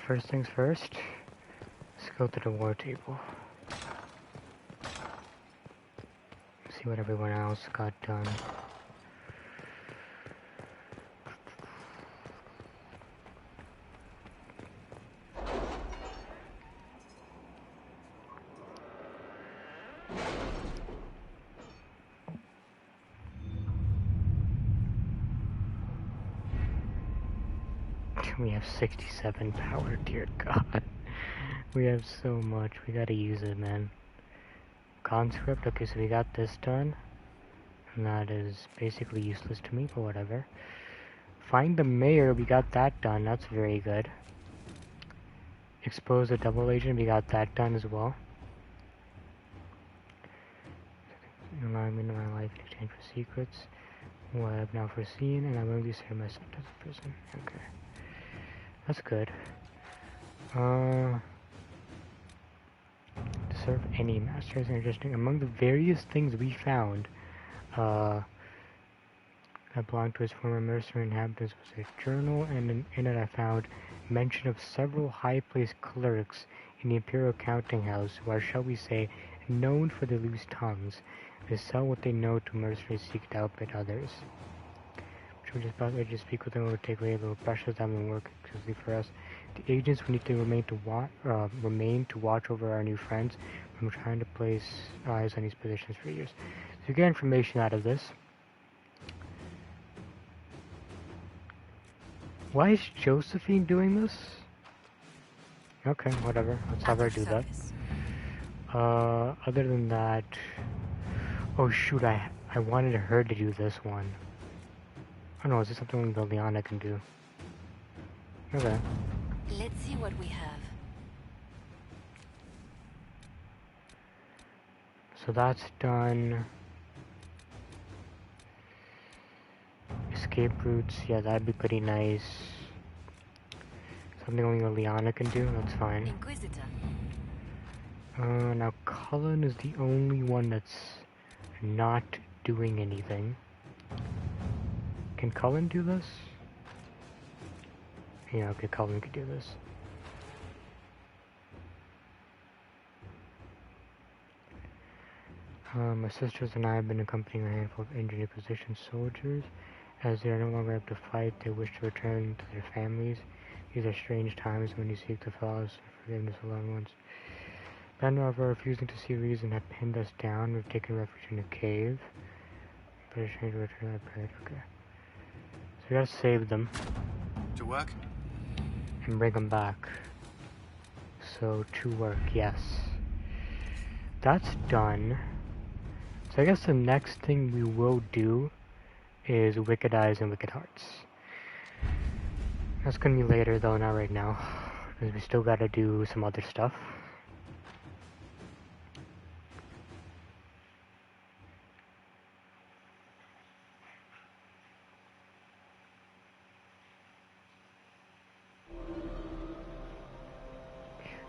first things first. Let's go to the war table. See what everyone else got done. We have 67 power, dear God. We have so much. We gotta use it, man. Conscript, okay, so we got this done. And that is basically useless to me, but whatever. Find the mayor, we got that done. That's very good. Expose a double agent, we got that done as well. Allow me into my life in exchange for secrets. What I have now foreseen, and I willingly serve myself to the prison. Okay. That's good. To serve any master is interesting. Among the various things we found, that belonged to his former mercenary inhabitants was a journal, and in it I found mention of several high-placed clerks in the Imperial Counting House who are, shall we say, known for their loose tongues. They sell what they know to mercenaries seek to outbid others. Should we just possibly just speak with them, it would take away a little pressure that will work exclusively for us. The agents will need to remain to watch over our new friends. We're trying to place eyes on these positions for years. So you get information out of this. Why is Josephine doing this? Okay, whatever. Let's have her do that. Other than that... Oh shoot, I wanted her to do this one. Oh no, is this something that Leliana can do? Okay. Let's see what we have. So that's done. Escape routes, yeah, that'd be pretty nice. Something only Leliana can do, that's fine. Inquisitor. Now Cullen is the only one that's not doing anything. Can Cullen do this? Yeah, okay, Cullen could do this. My sisters and I have been accompanying a handful of injured and positioned soldiers. As they are no longer able to fight, they wish to return to their families. These are strange times when you seek the solace and forgiveness of loved ones. Then, however, refusing to see reason, have pinned us down. We've taken refuge in a cave. But it's strange to return that period. Okay. So we gotta save them. To work? And bring them back. So, to work, yes. That's done. So I guess the next thing we will do is Wicked Eyes and Wicked Hearts. That's gonna be later though, not right now. Because we still gotta do some other stuff.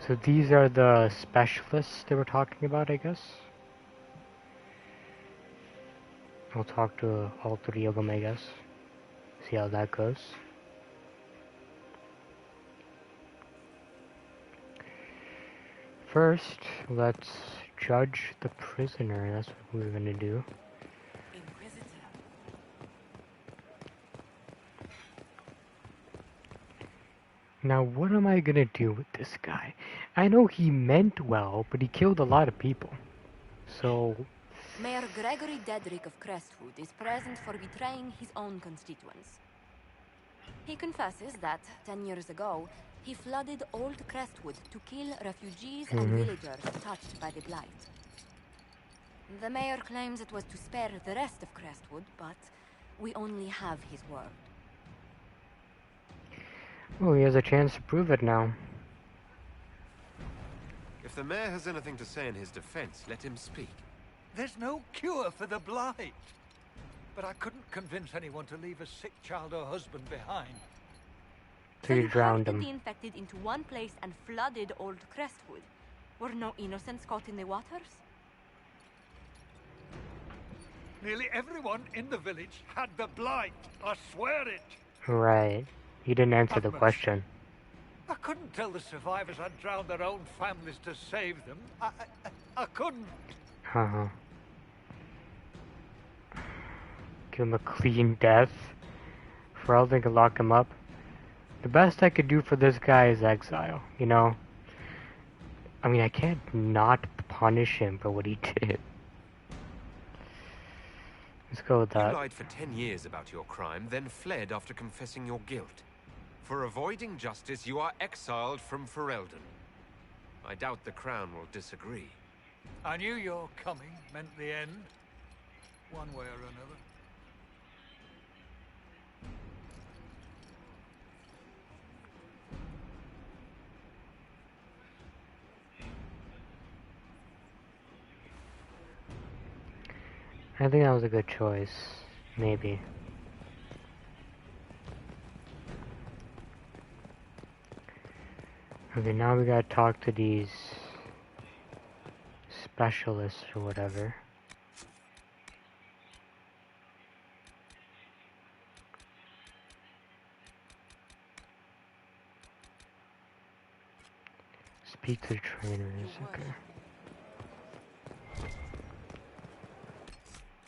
So these are the specialists they were talking about, I guess. I'll talk to all three of them, I guess. See how that goes. First, let's judge the prisoner. That's what we're gonna do. Now, what am I gonna do with this guy? I know he meant well, but he killed a lot of people. So... Mayor Gregory Dedrick of Crestwood is present for betraying his own constituents. He confesses that, 10 years ago, he flooded Old Crestwood to kill refugees and villagers touched by the Blight. The mayor claims it was to spare the rest of Crestwood, but we only have his word. Oh, he has a chance to prove it now. If the mayor has anything to say in his defense, let him speak. There's no cure for the Blight. But I couldn't convince anyone to leave a sick child or husband behind. So you drowned him. The infected into one place and flooded Old Crestwood. Were no innocents caught in the waters? Nearly everyone in the village had the Blight. I swear it. Right. You didn't answer the question. I couldn't tell the survivors I'd drowned their own families to save them. I couldn't. Uh-huh. Give him a clean death. For all they could lock him up. The best I could do for this guy is exile, you know? I mean, I can't not punish him for what he did. Let's go with that. You lied for 10 years about your crime, then fled after confessing your guilt. For avoiding justice, you are exiled from Ferelden. I doubt the Crown will disagree. I knew your coming meant the end, one way or another. I think that was a good choice. Maybe. Okay, now we gotta talk to these specialists or whatever. Speak to the trainers, okay.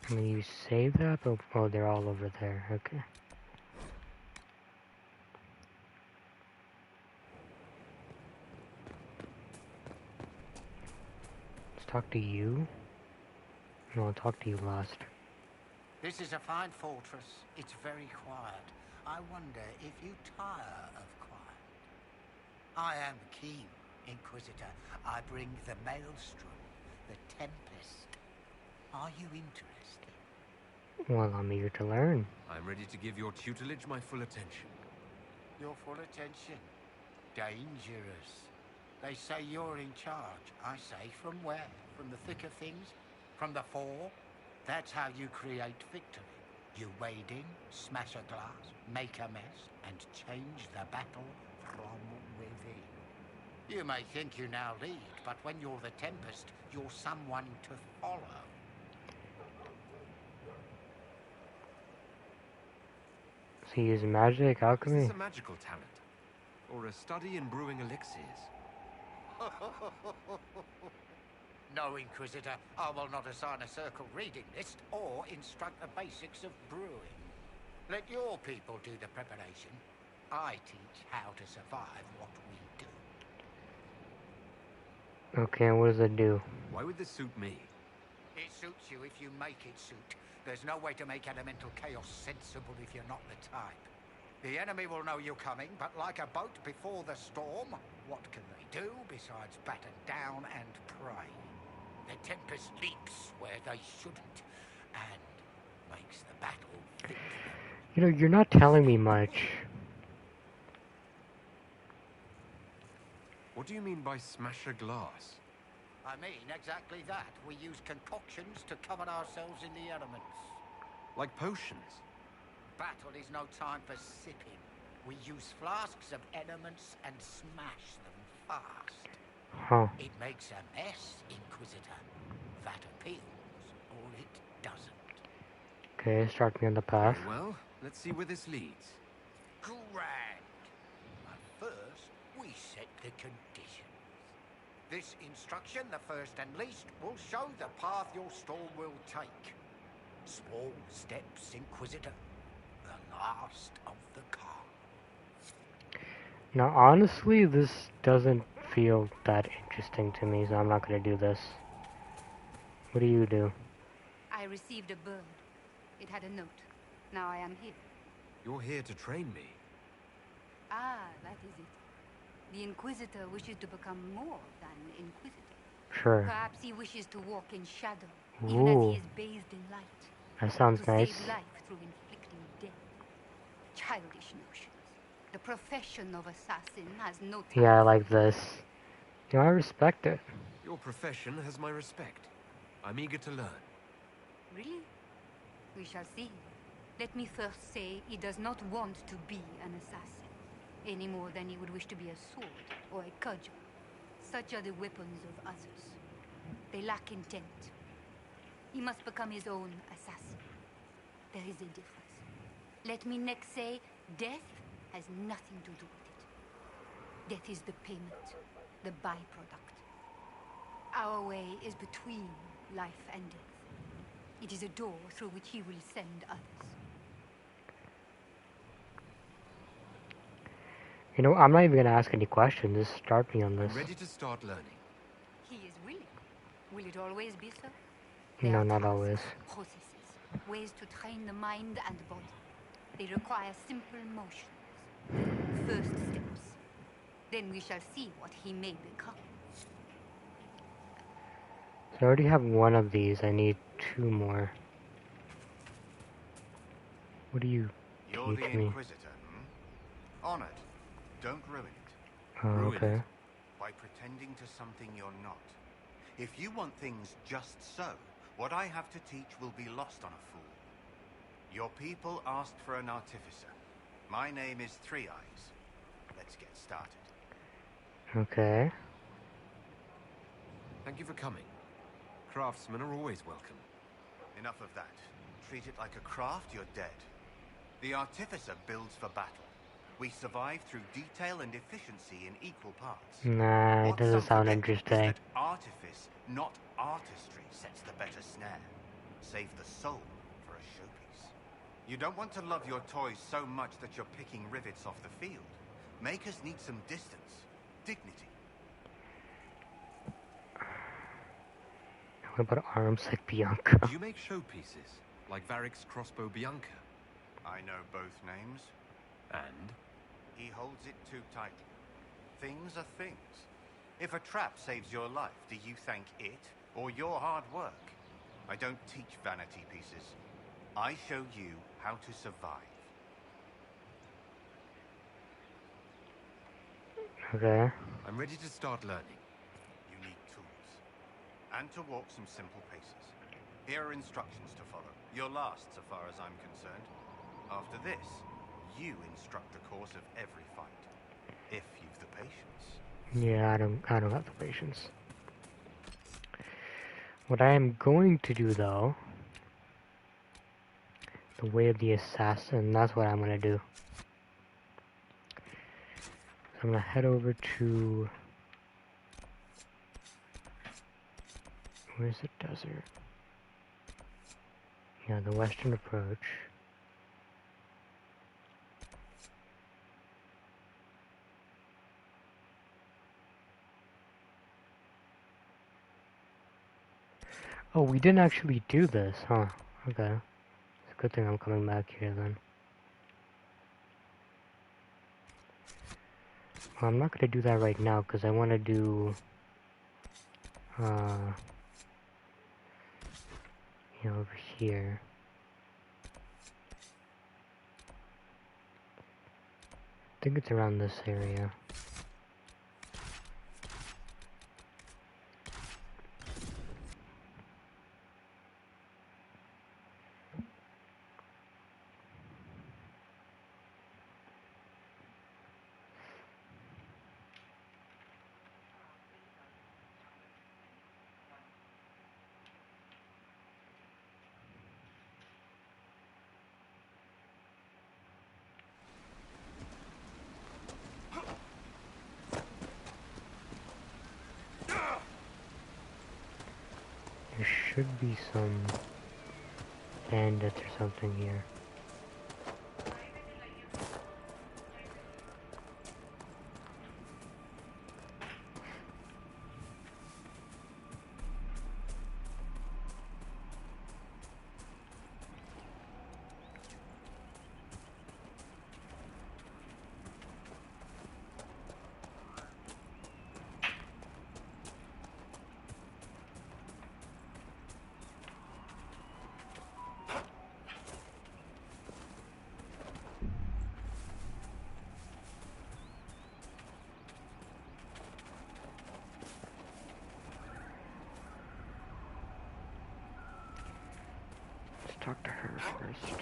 I mean, you save that? Oh, they're all over there, okay. Let's talk to you. No, I'll talk to you last. This is a fine fortress. It's very quiet. I wonder if you tire of quiet. I am Keen, Inquisitor. I bring the Maelstrom, the Tempest. Are you interested? Well, I'm eager to learn. I'm ready to give your tutelage my full attention. Your full attention. Dangerous. They say you're in charge. I say, from where? From the thick of things? From the fore? That's how you create victory. You wade in, smash a glass, make a mess, and change the battle from within. You may think you now lead, but when you're the Tempest, you're someone to follow. So you use magic, alchemy? Is this a magical talent? Or a study in brewing elixirs? No, Inquisitor, I will not assign a circle reading list or instruct the basics of brewing. Let your people do the preparation. I teach how to survive what we do. Okay, and what does it do? Why would this suit me? It suits you if you make it suit. There's no way to make elemental chaos sensible if you're not the type. The enemy will know you're coming, but like a boat before the storm, what can they do besides batten down and pray? The Tempest leaps where they shouldn't, and makes the battle fit. You know, you're not telling me much. What do you mean by smash a glass? I mean exactly that. We use concoctions to cover ourselves in the elements. Like potions? Battle is no time for sipping. We use flasks of elements and smash them fast. Huh. It makes a mess, Inquisitor. That appeals, or it doesn't. Okay, start me on the path. Very well, let's see where this leads. Grand. But first, we set the conditions. This instruction, the first and least, will show the path your storm will take. Small steps, Inquisitor. The last of the calm. Now, honestly, this doesn't feel that interesting to me, so I'm not gonna do this. What do you do? I received a bird. It had a note. Now I am here. You're here to train me. Ah, that is it. The Inquisitor wishes to become more than Inquisitor. Sure. Perhaps he wishes to walk in shadow, even Ooh. as he is bathed in light. That sounds to nice. save life through inflicting death. Childish notions. The profession of assassin has no time. Yeah, I like this. You know, I respect it. Your profession has my respect. I'm eager to learn. Really? We shall see. Let me first say he does not want to be an assassin, any more than he would wish to be a sword or a cudgel. Such are the weapons of others. They lack intent. He must become his own assassin. There is a difference. Let me next say, death has nothing to do with it. Death is the payment, the byproduct. Our way is between life and death. It is a door through which he will send others. You know, I'm not even gonna ask any questions. Just start me on this. I'm ready to start learning. He is willing. Will it always be so? No, There are not tasks, always. Processes, ways to train the mind and body. They require simple motions. First steps. Then we shall see what he may become. So I already have one of these. I need 2 more. What do you You're the teach me? Inquisitor, Honored. Don't ruin it. Oh, Ruin okay. it. By pretending to something you're not. If you want things just so, what I have to teach will be lost on a fool. Your people asked for an artificer. My name is Three Eyes. Let's get started. Okay. Thank you for coming. Craftsmen are always welcome. Enough of that. Treat it like a craft, you're dead. The artificer builds for battle. We survive through detail and efficiency in equal parts. Nah, it What doesn't some sound forget interesting. Is that artifice, not artistry, sets the better snare. Save the soul for a showpiece. You don't want to love your toys so much that you're picking rivets off the field. Makers need some distance, dignity. What about arms like Bianca? Do you make showpieces, like Varric's crossbow Bianca? I know both names. And? He holds it too tightly. Things are things. If a trap saves your life, do you thank it or your hard work? I don't teach vanity pieces. I show you how to survive. Okay. I'm ready to start learning. You need tools. And to walk some simple paces. Here are instructions to follow. Your last, so far as I'm concerned. After this, you instruct the course of every fight. If you've the patience. Yeah, I don't have the patience. What I am going to do though, the way of the assassin, that's what I'm gonna do. So I'm gonna head over to, where's the desert? Yeah, the western approach. Oh, we didn't actually do this, huh? Okay. It's a good thing I'm coming back here then. Well, I'm not gonna do that right now because I want to do, you know, over here. I think it's around this area. There should be some bandits or something here. Let's talk to her first.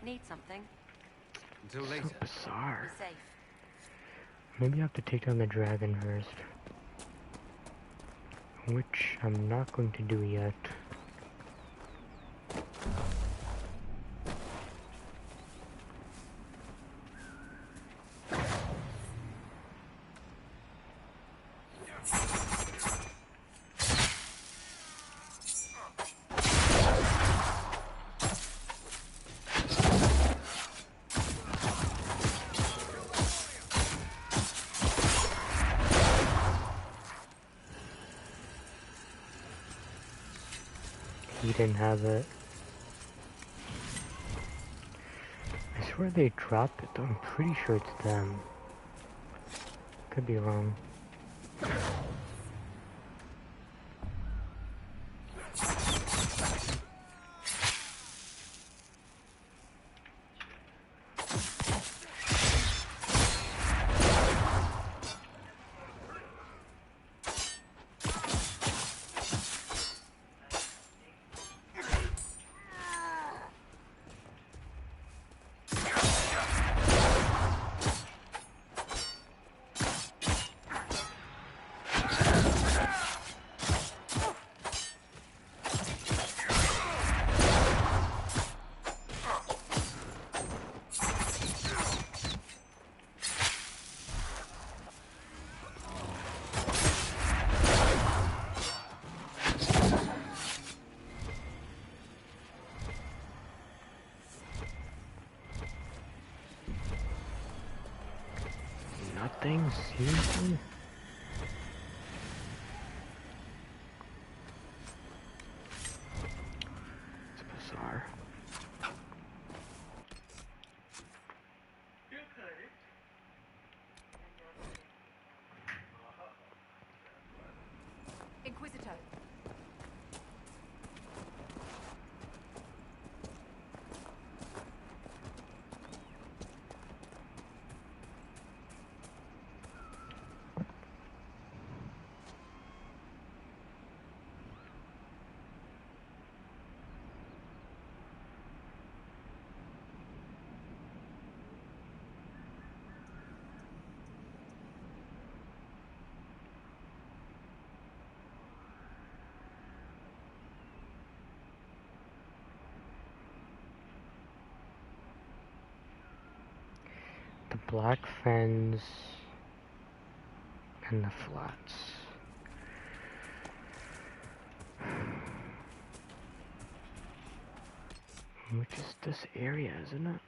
Need something? Until So later. bizarre. Be safe. Maybe I have to take down the dragon first. Which I'm not going to do yet. he didn't have it. I swear they dropped it though, I'm pretty sure it's them. Could be wrong. Nothing? Seriously? It's bizarre. Inquisitor. The Black Fens and the Flats. Which is this area, isn't it?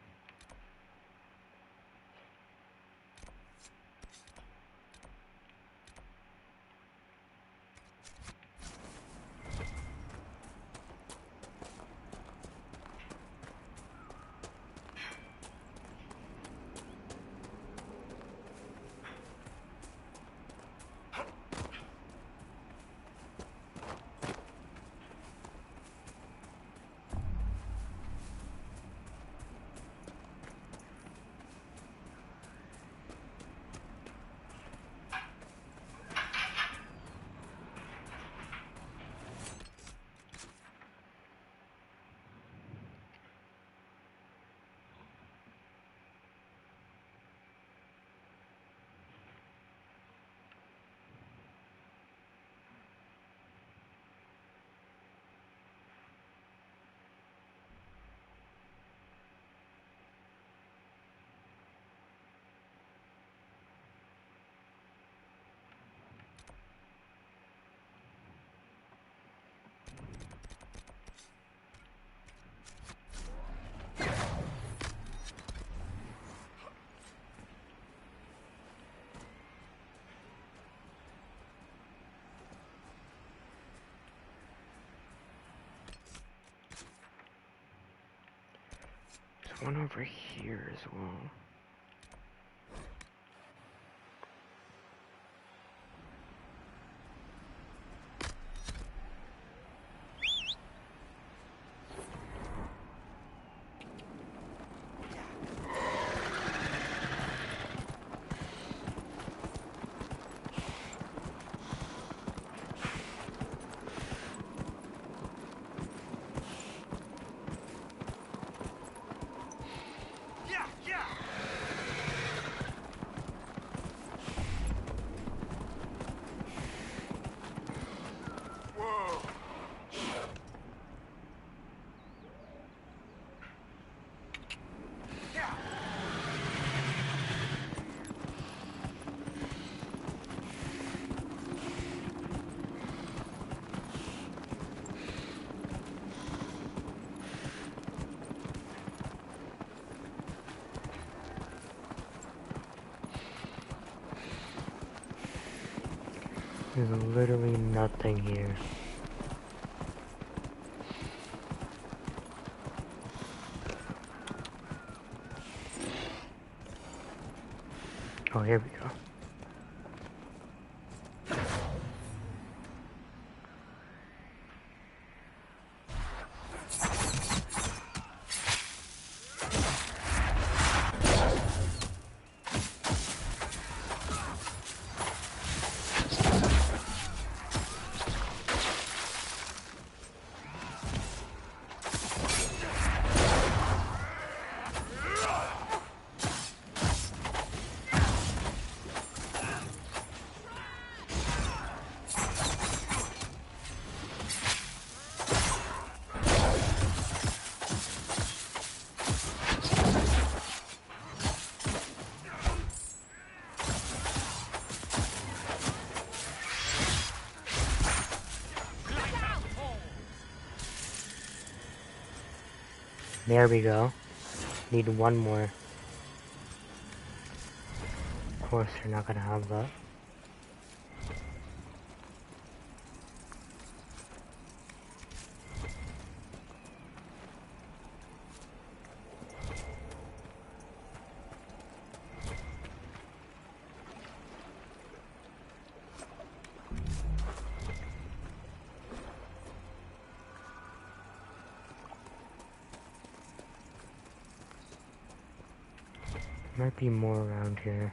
There's one over here as well. There's literally nothing here. Oh, here we go. There we go. Need one more. Of course, they're not gonna have that. Might be more around here.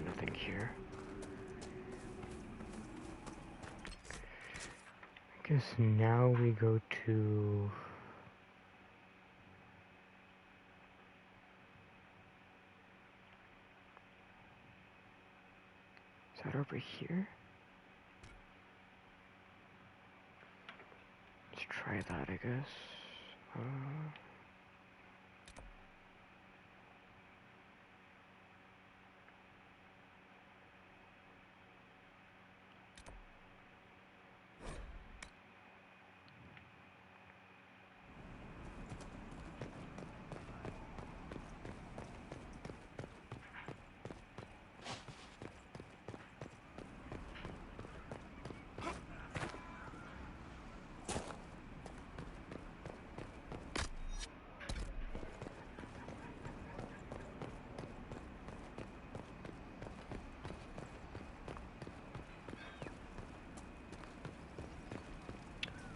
Nothing here. I guess now we go to... Is that over here? Let's try that, I guess.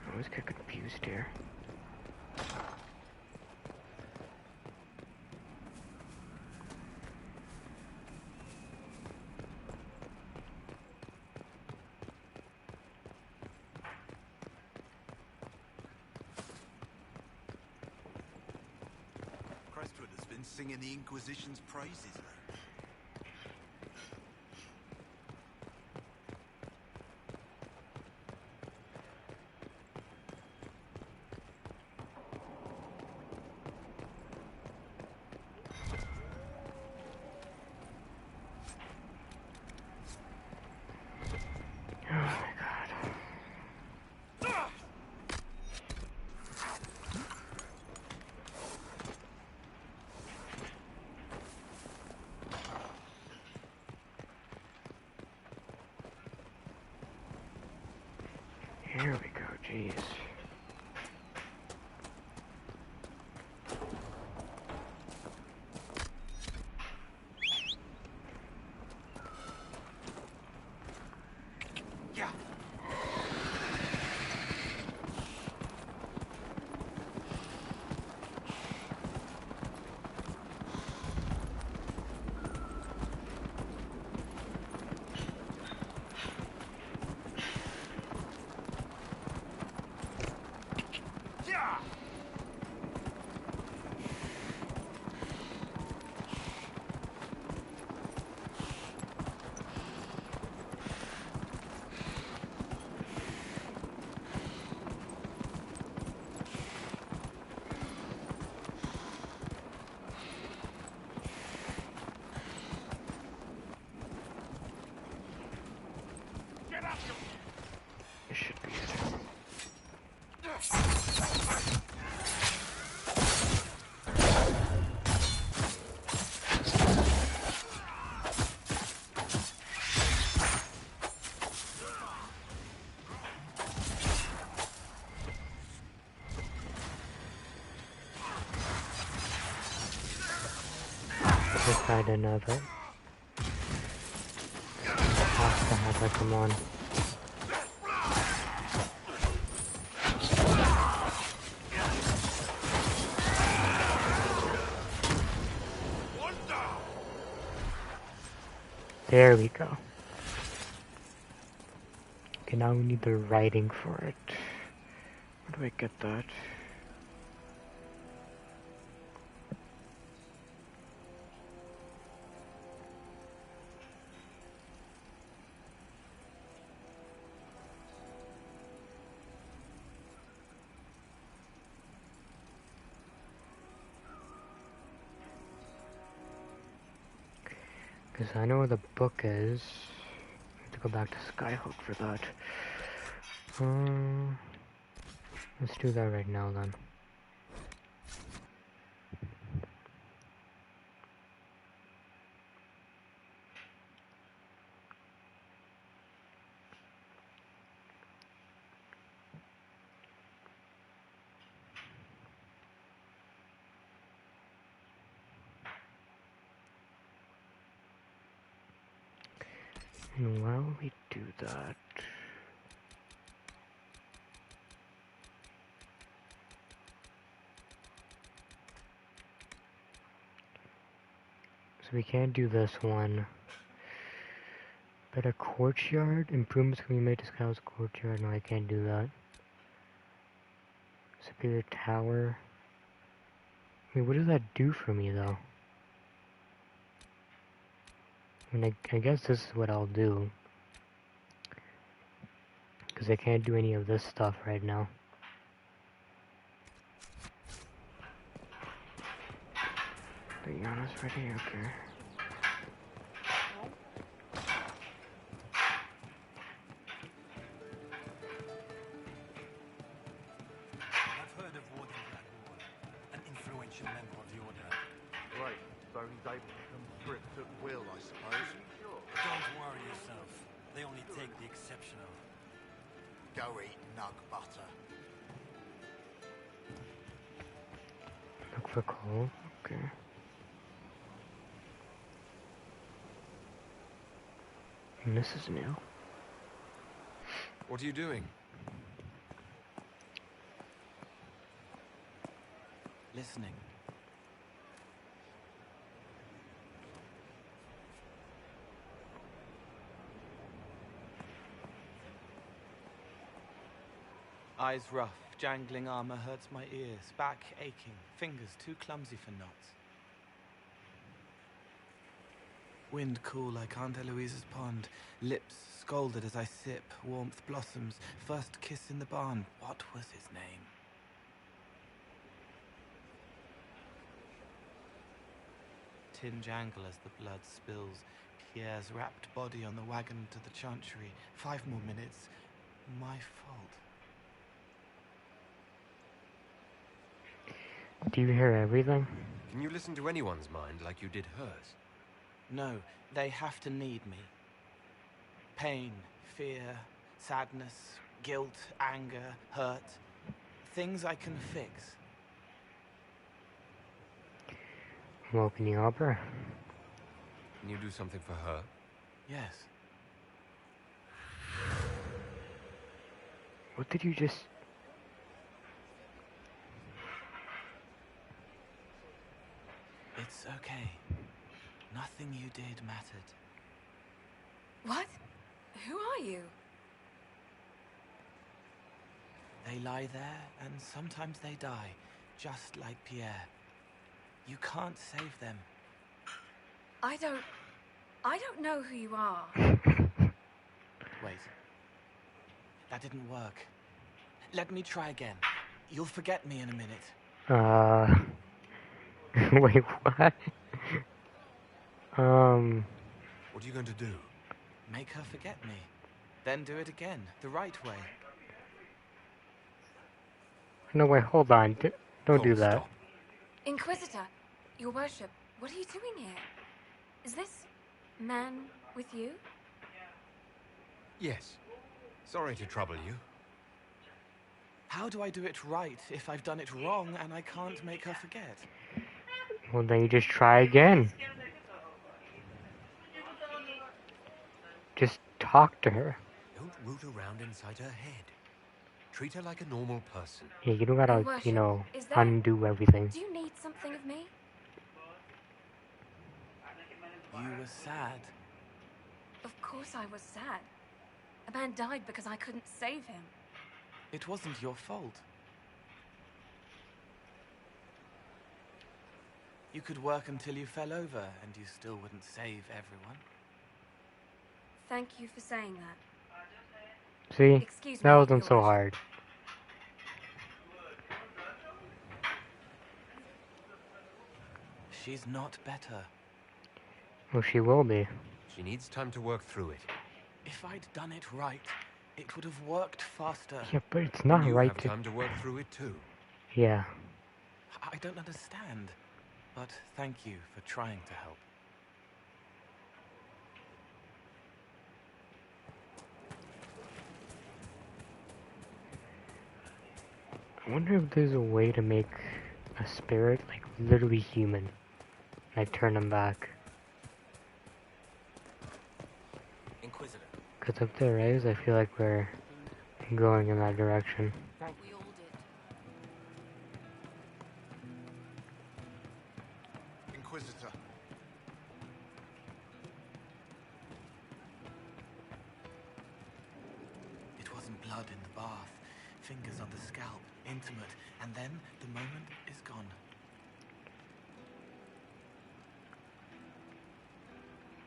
I always get confused here. Crestwood has been singing the Inquisition's praises lately. this guy didn't have it. Has to have it, come on. There we go. Okay, now we need the writing for it. Where do I get that? Because I know where the book is. I have to go back to Skyhook for that. Let's do that right now then. And while we do that, so we can't do this one. Better courtyard? Improvements can be made to Skyhook's courtyard. No, I can't do that. Superior tower. I mean, what does that do for me though? I mean, I guess this is what I'll do. Because I can't do any of this stuff right now. Being honest, ready? Okay. I've heard of Warden Blackmore, an influential member of the Order. Right, so he's able to come stripped at will, I suppose. Don't worry yourself. They only take the exceptional. Go eat nug butter. Look for coal. Okay. And this is new. What are you doing? Listening. Eyes rough, jangling armor hurts my ears, back aching, fingers too clumsy for knots. Wind cool like Aunt Eloise's pond, lips scalded as I sip, warmth blossoms, first kiss in the barn. What was his name? Tin jangle as the blood spills, Pierre's wrapped body on the wagon to the chantry. 5 more minutes. My fault. Do you hear everything? Can you listen to anyone's mind like you did hers? No, they have to need me. Pain, fear, sadness, guilt, anger, hurt. Things I can fix. Well, can you help her? Can you do something for her? Yes. What did you just... It's okay. Nothing you did mattered. What? Who are you? They lie there, and sometimes they die, just like Pierre. You can't save them. I don't know who you are. Wait. That didn't work. Let me try again. You'll forget me in a minute. Wait, what? What are you going to do? Make her forget me. Then do it again, the right way. No, wait, hold on. Don't do that. Stop. Inquisitor, your worship, what are you doing here? Is this man with you? Yes. Sorry to trouble you. How do I do it right if I've done it wrong and I can't make her forget? Well, then you just try again. Just talk to her. Don't root around inside her head. Treat her like a normal person. Yeah, you don't Your gotta, worship, you know, is that... undo everything. Do you need something of me? You were sad. Of course I was sad. A man died because I couldn't save him. It wasn't your fault. You could work until you fell over, and you still wouldn't save everyone. Thank you for saying that. See? Excuse That me, wasn't Your so Worship. hard. She's not better. Well, she will be. She needs time to work through it. If I'd done it right, it would have worked faster. Yeah, but it's not You right have to... time to work through it too. Yeah. I don't understand, but thank you for trying to help. I wonder if there's a way to make a spirit, like, literally human. Like, turn them back. Inquisitor. Because if there is, I feel like we're going in that direction. We all did. Inquisitor. It wasn't blood in the bath, fingers on the scalp, intimate, and then the moment is gone.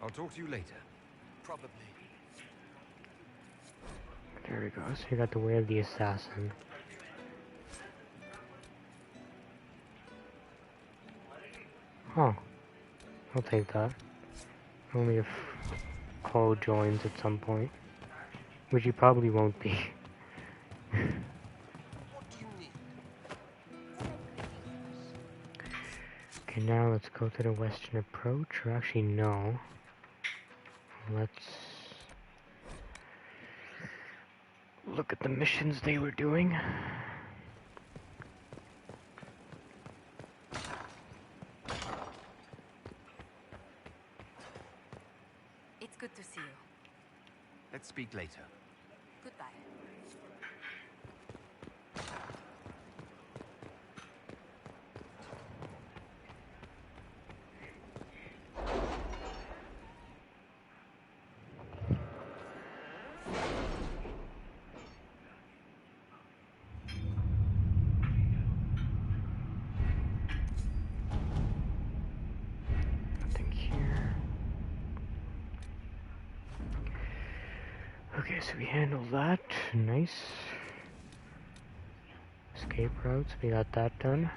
I'll talk to you later. Probably. There we go. So you got the way of the assassin. Huh. I'll take that. Only if Cole joins at some point. Which he probably won't be. Okay, now let's go to the western approach. Or actually, no. Let's look at the missions they were doing. It's good to see you. Let's speak later. Goodbye. Nothing here. Okay, so we handled that. Nice. Escape routes, we got that done.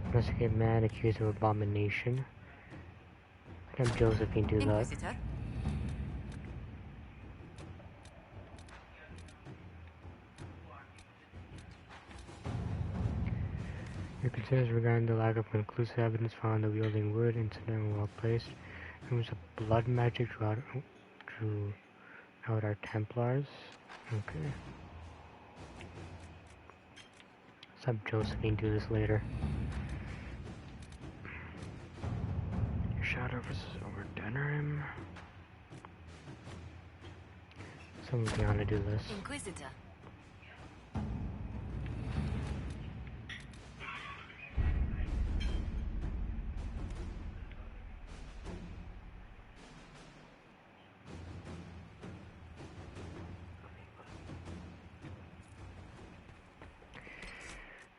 Investigate man accused of abomination. Have Josephine do that. Inquisitor? Your concerns regarding the lack of conclusive evidence found the wielding wood incident were well placed. Rumors of blood magic drew out our Templars. Okay. Let's have Josephine do this later. Shadow versus over Denerim. Someone's gonna do this. Inquisitor.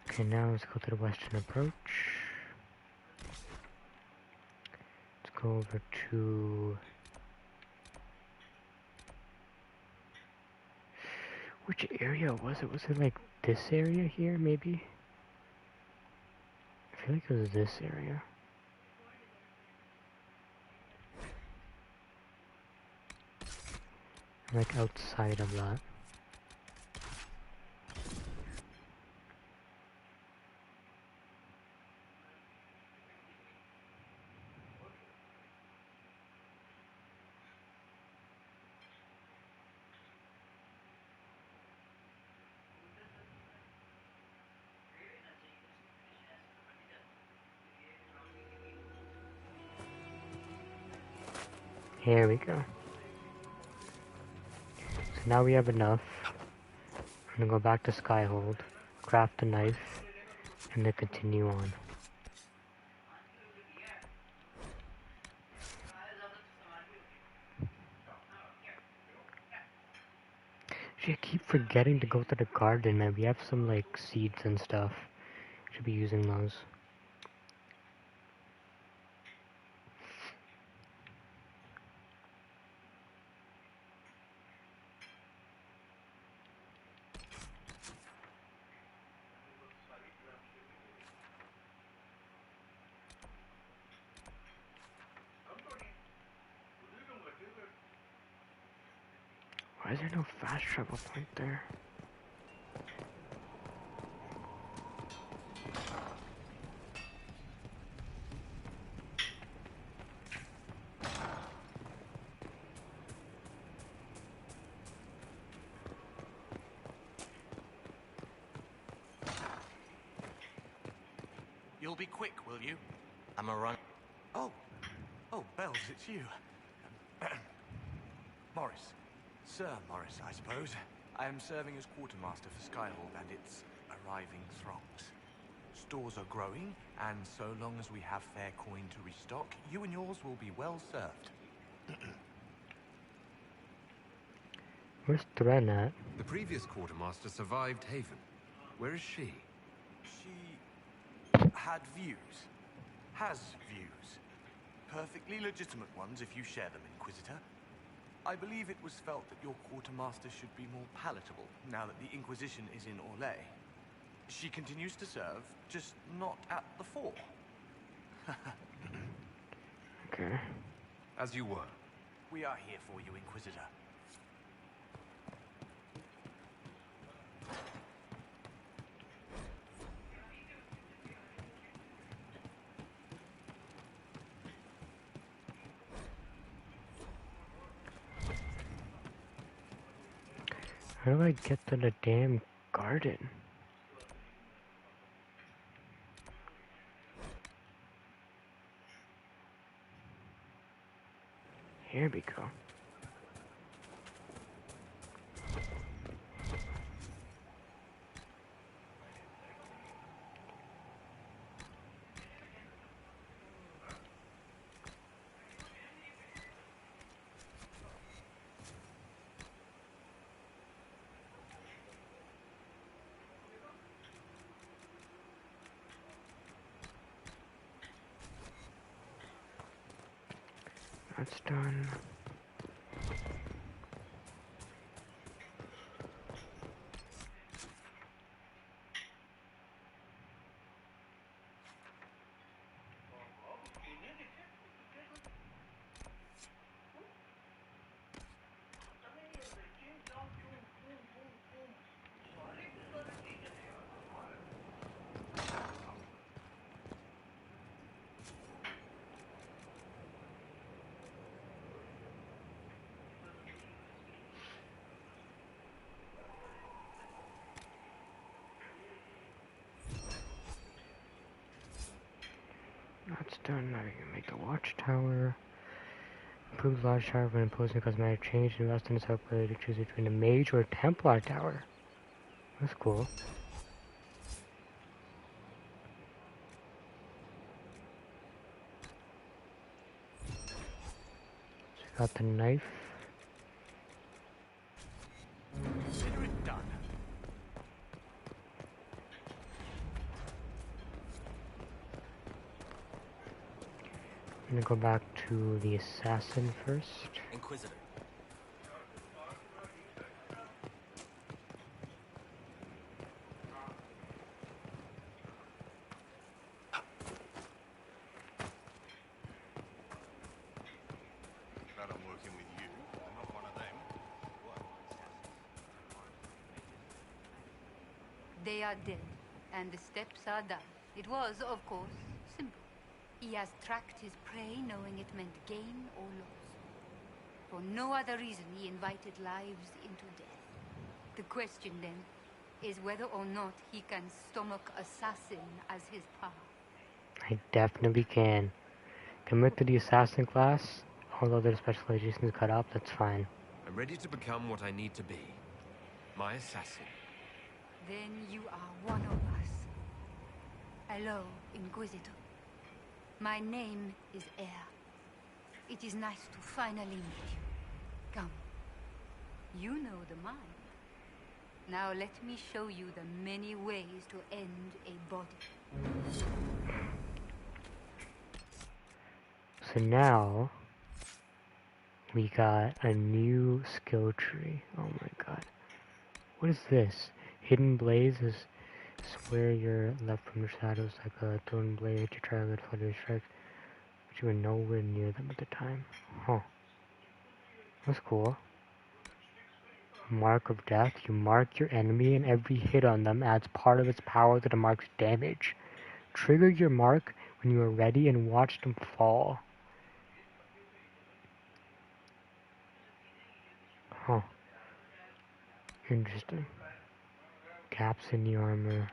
Okay, now let's go to the western approach. Let's go over to... Which area was it? Was it like this area here, maybe? I feel like it was this area. Like outside of that. Here we go. So now we have enough. I'm gonna go back to Skyhold, craft a knife, and then continue on. Actually, I keep forgetting to go to the garden, man. We have some, like, seeds and stuff. Should be using those. Why is there no fast travel point there? You'll be quick, will you? I'm a run. Oh, Bells, it's you. Morris. Sir Morris, I suppose. I am serving as quartermaster for Skyhold and its arriving throngs. Stores are growing, and so long as we have fair coin to restock, you and yours will be well served. Where's Thren at? The previous quartermaster survived Haven. Where is she? She had views. Has views. Perfectly legitimate ones if you share them, Inquisitor. I believe it was felt that your quartermaster should be more palatable now that the Inquisition is in Orlais. She continues to serve, just not at the fore. Okay. As you were. We are here for you, Inquisitor. How do I get to the damn garden? Here we go. That's done. That's done. Now we can make the watchtower. Improve the watchtower when imposing cosmetic change. Invest in this upgrade to choose between a mage or a Templar tower. That's cool. So got the knife. Consider it done. I'm gonna go back to the assassin first. Inquisitor. Glad I'm working with you. I'm not one of them. They are dead, and the steps are done. It was, of course, simple. He has tracked his prey knowing it meant gain or loss. For no other reason he invited lives into death. The question then is whether or not he can stomach assassin as his path. I definitely can. Commit to the assassin class. all other specializations cut off, that's fine. I'm ready to become what I need to be. My assassin. Then you are one of us. Hello, Inquisitor. My name is Air. It is nice to finally meet you. Come. You know the mind. Now let me show you the many ways to end a body. So now we got a new skill tree. Oh my god. What is this? Hidden Blaze is swear you're left from the shadows like a thorn blade to try to get flutter strikes, but you were nowhere near them at the time. Huh. That's cool. Mark of Death. You mark your enemy and every hit on them adds part of its power to the mark's damage. Trigger your mark when you are ready and watch them fall. Huh. Interesting. Gaps in the armor.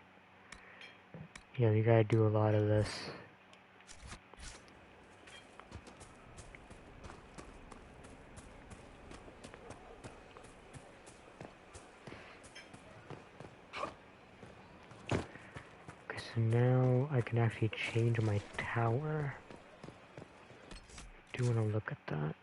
Yeah, you gotta do a lot of this. Okay, so now I can actually change my tower. Do you want to look at that?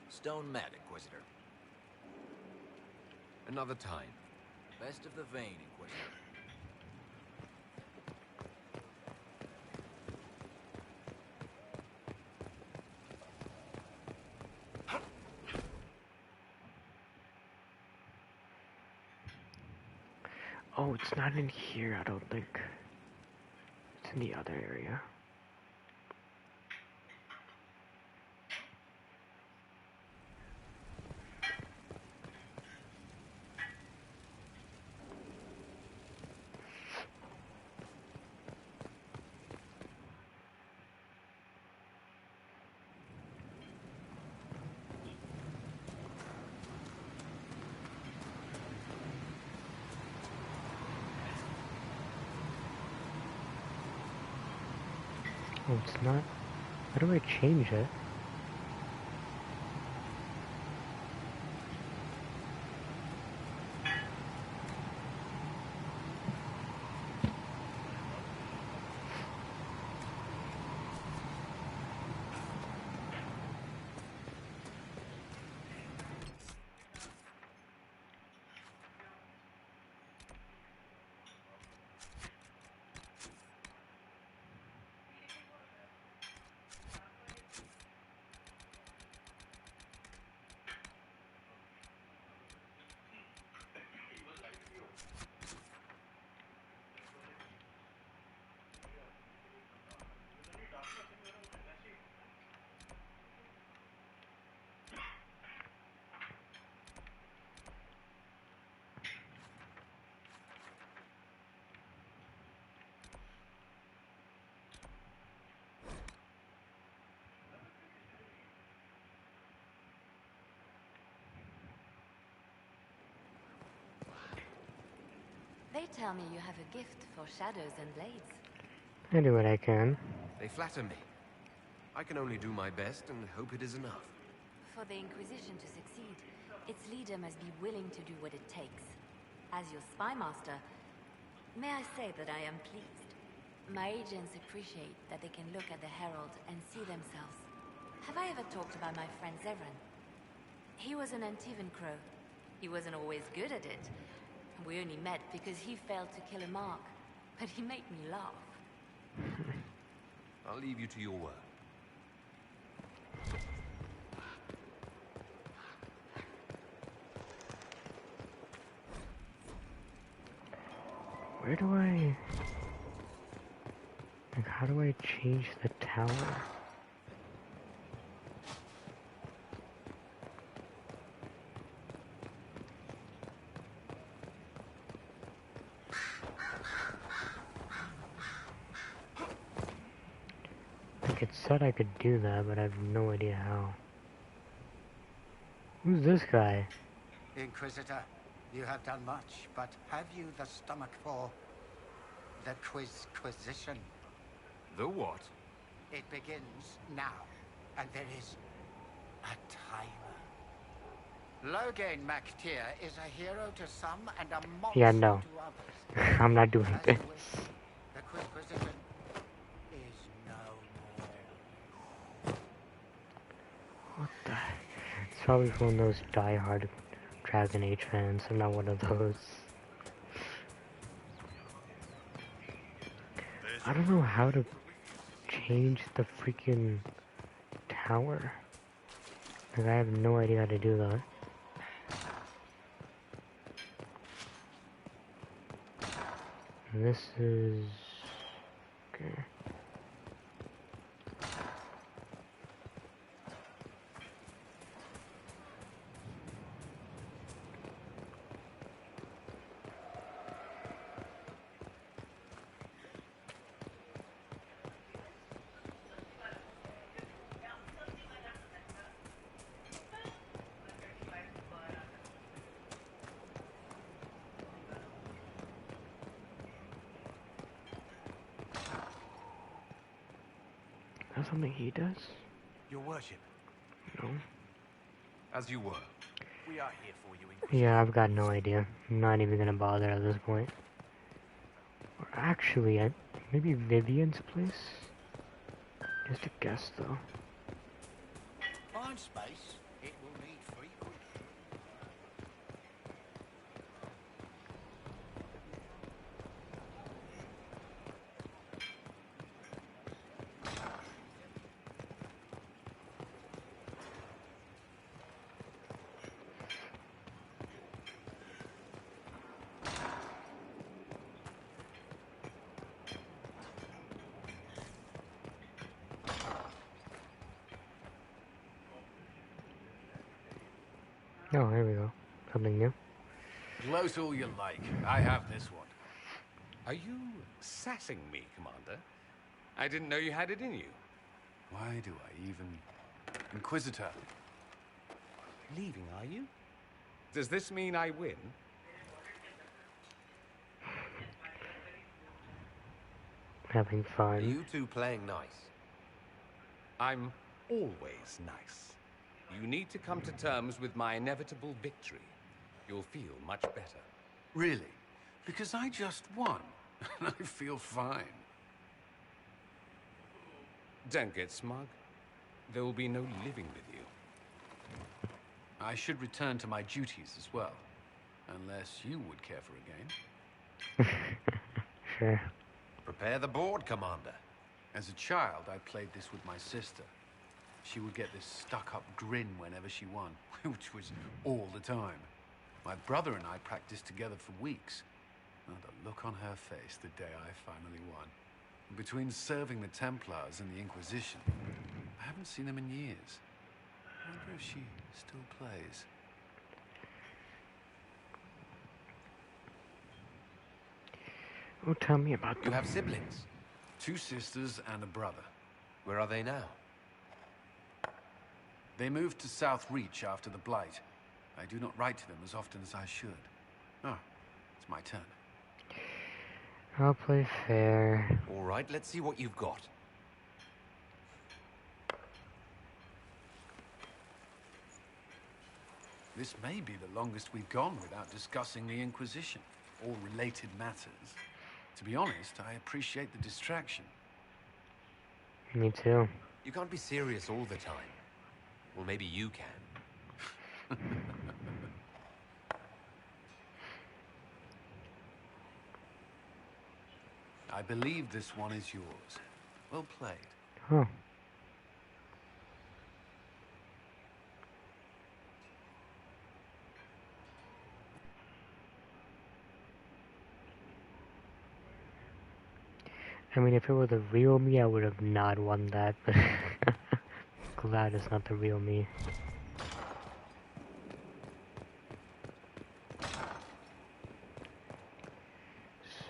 Stone Mat, Inquisitor. Another time. Best of the vein, Inquisitor. Oh, it's not in here, I don't think. It's in the other area. Oh, it's not. How do I change it? They tell me you have a gift for shadows and blades. I do what I can. They flatter me. I can only do my best and hope it is enough. For the Inquisition to succeed, its leader must be willing to do what it takes. As your spy master, may I say that I am pleased. My agents appreciate that they can look at the Herald and see themselves. Have I ever talked about my friend Zevran? He was an Antivan crow. He wasn't always good at it. We only met because he failed to kill a mark. But he made me laugh. I'll leave you to your work. Where do I... Like, how do I change the tower? It said I could do that, but I have no idea how. Who's this guy? Inquisitor, you have done much, but have you the stomach for the Quizquisition? The what? It begins now, and there is a timer. Logain MacTier is a hero to some and a monster Yeah, no. to others. I'm not doing As this. you wish, the Quizquisition is no more. What the? It's probably one of those die-hard Dragon Age fans. I'm not one of those. I don't know how to change the freaking tower. Like, I have no idea how to do that. And this is... okay. That's something he does? Your worship, No. As you were. we are here for you, Inquisitor. Yeah, I've got no idea. I'm not even gonna bother at this point. Or actually, maybe Vivian's place? Just a guess, though. Find space. It will need frequent. Oh, here we go. Something new. Gloat all you like. I have this one. Are you sassing me, Commander? I didn't know you had it in you. Why do I even... Inquisitor. Leaving, are you? Does this mean I win? Having Are fun. you two playing nice? I'm always nice. You need to come to terms with my inevitable victory. You'll feel much better. Really? Because I just won. And I feel fine. Don't get smug. There will be no living with you. I should return to my duties as well. Unless you would care for a game. Sure. Prepare the board, Commander. As a child, I played this with my sister. She would get this stuck-up grin whenever she won, which was all the time. My brother and I practiced together for weeks. Oh, the look on her face the day I finally won. Between serving the Templars and the Inquisition, I haven't seen them in years. I wonder if she still plays. Oh, tell me about You them. have siblings. 2 sisters and a brother. Where are they now? They moved to South Reach after the Blight. I do not write to them as often as I should. Oh, it's my turn. I'll play fair. All right, let's see what you've got. This may be the longest we've gone without discussing the Inquisition, or related matters. To be honest, I appreciate the distraction. Me too. You can't be serious all the time. Well, maybe you can. I believe this one is yours. Well played. Huh. I mean, if it were the real me, I would have not won that, but glad it's not the real me.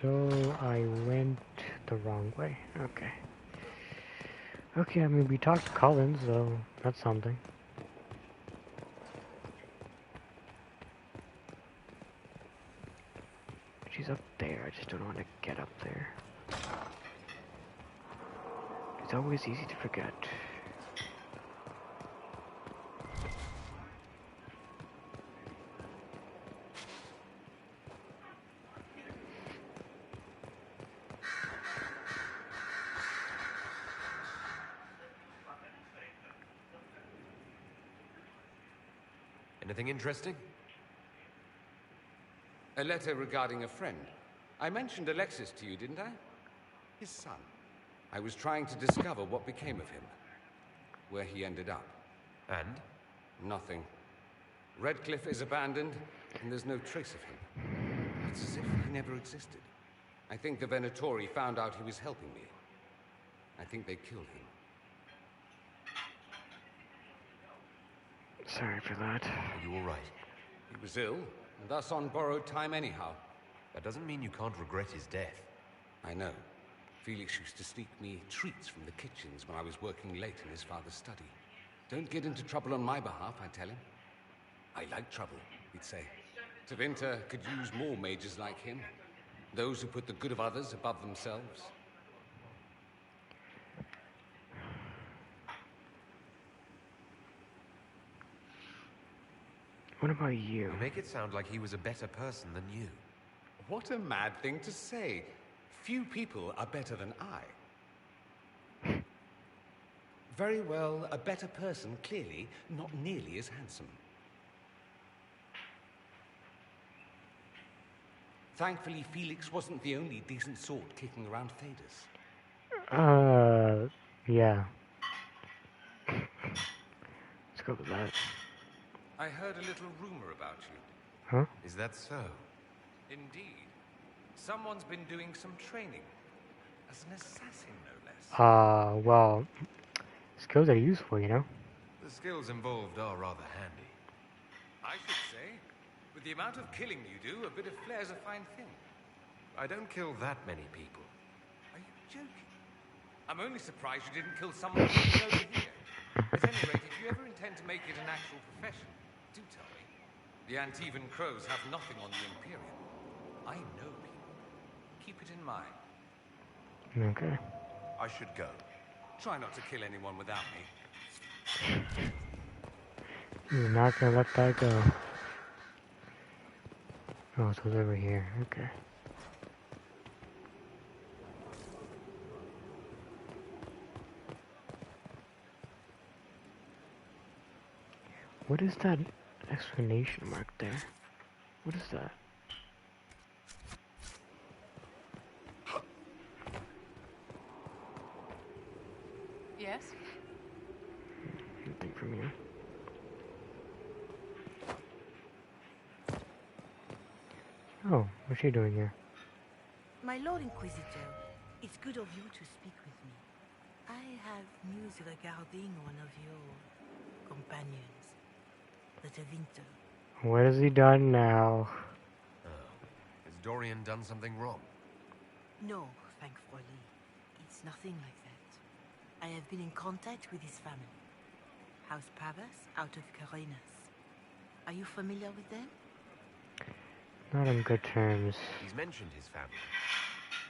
So I went the wrong way. Okay. Okay, I mean, we talked to Cullen, so that's something. She's up there, I just don't want to get up there. It's always easy to forget. Anything interesting? A letter regarding a friend. I mentioned Alexis to you, didn't I? His son. I was trying to discover what became of him. Where he ended up. And? Nothing. Redcliffe is abandoned, and there's no trace of him. It's as if he never existed. I think the Venatori found out he was helping me. I think they killed him. Sorry for that. Are you alright? He was ill, and thus on borrowed time anyhow. That doesn't mean you can't regret his death. I know. Felix used to sneak me treats from the kitchens when I was working late in his father's study. Don't get into trouble on my behalf, I tell him. I like trouble, he'd say. Tevinter could use more mages like him. Those who put the good of others above themselves. What about you? You make it sound like he was a better person than you. What a mad thing to say. Few people are better than I. Very well, a better person, clearly, not nearly as handsome. Thankfully, Felix wasn't the only decent sort kicking around Thedas. Yeah. Let's go with that. I heard a little rumor about you. Huh? Is that so? Indeed. Someone's been doing some training. As an assassin, no less. Well, skills are useful, you know? The skills involved are rather handy. I should say. With the amount of killing you do, a bit of flair's a fine thing. I don't kill that many people. Are you joking? I'm only surprised you didn't kill someone living over here. At any rate, if you ever intend to make it an actual profession, do tell me. The Antivan Crows have nothing on the Imperium. I know people. Keep it in mind. Okay. I should go. Try not to kill anyone without me. You're not gonna let that go. Oh, so it's over here. Okay. What is that exclamation mark there? What is that? Yes? Anything from you? Oh, what's she doing here? My Lord Inquisitor, it's good of you to speak with me. I have news regarding one of your companions, the Tevinter. What has he done now? Oh. Has Dorian done something wrong? No, thankfully. It's nothing like that. I have been in contact with his family. House Pavas out of Carenas. Are you familiar with them? Not on good terms. He's mentioned his family.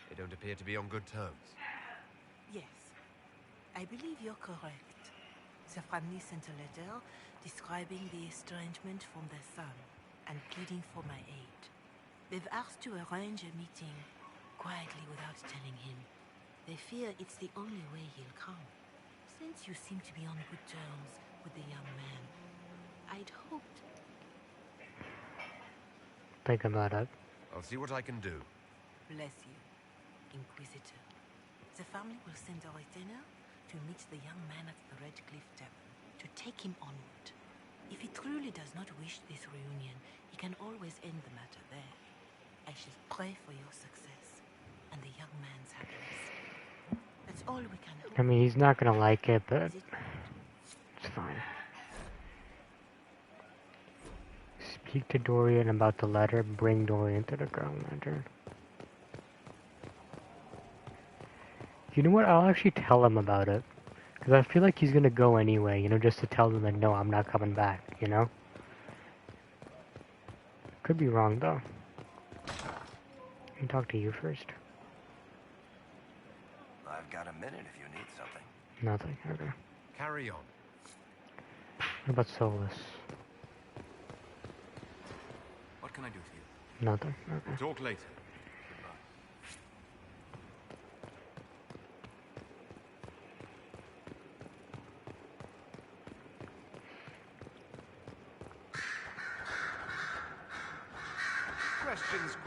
They don't appear to be on good terms. Yes. I believe you're correct. The family sent a letter describing the estrangement from their son and pleading for my aid. They've asked to arrange a meeting quietly without telling him. They fear it's the only way he'll come. Since you seem to be on good terms with the young man, I'd hoped... Think about it. I'll see what I can do. Bless you, Inquisitor. The family will send a retainer to meet the young man at the Redcliffe Tavern, to take him onward. If he truly does not wish this reunion, he can always end the matter there. I shall pray for your success, and the young man's happiness. That's all we can hope. I mean, he's not gonna like it, but it's fine. Speak to Dorian about the letter, bring Dorian to the Ground Lantern. You know what, I'll actually tell him about it. Because I feel like he's gonna go anyway, you know, just to tell them that no, I'm not coming back, you know? Could be wrong though. Let me talk to you first. I've got a minute if you need something. Nothing, okay. Carry on. What about Solus? What can I do for you? Nothing, okay. Talk later. Questions.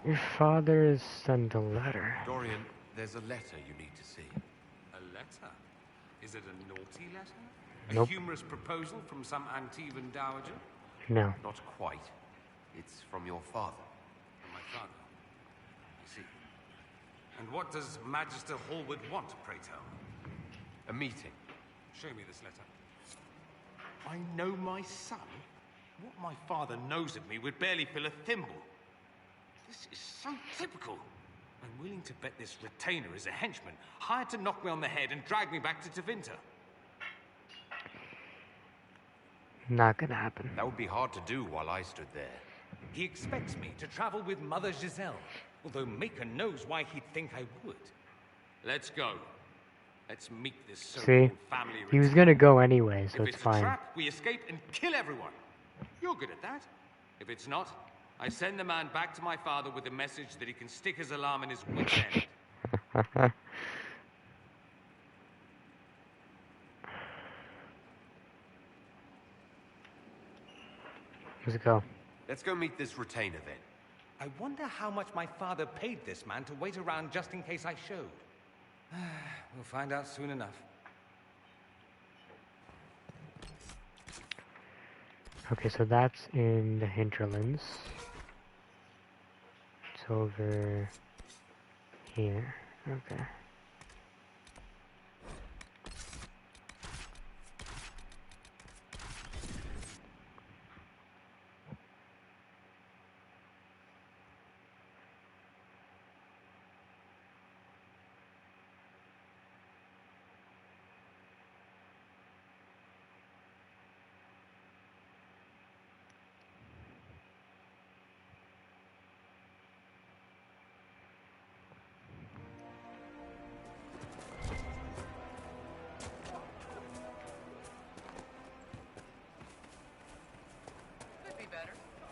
Your father has sent a letter. Dorian, there's a letter you need to see. A letter? Is it a naughty letter? Nope. A humorous proposal from some Antivan dowager? No. Not quite. It's from your father. From my father. I see. And what does Magister Hallwood want, pray tell? A meeting. Show me this letter. I know my son? What my father knows of me would barely fill a thimble. This is so typical. I'm willing to bet this retainer is a henchman, hired to knock me on the head and drag me back to Tevinter. Not gonna happen. That would be hard to do while I stood there. He expects me to travel with Mother Giselle, although Maker knows why he'd think I would. Let's go. Let's meet this See? so-called family. He was gonna go anyway, so if it's it's fine. a trap, we escape and kill everyone. You're good at that. If it's not, I send the man back to my father with a message that he can stick his alarm in his wit's end. Let's go. Let's go meet this retainer then. I wonder how much my father paid this man to wait around just in case I showed. We'll find out soon enough. Okay, so that's in the hinterlands. It's over here. Okay.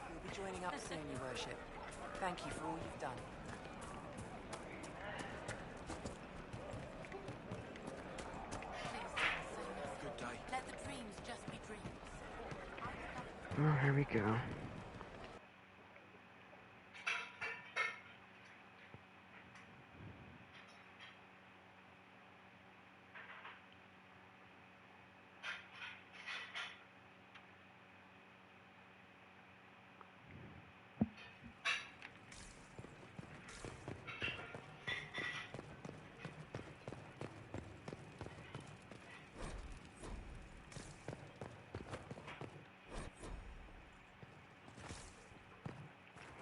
We'll be joining up soon, Your Worship. Thank you for all you've done. Good day. Let the dreams just be dreams. Oh, here we go.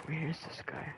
Where is this guy?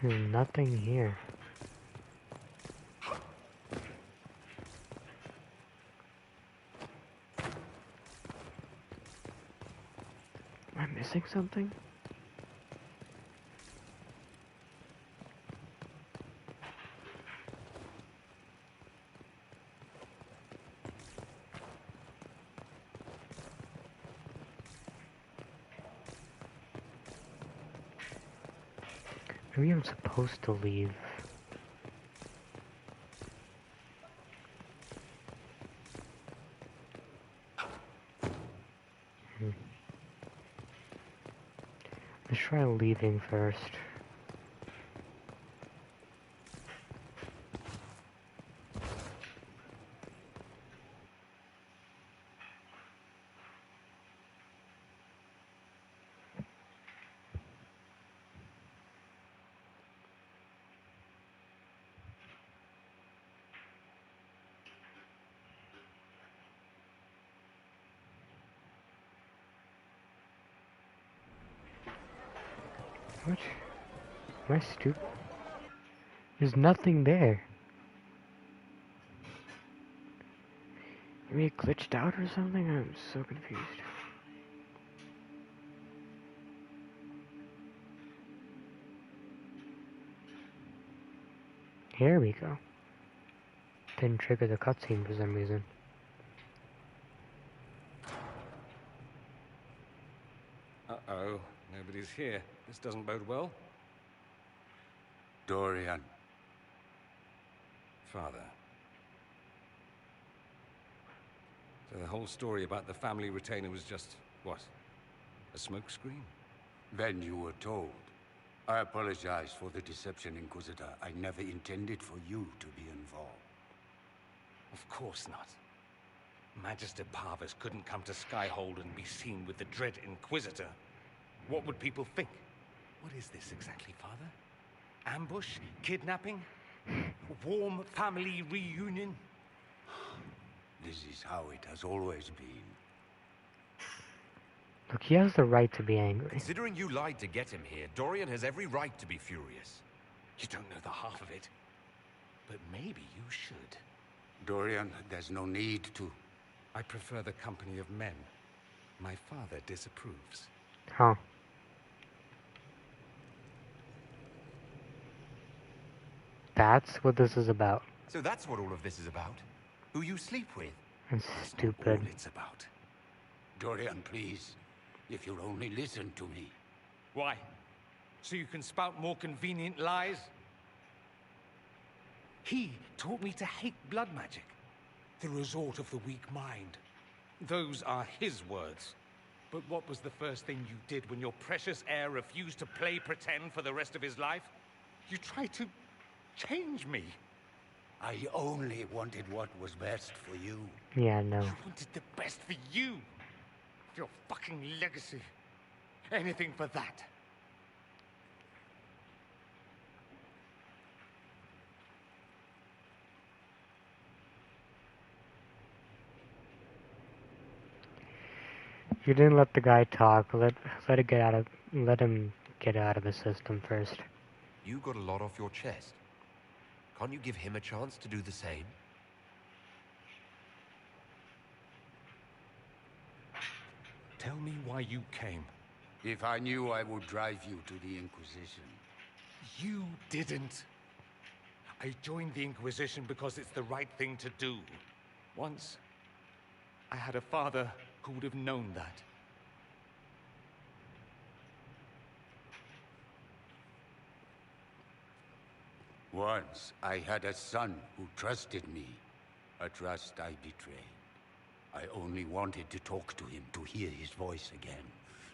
There's nothing here. Am I missing something? Maybe I'm supposed to leave. try leaving first. What? Am I stupid? There's nothing there. Maybe it glitched out or something? I'm so confused. Here we go. Didn't trigger the cutscene for some reason. Uh-oh. Nobody's here. This doesn't bode well. Dorian. Father. So the whole story about the family retainer was just, what? A smokescreen? Then you were told. I apologize for the deception, Inquisitor. I never intended for you to be involved. Of course not. Magister Parvus couldn't come to Skyhold and be seen with the dread Inquisitor. What would people think? What is this exactly, Father? Ambush? Kidnapping? Warm family reunion? This is how it has always been. Look, he has the right to be angry. Considering you lied to get him here, Dorian has every right to be furious. You don't know the half of it. But maybe you should. Dorian, there's no need to. I prefer the company of men. My father disapproves. Huh. That's what this is about. So that's what all of this is about? Who you sleep with? That's stupid. All it's about. Dorian, please. If you'll only listen to me. Why? So you can spout more convenient lies? He taught me to hate blood magic. The resort of the weak mind. Those are his words. But what was the first thing you did when your precious heir refused to play pretend for the rest of his life? You tried to change me. I only wanted what was best for you. Yeah, no. I wanted the best for you. Your fucking legacy. Anything for that. You didn't let the guy talk. Let him get out of the system first. You got a lot off your chest. Can't you give him a chance to do the same? Tell me why you came. If I knew, I would drive you to the Inquisition. You didn't. I joined the Inquisition because it's the right thing to do. Once, I had a father who would have known that. Once, I had a son who trusted me. A trust I betrayed. I only wanted to talk to him, to hear his voice again,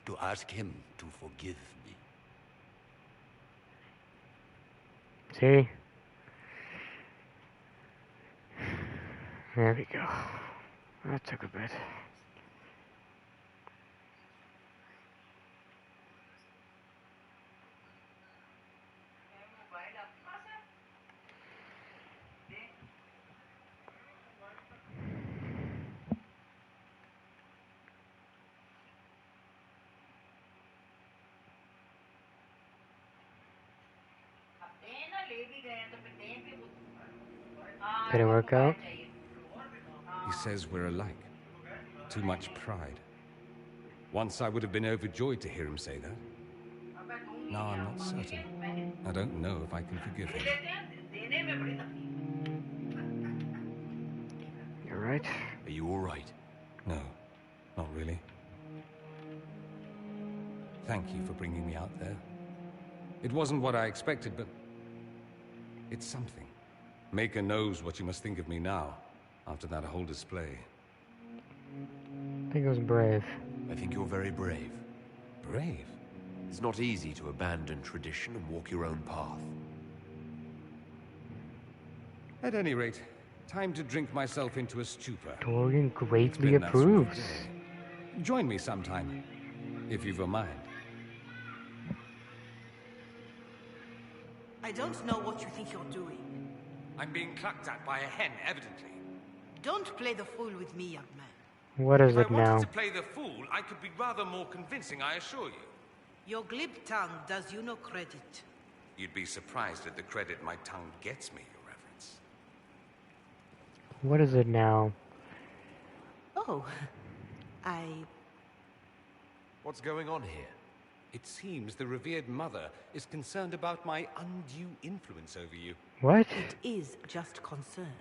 to ask him to forgive me. See? There we go. That took a bit. Did it work out? He says we're alike. Too much pride. Once I would have been overjoyed to hear him say that. Now I'm not certain. I don't know if I can forgive him. You're right. Are you all right? No, not really. Thank you for bringing me out there. It wasn't what I expected, but it's something. Maker knows what you must think of me now, after that whole display. I think it was brave. I think you're very brave. Brave? It's not easy to abandon tradition and walk your own path. At any rate, time to drink myself into a stupor. Dorian It's greatly been that sort of approves. day. Join me sometime, if you've a mind. I don't know what you think you're doing. I'm being clucked at by a hen, evidently. Don't play the fool with me, young man. What is If it I wanted now? to play the fool, I could be rather more convincing, I assure you. Your glib tongue does you no credit. You'd be surprised at the credit my tongue gets me, Your Reverence. What is it now? Oh, What's going on here? It seems the revered mother is concerned about my undue influence over you. What? It is just concern.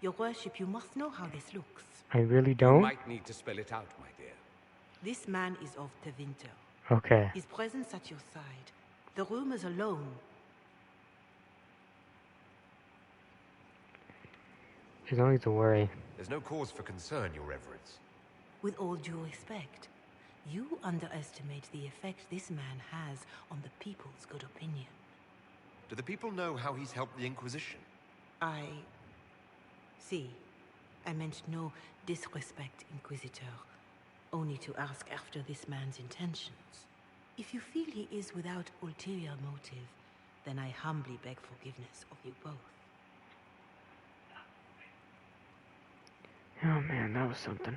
Your worship, you must know how this looks. I really You don't? might need to spell it out, my dear. This man is of Tevinter. Okay. His presence at your side. The rumors alone. There's no need to worry. There's no cause for concern, Your Reverence. With all due respect, you underestimate the effect this man has on the people's good opinion. Do the people know how he's helped the Inquisition? See, I meant no disrespect, Inquisitor. Only to ask after this man's intentions. If you feel he is without ulterior motive, then I humbly beg forgiveness of you both. Oh man, that was something.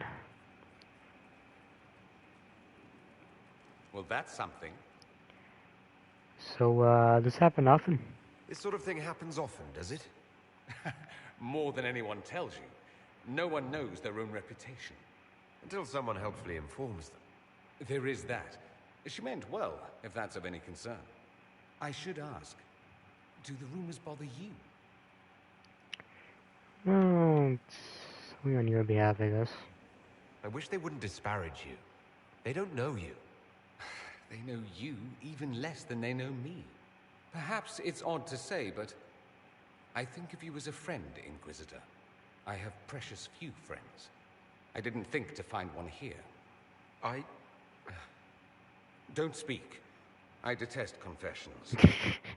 Well, that's something. So, this happened often? This sort of thing happens often, does it? More than anyone tells you. No one knows their own reputation. Until someone helpfully informs them. There is that. She meant well, if that's of any concern. I should ask, do the rumors bother you? Well, it's only on your behalf, I guess. I wish they wouldn't disparage you. They don't know you. They know you even less than they know me. Perhaps it's odd to say, but I think of you as a friend, Inquisitor. I have precious few friends. I didn't think to find one here. Don't speak. I detest confessions,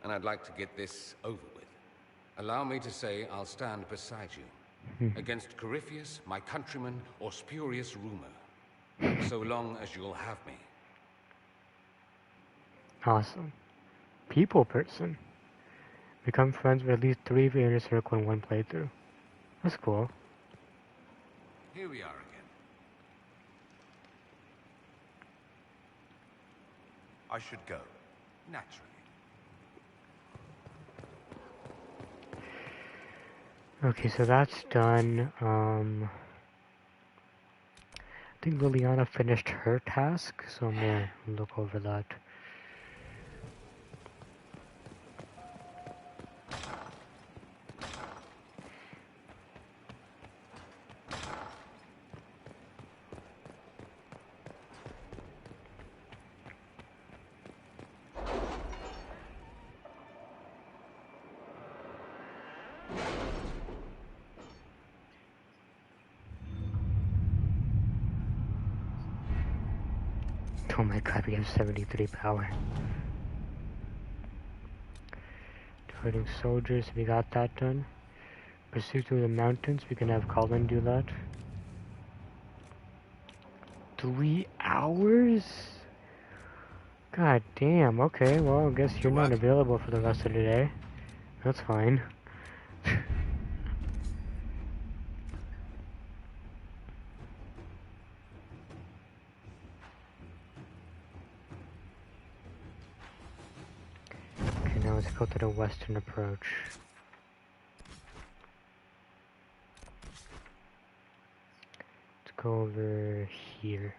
and I'd like to get this over with. Allow me to say I'll stand beside you, against Corypheus, my countryman, or spurious rumor, so long as you'll have me. Awesome. People person. Become friends with at least 3 of your inner circle in one playthrough. That's cool. Here we are again. I should go. Naturally. Okay, so that's done. I think Liliana finished her task, so I'm gonna look over that. Oh my god, we have 73 power. Fighting soldiers, we got that done. Pursuit through the mountains, we can have Colin do that. 3 hours? God damn, okay, well I guess you're not available for the rest of the day. That's fine. Now let's go to the western approach. Let's go over here.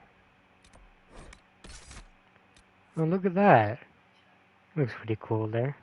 Oh, look at that. Looks pretty cool there.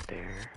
there.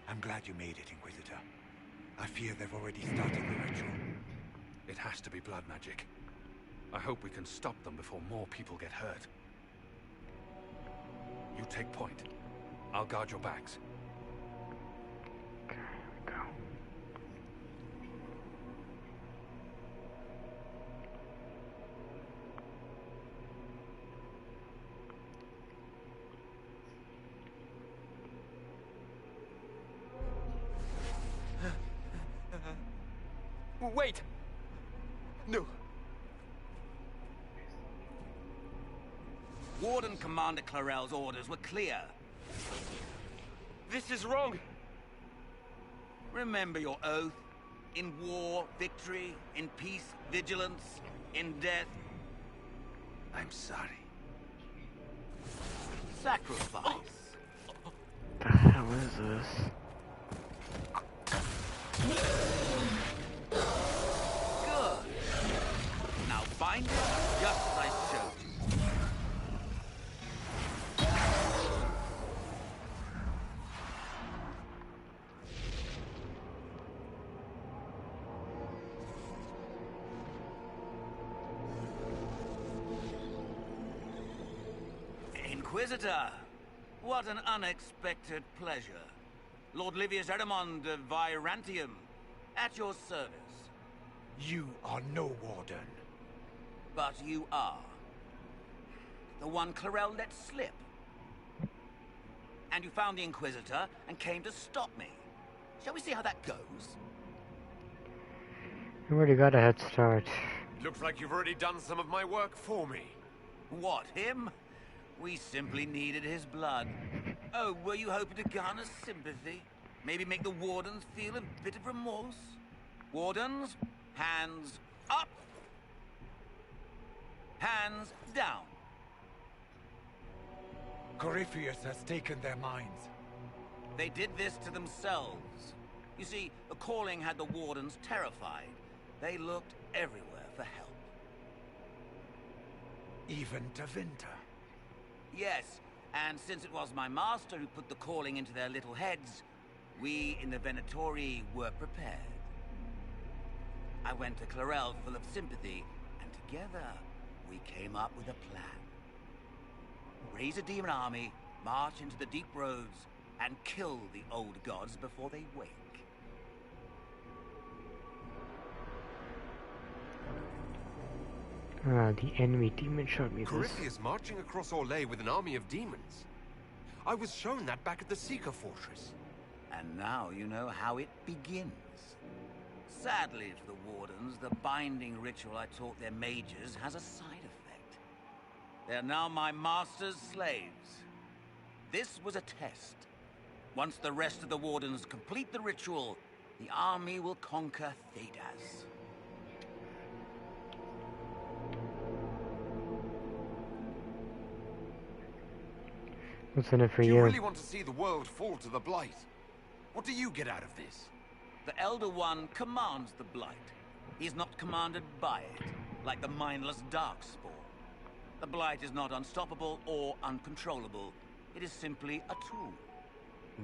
I'm glad you made it, Inquisitor. I fear they've already started the ritual. It has to be blood magic. I hope we can stop them before more people get hurt. You take point. I'll guard your backs. Okay, here we go. Wait! No. Warden Commander Clarel's orders were clear. This is wrong. Remember your oath. In war, victory. In peace, vigilance. In death, I'm sorry. sacrifice. The hell is this? Good. Now bind it just as I showed you. Inquisitor, what an unexpected pleasure. Lord Livius Erimond of Virantium, at your service. You are no warden. But you are. The one Clarel let slip. And you found the Inquisitor and came to stop me. Shall we see how that goes? You already got a head start. Looks like you've already done some of my work for me. What, him? We simply needed his blood. Oh, were you hoping to garner sympathy? Maybe make the Wardens feel a bit of remorse? Wardens, hands up! Hands down. Corypheus has taken their minds. They did this to themselves. You see, the calling had the Wardens terrified. They looked everywhere for help. Even Tevinter. Yes, and since it was my master who put the calling into their little heads, we in the Venatori were prepared. I went to Clarel full of sympathy, and together we came up with a plan. Raise a demon army, march into the deep roads, and kill the old gods before they wake. The enemy demon showed me this. Corypheus marching across Orlais with an army of demons. I was shown that back at the Seeker Fortress. And now you know how it begins. Sadly for the Wardens, the binding ritual I taught their mages has a side effect. They're now my master's slaves. This was a test. Once the rest of the Wardens complete the ritual, the army will conquer Thedas. What's in it for Do you? you really want to see the world fall to the Blight? What do you get out of this? The Elder One commands the Blight. He's not commanded by it, like the mindless Darkspawn. The Blight is not unstoppable or uncontrollable. It is simply a tool.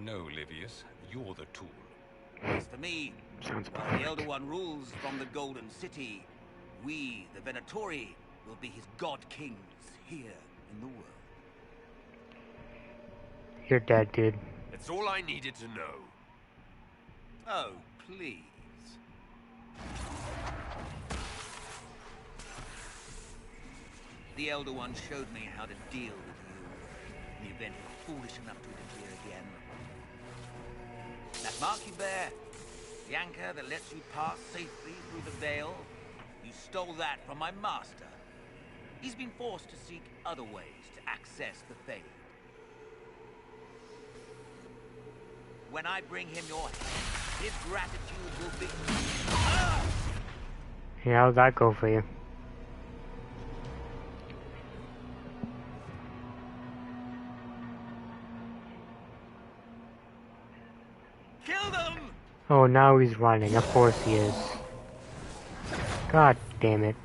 No, Livius, you're the tool. As for me, Sounds while perfect. the Elder One rules from the Golden City, we, the Venatori, will be his god kings here in the world. You're dead, dude. It's all I needed to know. Oh, please. the Elder One showed me how to deal with you in the event you're foolish enough to interfere again. That mark you bear, the anchor that lets you pass safely through the veil, you stole that from my master. He's been forced to seek other ways to access the Fade. When I bring him your head, his gratitude will be... Yeah, how'd that go for you? Kill them! Oh, now he's running. Of course he is. God damn it.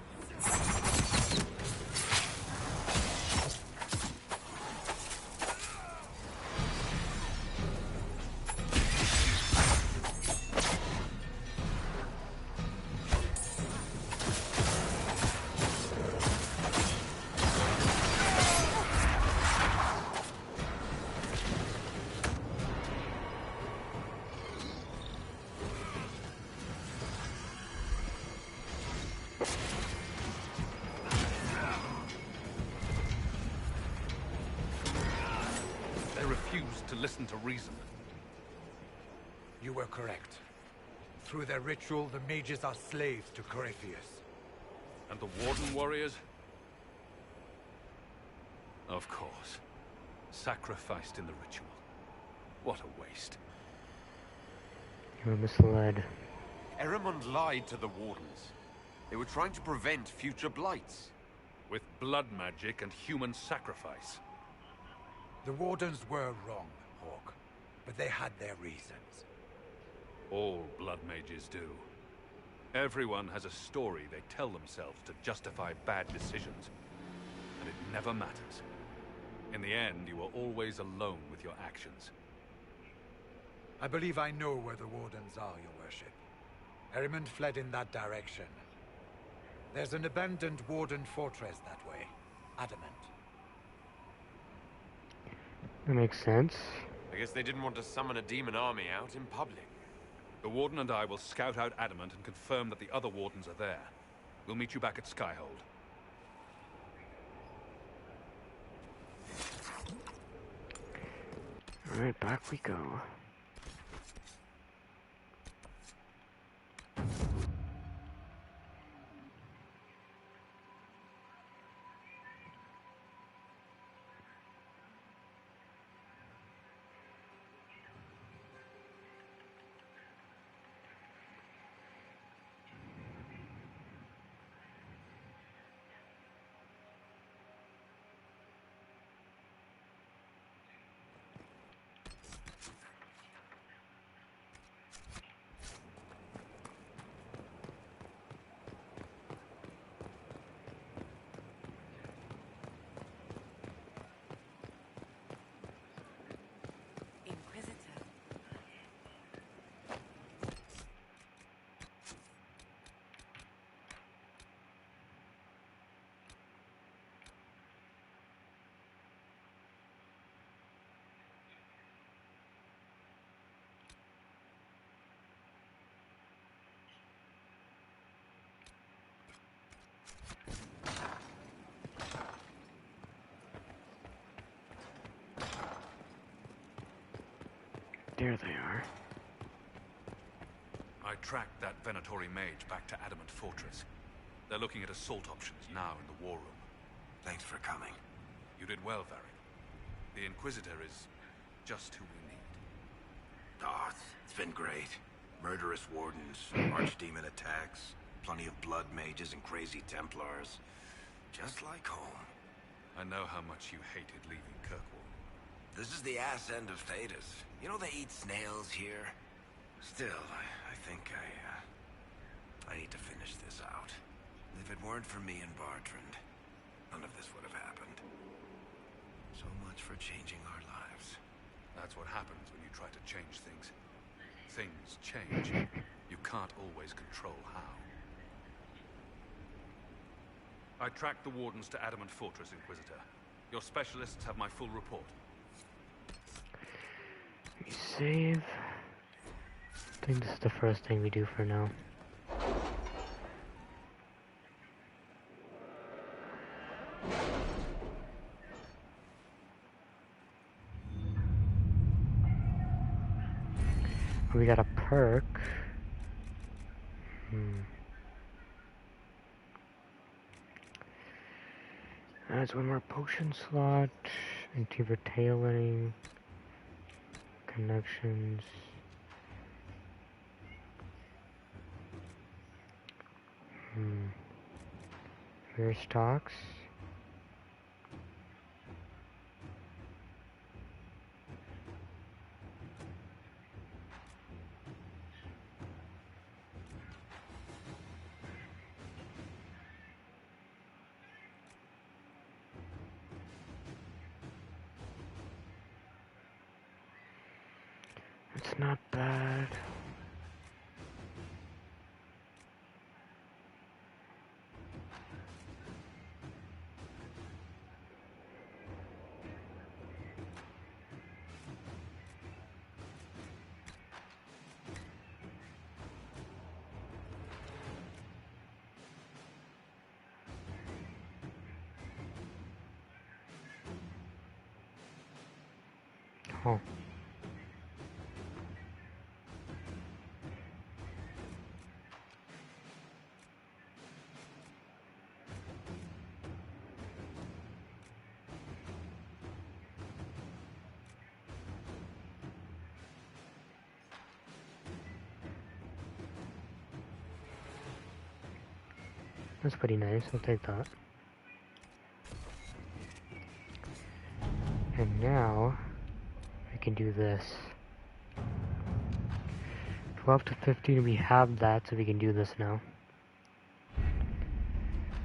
Listen to reason. You were correct. Through their ritual, the mages are slaves to Corypheus. And the Warden warriors? Of course. Sacrificed in the ritual. What a waste. You were misled. Erimund lied to the Wardens. They were trying to prevent future blights. With blood magic and human sacrifice. The Wardens were wrong, Hawke, but they had their reasons. All blood mages do. Everyone has a story they tell themselves to justify bad decisions. And it never matters. In the end, you are always alone with your actions. I believe I know where the Wardens are, Your Worship. Erimund fled in that direction. There's an abandoned Warden fortress that way. Adamant. That makes sense. I guess they didn't want to summon a demon army out in public. The Warden and I will scout out Adamant and confirm that the other Wardens are there. We'll meet you back at Skyhold. Alright, back we go. There they are. I tracked that Venatori mage back to Adamant Fortress. They're looking at assault options now in the war room. Thanks for coming. You did well, Varric. The Inquisitor is just who we need. Oh, it's been great. Murderous Wardens, Archdemon attacks, plenty of blood mages and crazy Templars. Just like home. I know how much you hated leaving Kirkwall. This is the ass end of Thedas. You know they eat snails here? Still, I think I need to finish this out. If it weren't for me and Bartrand, none of this would have happened. So much for changing our lives. That's what happens when you try to change things. Things change. You can't always control how. I tracked the Wardens to Adamant Fortress, Inquisitor. Your specialists have my full report. Let me save. I think this is the first thing we do for now. We got a perk. That's one more potion slot. Antiver tailoring. Connections. Rare stocks. It's not bad. Oh. That's pretty nice, I'll take that. And now, we can do this. 12 to 15, we have that, so we can do this now.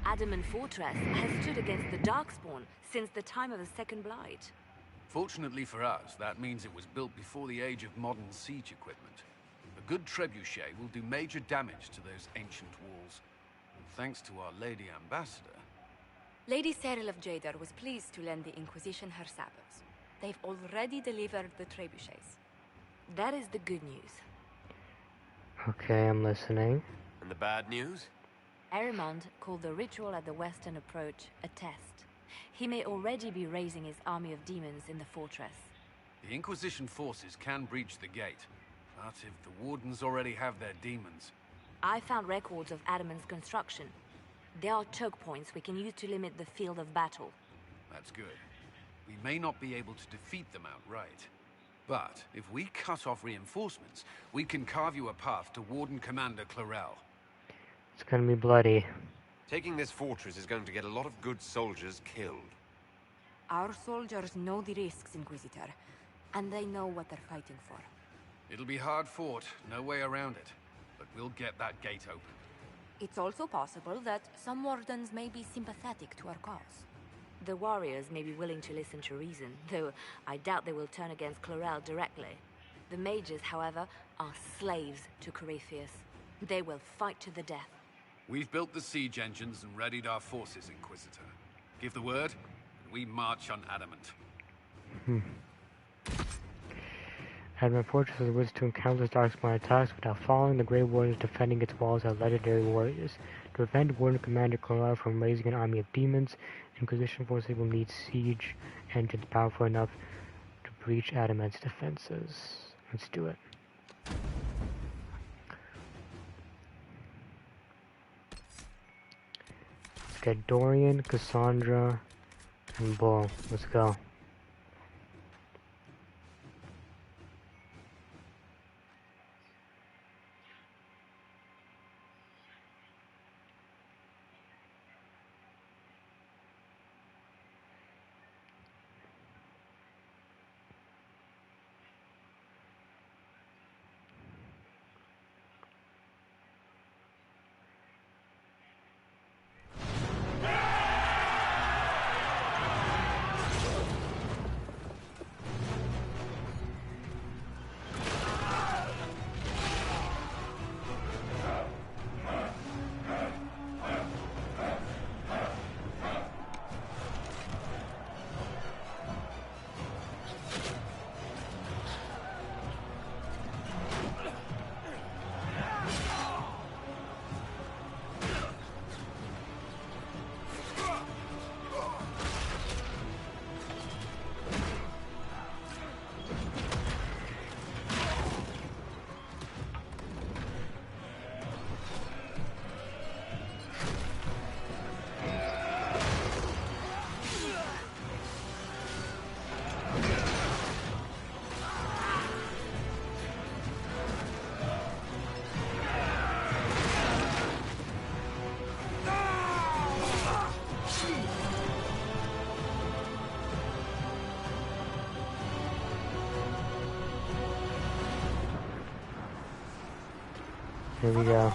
Adamant Fortress has stood against the Darkspawn since the time of the Second Blight. Fortunately for us, that means it was built before the age of modern siege equipment. A good trebuchet will do major damage to those ancient walls. And thanks to our Lady Ambassador... Lady Cyril of Jadar was pleased to lend the Inquisition her sappers. They've already delivered the trebuchets. That is the good news. Okay, I'm listening. And the bad news? Erimond called the ritual at the western approach a test. He may already be raising his army of demons in the fortress. The Inquisition forces can breach the gate, but if the Wardens already have their demons... I found records of Adamant's construction. There are choke points we can use to limit the field of battle. That's good. We may not be able to defeat them outright. But if we cut off reinforcements, we can carve you a path to Warden Commander Clarel. It's gonna be bloody. Taking this fortress is going to get a lot of good soldiers killed. Our soldiers know the risks, Inquisitor, and they know what they're fighting for. It'll be hard fought, no way around it. But we'll get that gate open. It's also possible that some Wardens may be sympathetic to our cause. The warriors may be willing to listen to reason, though I doubt they will turn against Clarel directly. The mages, however, are slaves to Corypheus. They will fight to the death. We've built the siege engines and readied our forces, Inquisitor. Give the word, and we march on Adamant. Adamant Fortress is wished to encounter Darkspawn attacks without following the Grey Wardens defending its walls as legendary warriors. To prevent Warden Commander Clarel from raising an army of demons, Inquisition forces will need siege engines powerful enough to breach Adamant's defenses. Let's do it. Let's get Dorian, Cassandra, and Bull. Let's go. Here we go.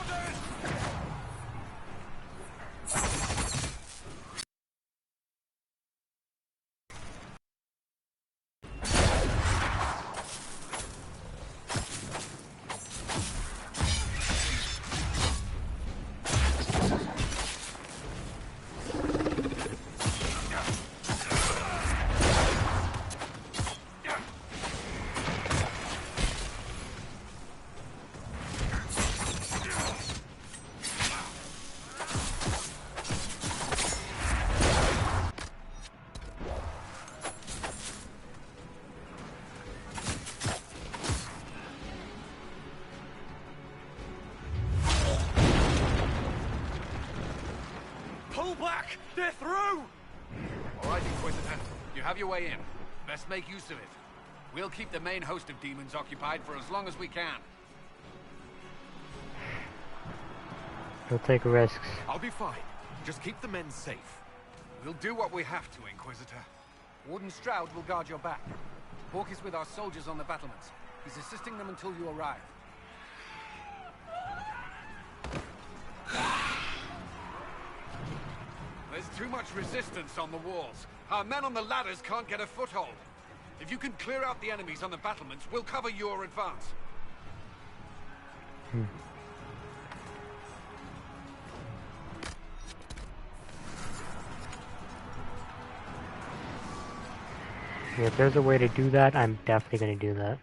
They're through! All right, Inquisitor. You have your way in. Best make use of it. We'll keep the main host of demons occupied for as long as we can. We'll take risks. I'll be fine. Just keep the men safe. We'll do what we have to, Inquisitor. Warden Stroud will guard your back. Hawk is with our soldiers on the battlements. He's assisting them until you arrive. There's too much resistance on the walls. Our men on the ladders can't get a foothold. If you can clear out the enemies on the battlements, we'll cover your advance. Yeah, if there's a way to do that, I'm definitely gonna do that.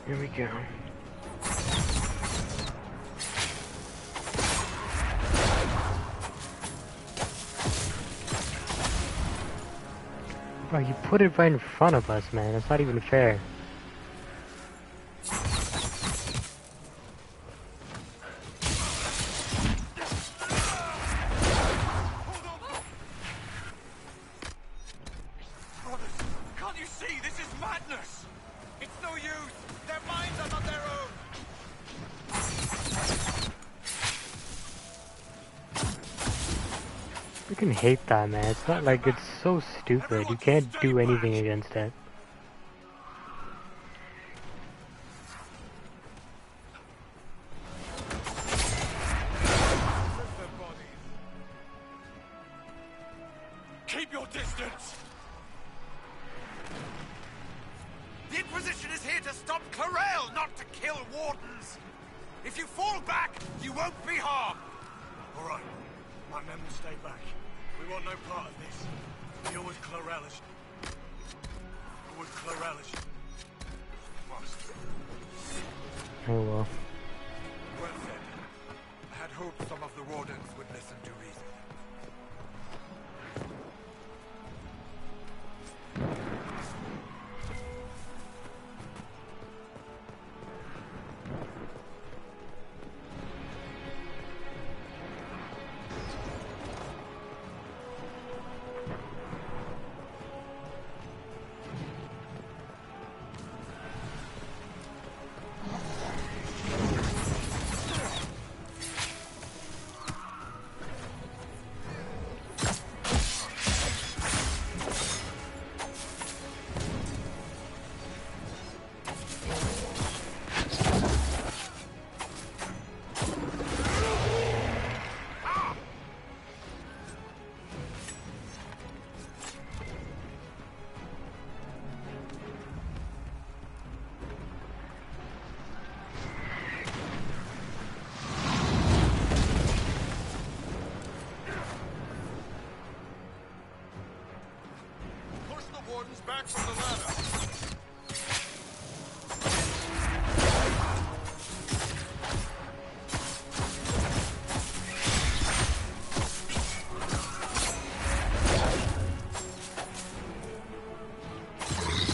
Here we go. Bro, you put it right in front of us, man. It's not even fair. I freaking hate that, man. It's not like it's so stupid. You can't do anything against it. Keep your distance! The Inquisition is here to stop Clarel, not to kill wardens! If you fall back, you won't be harmed! Alright, my men will stay back. We want no part of this. You're with Clarel as... Oh well. Well said. I had hoped some of the wardens would listen to reason. Back from the ladder.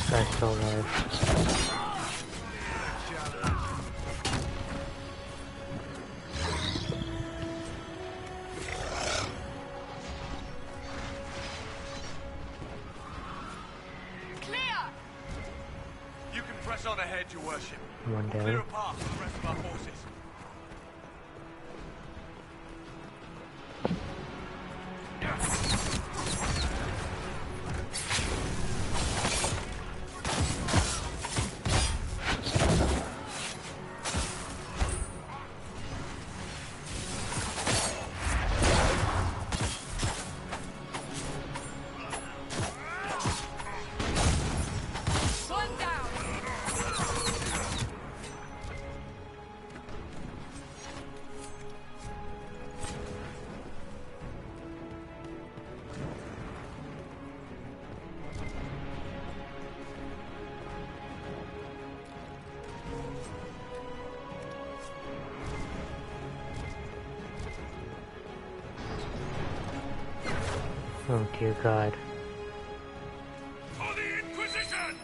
Guy's still alive. Press on ahead, your worship. One down. Clear a path for the rest of our forces. Oh dear God. For the Inquisition!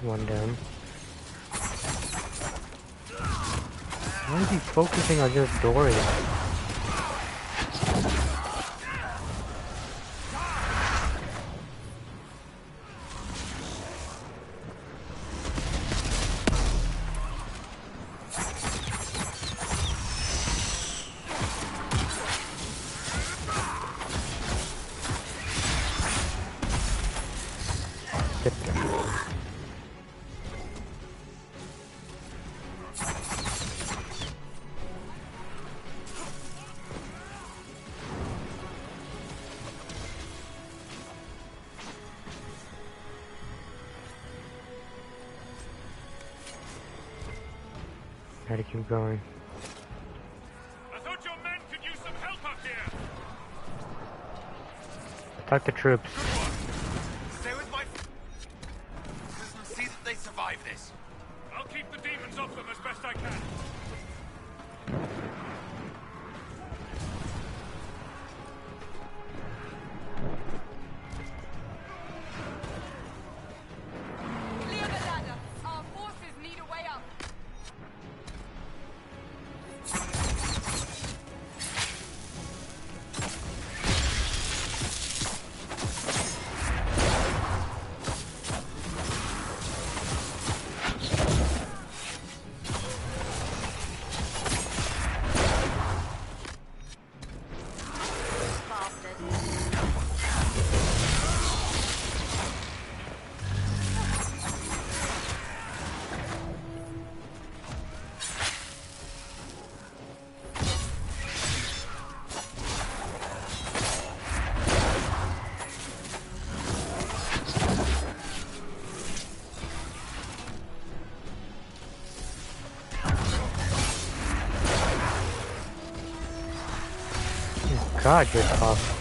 One down. Why is he focusing on just Dorian? Gotta keep going. I thought your men could use some help up here. Attack the troops. Stay with my and see that they survive this. I'll keep the demons off them as best I can. Clear the ladder. Our forces need a way up. god, you're tough.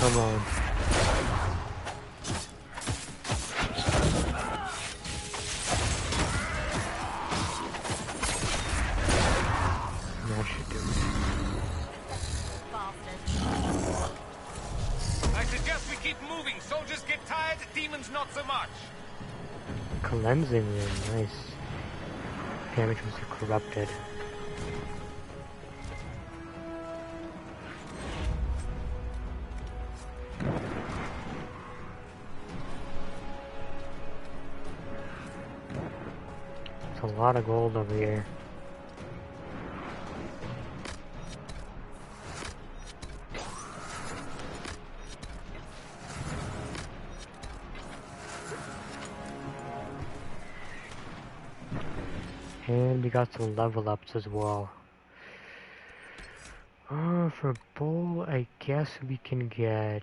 Come on. That should do it. I suggest we keep moving. Soldiers get tired, demons not so much. Cleansing room, nice. Damage was corrupted. A lot of gold over here. And we got some level ups as well. For bowl, I guess we can get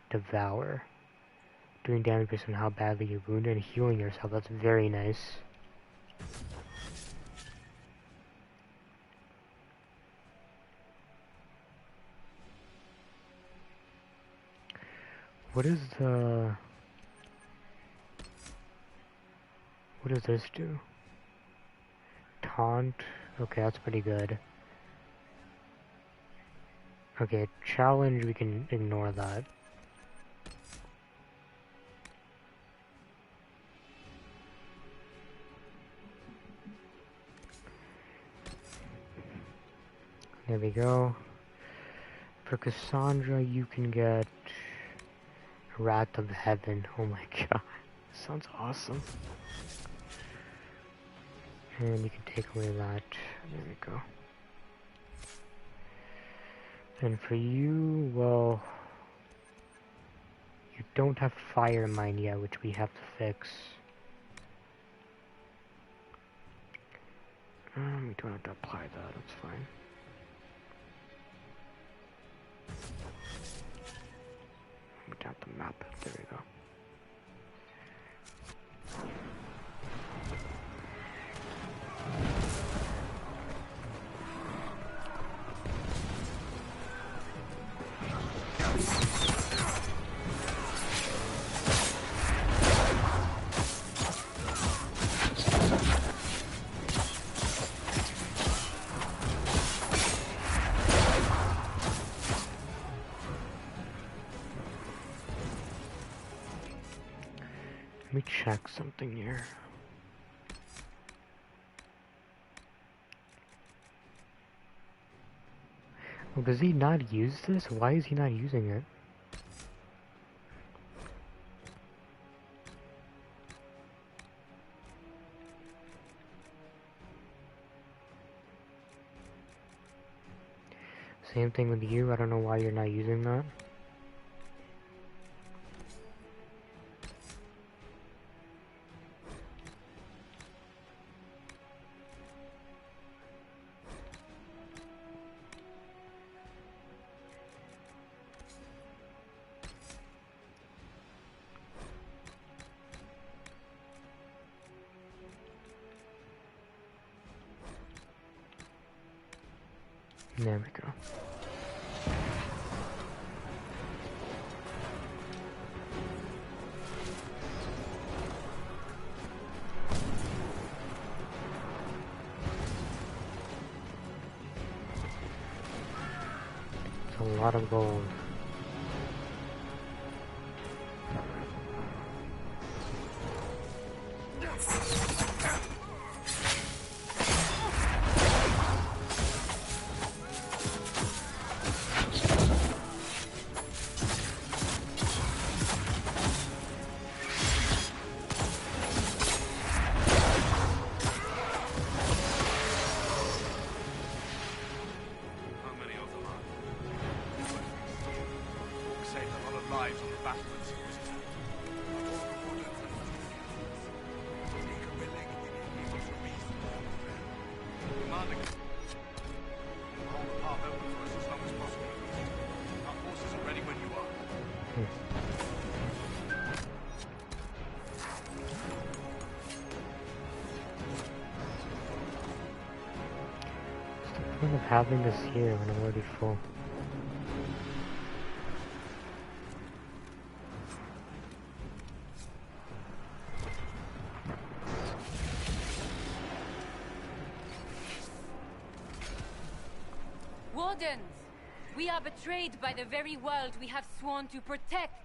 Devour. Doing damage based on how badly you're wounded and healing yourself. That's very nice. What is the... What does this do? Taunt? Okay, that's pretty good. Okay, challenge, we can ignore that. There we go. For Cassandra, you can get Wrath of Heaven. Oh my god. Sounds awesome. And you can take away that. There we go. And for you, well... You don't have Fire Mine yet, which we have to fix. We don't have to apply that, that's fine. We tap the map. There we go. Let me check something here. Well, does he not use this? Why is he not using it? Same thing with you, I don't know why you're not using that. There we go. It's a lot of gold. lives on the battlements, Inquisitor. Commander, hold the path open for us as long as possible. Our forces are ready when you are. What's the point of having this here when I'm already full? Wardens! We are betrayed by the very world we have sworn to protect.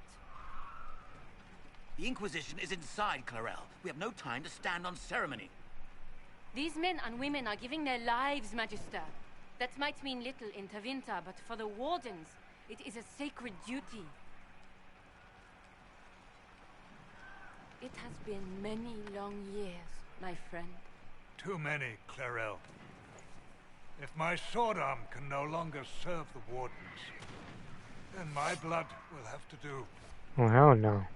The Inquisition is inside, Clarel. We have no time to stand on ceremony. These men and women are giving their lives, Magister. That might mean little in Tevinter, but for the Wardens, it is a sacred duty. It has been many long years, my friend. Too many, Clarel. If my sword arm can no longer serve the Wardens, then my blood will have to do. Oh, hell no.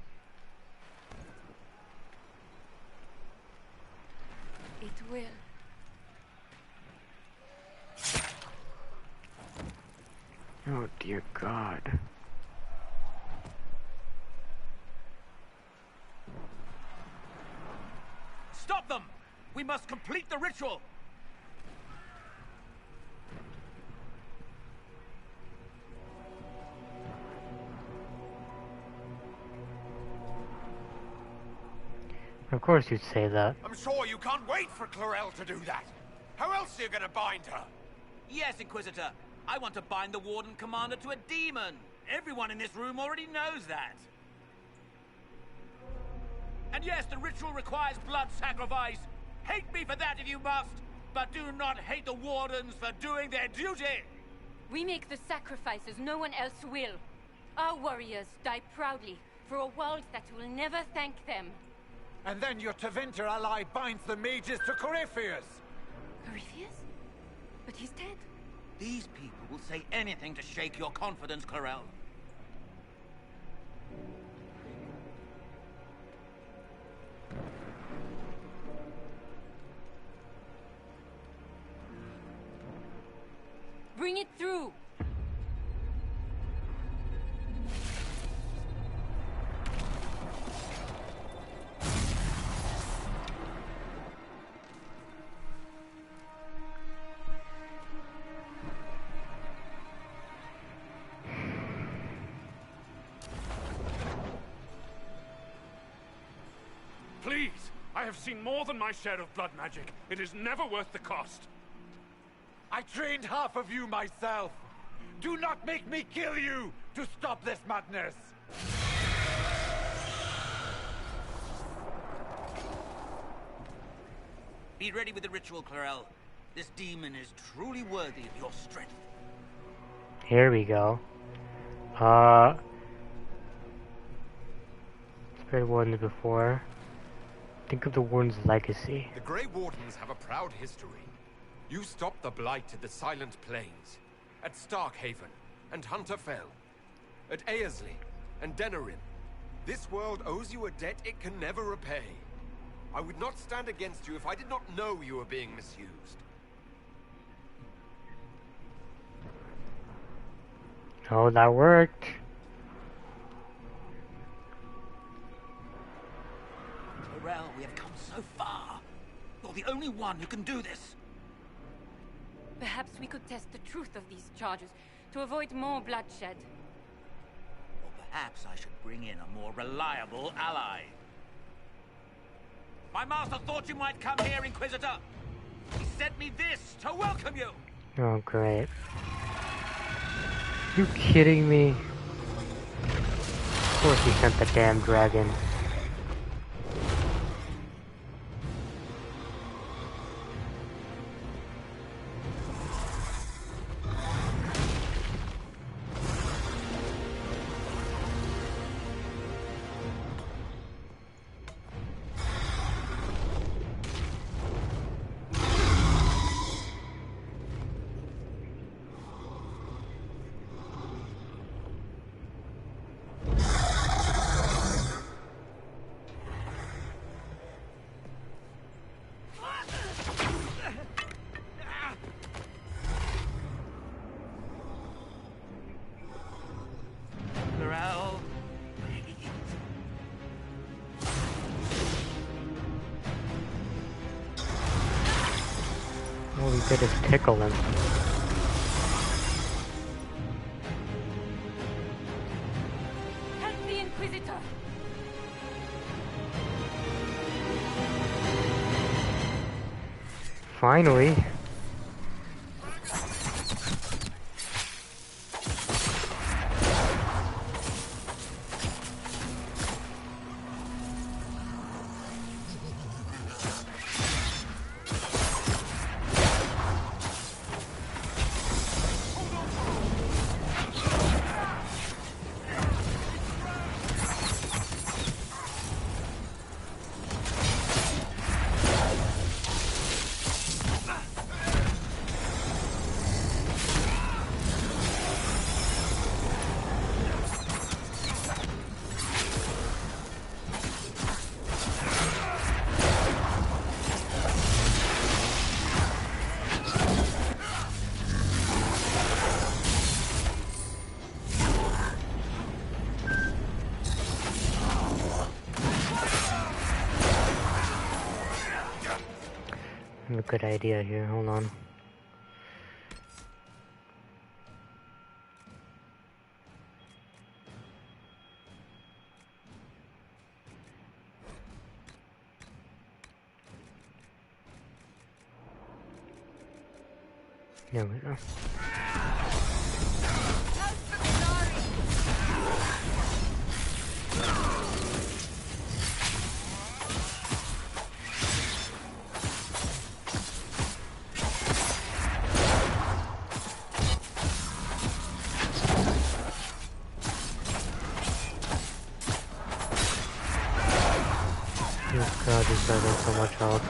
It will. Oh, dear God. Stop them! We must complete the ritual! Of course you'd say that. I'm sure you can't wait for Clarel to do that. How else are you gonna bind her? Yes, Inquisitor. I want to bind the Warden Commander to a demon. Everyone in this room already knows that. And yes, the ritual requires blood sacrifice. Hate me for that if you must, but do not hate the Wardens for doing their duty. We make the sacrifices no one else will. Our warriors die proudly for a world that will never thank them. And then your Tevinter ally binds the mages to Corypheus! Corypheus? But he's dead. These people will say anything to shake your confidence, Clarel. Bring it through! Please! I have seen more than my share of blood magic. It is never worth the cost. I trained half of you myself! Do not make me kill you to stop this madness! Be ready with the ritual, Clarel. This demon is truly worthy of your strength. Here we go. Spared Wardens before. Think of the Warden's legacy. The Grey Wardens have a proud history. You stopped the Blight at the Silent Plains, at Starkhaven, and Hunterfell, at Aesley, and Denerim. This world owes you a debt it can never repay. I would not stand against you if I did not know you were being misused. Oh, that worked. Clarel, we have come so far. You're the only one who can do this. Perhaps we could test the truth of these charges to avoid more bloodshed. Or perhaps I should bring in a more reliable ally. My master thought you might come here, Inquisitor. He sent me this to welcome you. Oh, great. You kidding me? Of course he sent the damn dragon. All we did is tickle him. Help the Inquisitor! Finally. I have a good idea here, hold on. There we go. Oh god, these guys have so much health.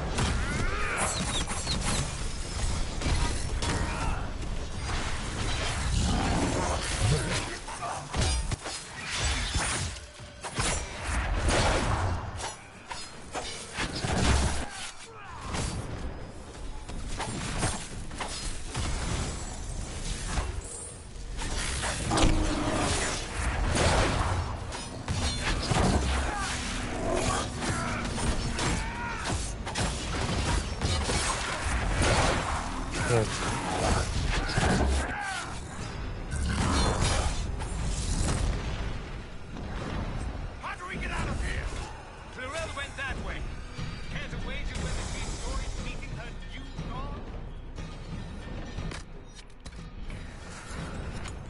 How do we get out of here? Clarel went that way. Can't a wager whether she's stories meeting her new god?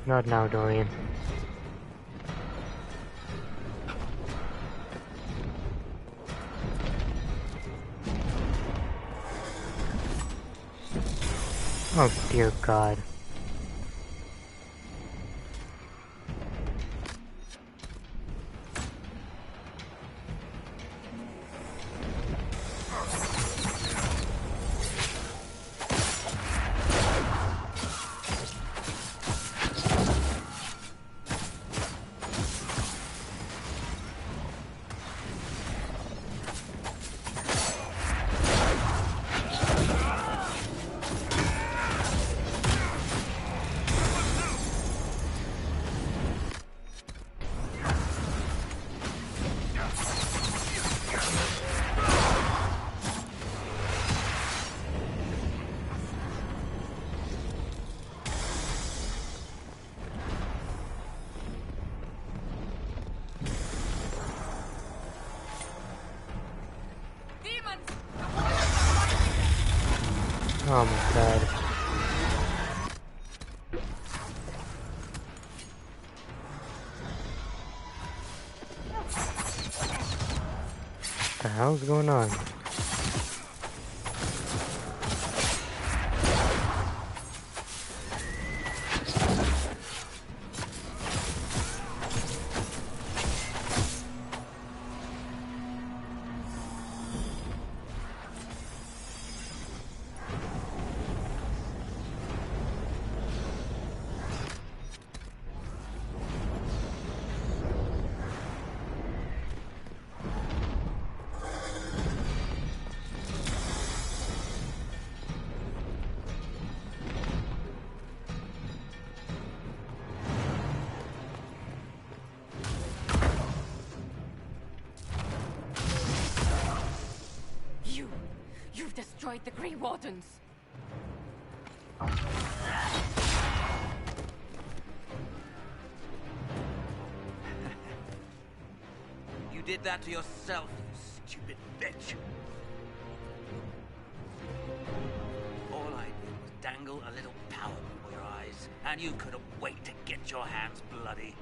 Not now, Dorian. Oh dear God. Oh my God. What the hell's going on? You've destroyed the Grey Wardens. You did that to yourself, you stupid bitch. All I did was dangle a little power before your eyes, and you couldn't wait to get your hands bloody.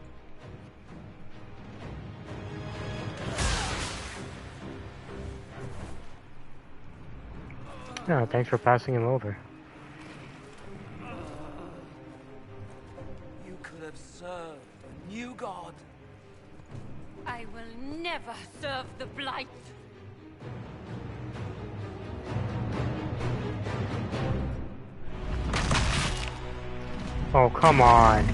No, thanks for passing him over. You could have served a new god. I will never serve the Blight. Oh, come on.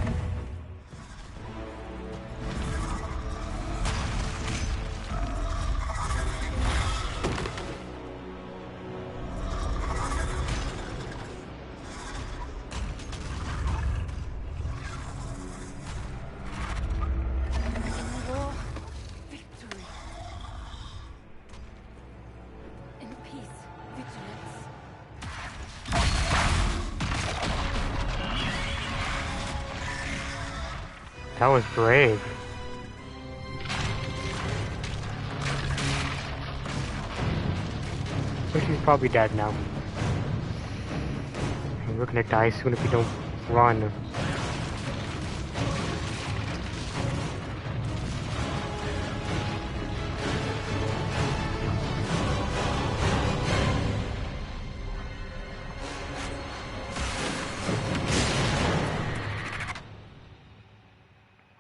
That was brave. So she's probably dead now. And we're gonna die soon if we don't run.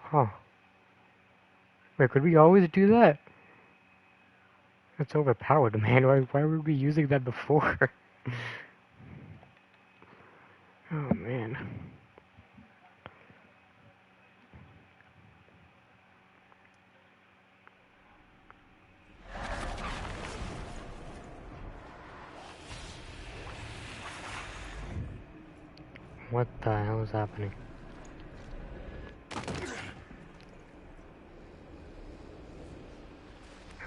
Huh. Wait, could we always do that? That's overpowered, man. Why were we using that before? Oh, man. What the hell is happening?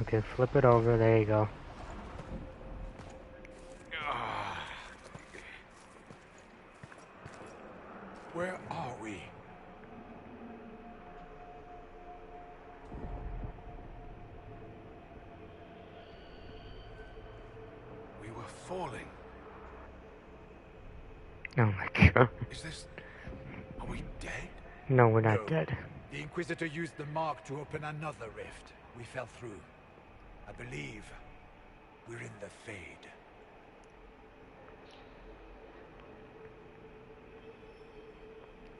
Okay, flip it over. There you go. Where are we? We were falling. Oh my god. Is this... Are we dead? No, we're not No. dead. The Inquisitor used the mark to open another rift. We fell through. I believe we're in the Fade.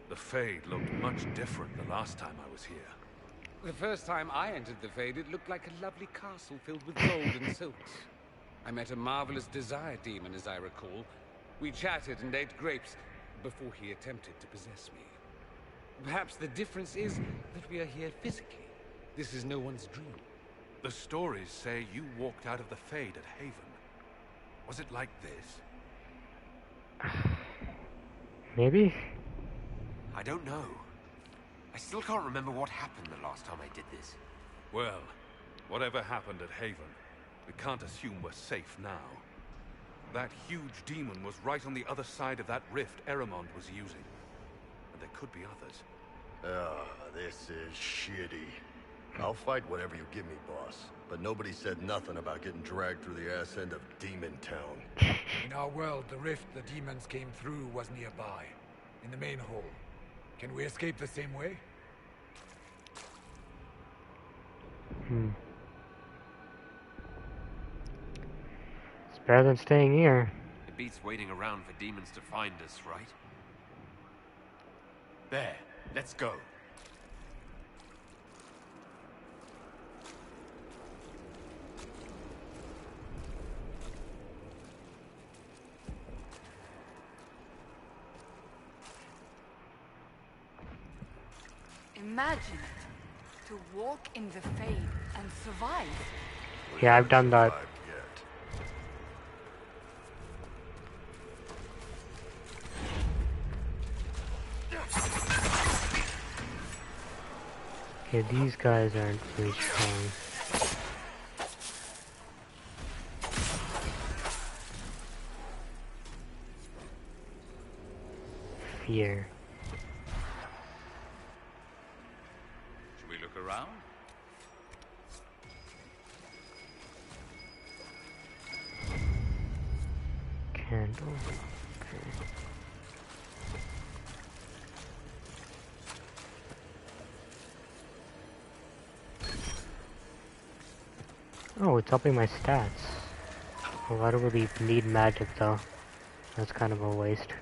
The Fade looked much different the last time I was here. The first time I entered the Fade, it looked like a lovely castle filled with gold and silks. I met a marvelous desire demon, as I recall. We chatted and ate grapes before he attempted to possess me. Perhaps the difference is that we are here physically. This is no one's dream. The stories say you walked out of the Fade at Haven. Was it like this? Maybe? I don't know. I still can't remember what happened the last time I did this. Well, whatever happened at Haven, we can't assume we're safe now. That huge demon was right on the other side of that rift Eramond was using. And there could be others. This is shitty. I'll fight whatever you give me, boss. But nobody said nothing about getting dragged through the ass end of Demon Town. In our world, the rift the demons came through was nearby, in the main hall. Can we escape the same way? It's better than staying here. It beats waiting around for demons to find us, right? There, let's go. Imagine it. To walk in the Fade and survive. Yeah, I've done that. Okay, these guys aren't very strong. fear. Should we look around? Candle. Okay. Oh, it's upping my stats. Well, I don't really need magic though. That's kind of a waste.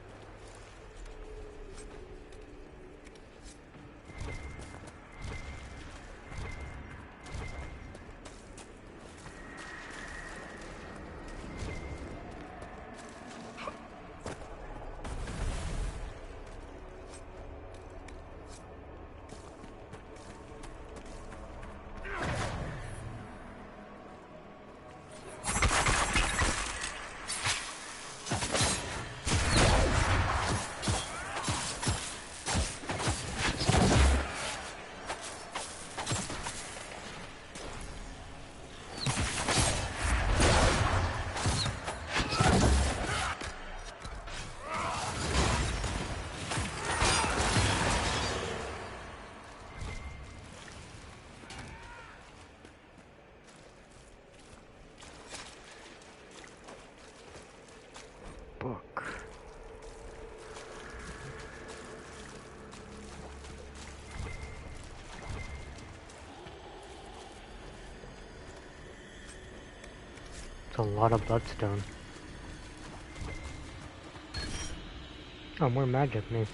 It's a lot of bloodstone. Oh, more magic, nice.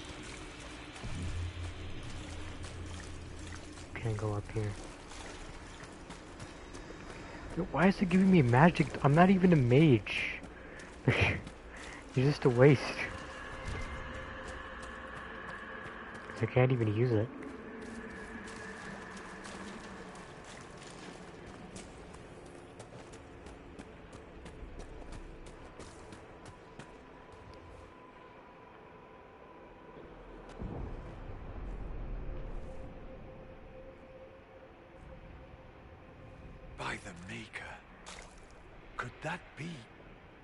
Can't go up here. Yo, why is it giving me magic? I'm not even a mage. You're just a waste. I can't even use it. By the Maker. Could that be?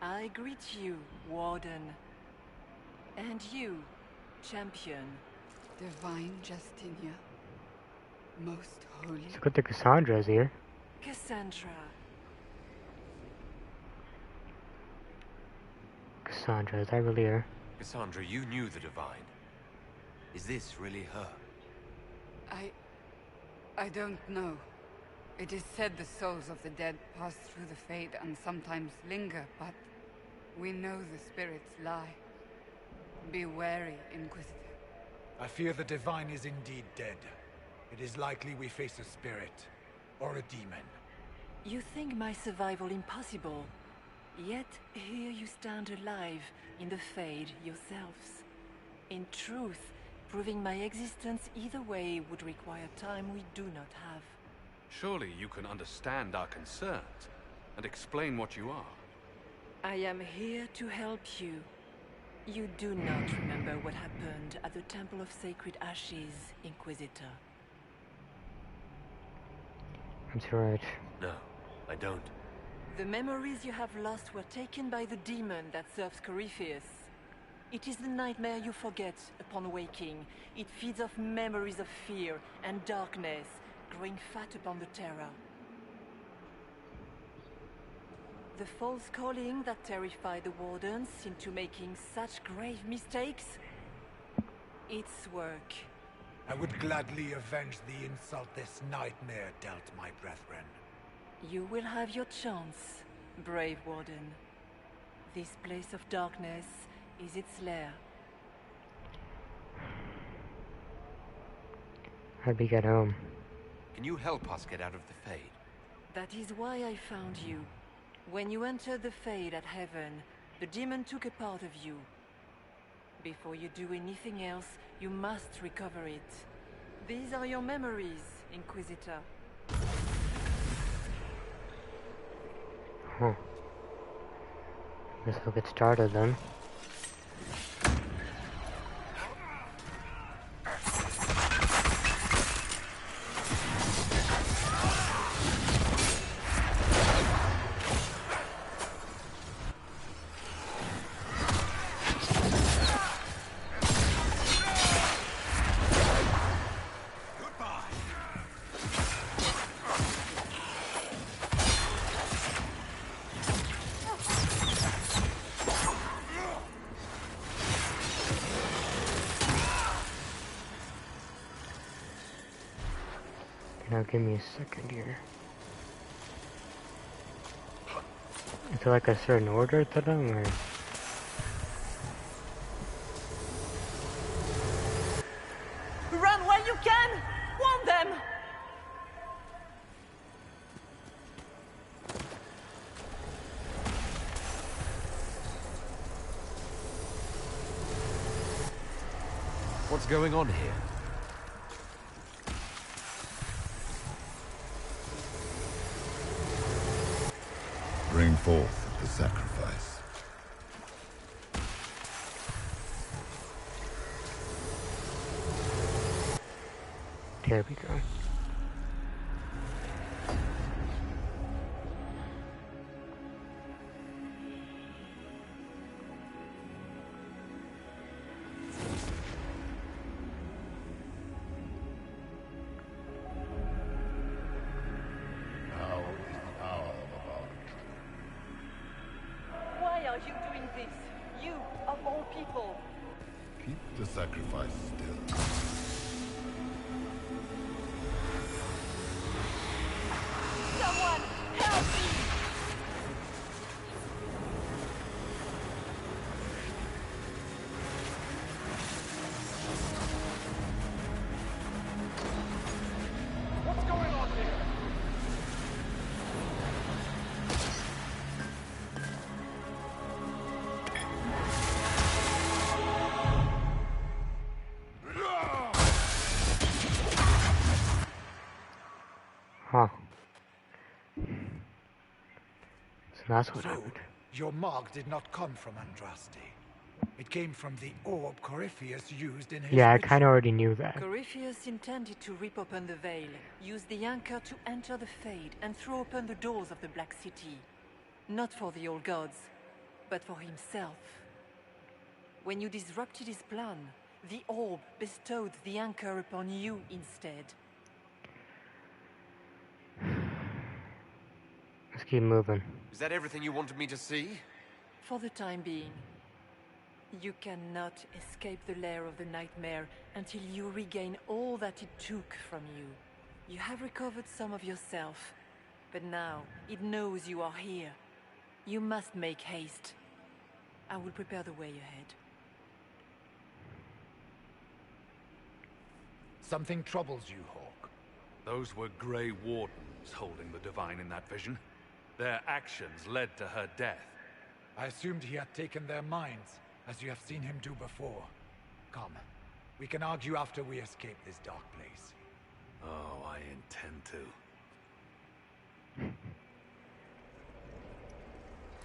I greet you, Warden. And you, Champion. Divine Justinia. Most holy. It's good that Cassandra's here. Cassandra. Cassandra, is that really her? Cassandra, you knew the Divine. Is this really her? I don't know. It is said the souls of the dead pass through the Fade and sometimes linger, but we know the spirits lie. Be wary, Inquisitor. I fear the Divine is indeed dead. It is likely we face a spirit, or a demon. You think my survival impossible, yet here you stand alive in the Fade yourselves. In truth, proving my existence either way would require time we do not have. Surely you can understand our concerns and explain what you are. I am here to help you. You do not remember what happened at the Temple of Sacred Ashes, Inquisitor. That's right. No, I don't. The memories you have lost were taken by the demon that serves Corypheus. It is the nightmare you forget upon waking. It feeds off memories of fear and darkness, growing fat upon the terror. The false calling that terrified the Wardens into making such grave mistakes? Its work. I would gladly avenge the insult this nightmare dealt my brethren. You will have your chance, brave Warden. This place of darkness is its lair. How'd we get home? Can you help us get out of the Fade? That is why I found you. When you entered the Fade at Heaven, the demon took a part of you. Before you do anything else, you must recover it. These are your memories, Inquisitor. Huh. Guess we'll get started then. Now give me a second here. Is there like a certain order to them, or? Run while you can! Warn them! What's going on here? Bring forth the sacrifice. There we go. Why are you doing this? You, of all people. Keep the sacrifice still. Someone, help me! What's going on here? Huh. So that's what happened. Your mark did not come from Andraste. It came from the orb Corypheus used in his Yeah, I ritual. kind of already knew that. Corypheus intended to rip open the veil, use the anchor to enter the Fade, and throw open the doors of the Black City. Not for the old gods, but for himself. When you disrupted his plan, the orb bestowed the anchor upon you instead. Let's keep moving. Is that everything you wanted me to see? For the time being. You cannot escape the lair of the nightmare until you regain all that it took from you. You have recovered some of yourself, but now it knows you are here. You must make haste. I will prepare the way ahead. Something troubles you, Hawk. Those were Grey Wardens holding the Divine in that vision. Their actions led to her death. I assumed he had taken their minds, as you have seen him do before. Come, we can argue after we escape this dark place. Oh, I intend to.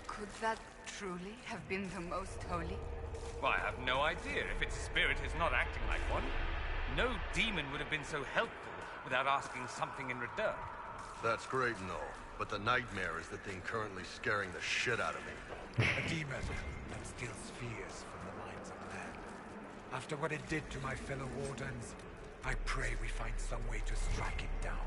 Could that truly have been the most holy? Well, I have no idea if its spirit is not acting like one. No demon would have been so helpful without asking something in return. That's great and all, but the nightmare is the thing currently scaring the shit out of me. A demon that steals fears from the minds of men. After what it did to my fellow Wardens, I pray we find some way to strike it down.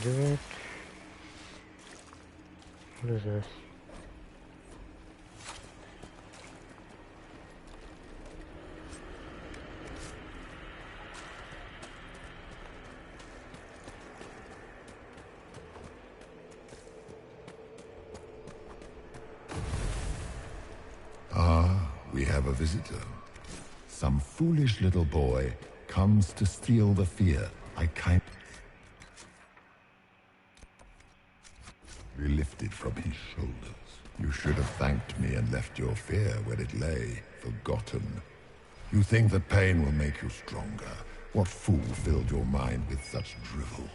Do it. What is this? Ah, we have a visitor. Some foolish little boy comes to steal the fear I can't be lifted from his shoulders. You should have thanked me and left your fear where it lay, forgotten. You think that pain will make you stronger. What fool filled your mind with such drivel?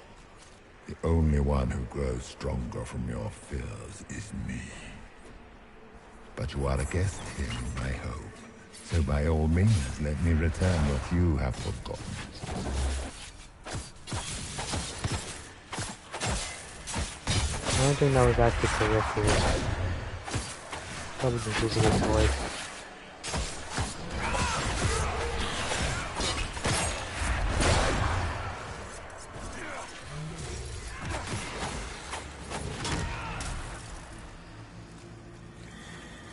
The only one who grows stronger from your fears is me. But you are a guest here, I hope. So by all means, let me return what you have forgotten. I don't think that was actually Corypheus. Probably just using his voice.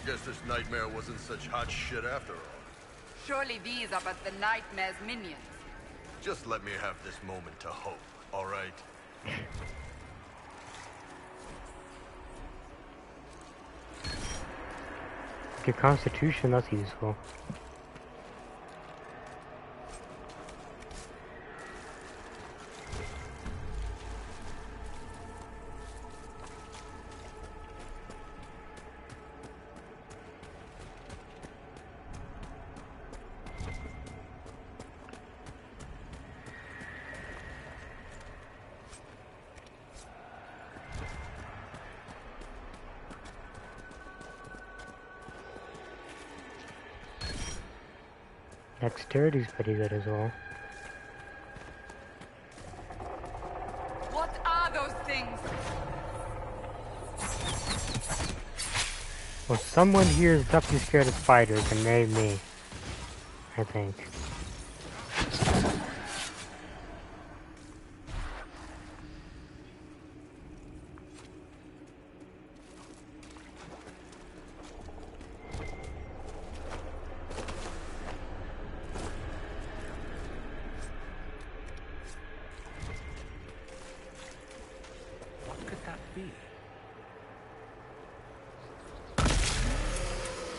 Guess this nightmare wasn't such hot shit after all. Surely these are but the nightmare's minions. Just let me have this moment to hope, all right? Your constitution, that's useful. Dexterity's pretty good as well. What are those things? Well, someone here is definitely scared of spiders, and they me. I think.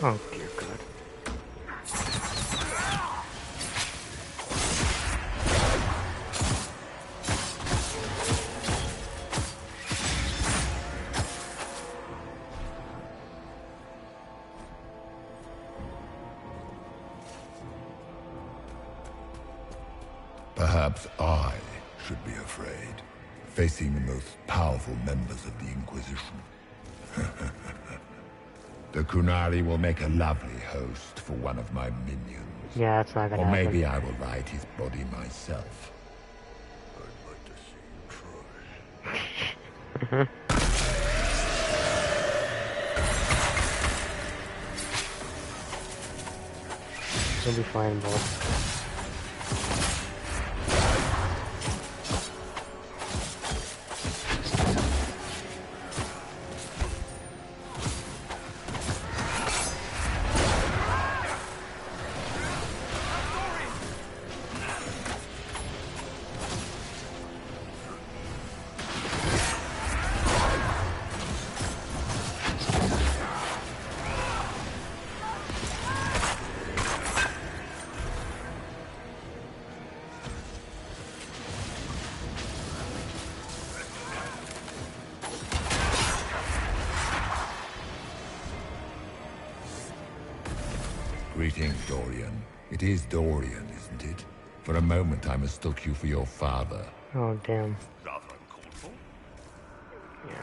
Oh dear God. Perhaps I should be afraid, facing the most powerful members of the Inquisition. The Qunari will make a lovely host for one of my minions. Yeah, that's not gonna happen. Or maybe I will ride his body myself. I'd like to see him try. You'll be fine, boss. Greetings, Dorian. It is Dorian, isn't it? For a moment I mistook you for your father. Oh, damn. Rather uncalled for. Yeah,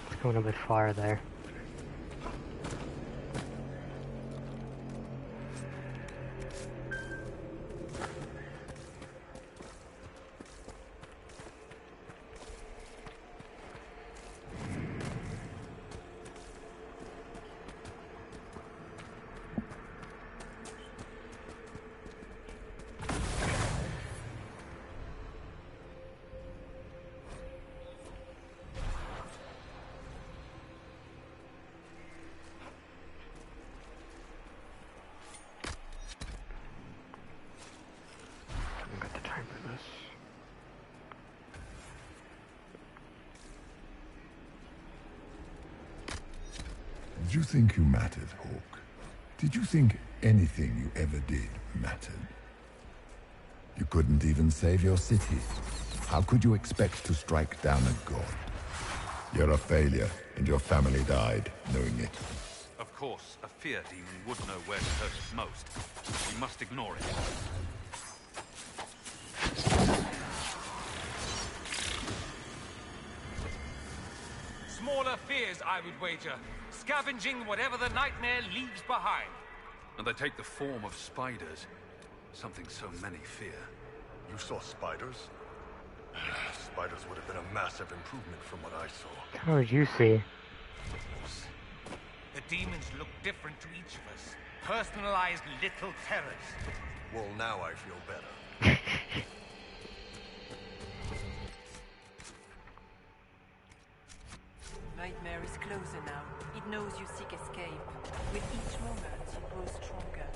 it's going a bit far there. Did you think you mattered, Hawke? Did you think anything you ever did mattered? You couldn't even save your city. How could you expect to strike down a god? You're a failure, and your family died knowing it. Of course, a fear demon would know where to hurt us most. We must ignore it. Smaller fears, I would wager. Scavenging whatever the nightmare leaves behind. And they take the form of spiders. Something so many fear. You saw spiders? Spiders would have been a massive improvement from what I saw. How did you see? Fools. The demons look different to each of us. Personalized little terrors. Well, now I feel better. Nightmare is closer now. It knows you seek escape. With each moment, it grows stronger.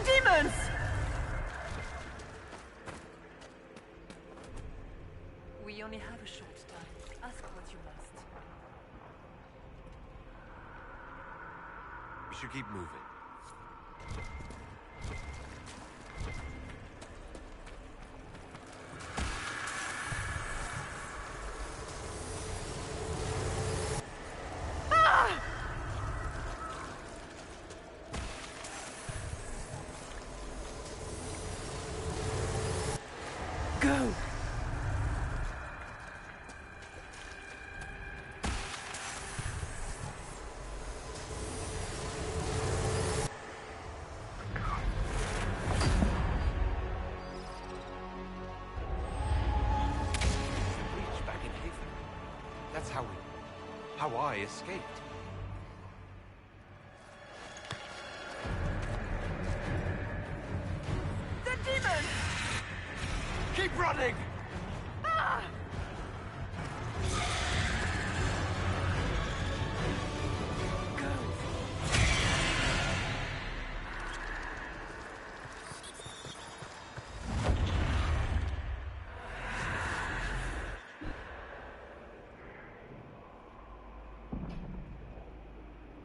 Demons! We only have a short time. Ask what you must. We should keep moving. Go! Reach back in Haven. That's how I escaped. The demons! Keep running! Ah!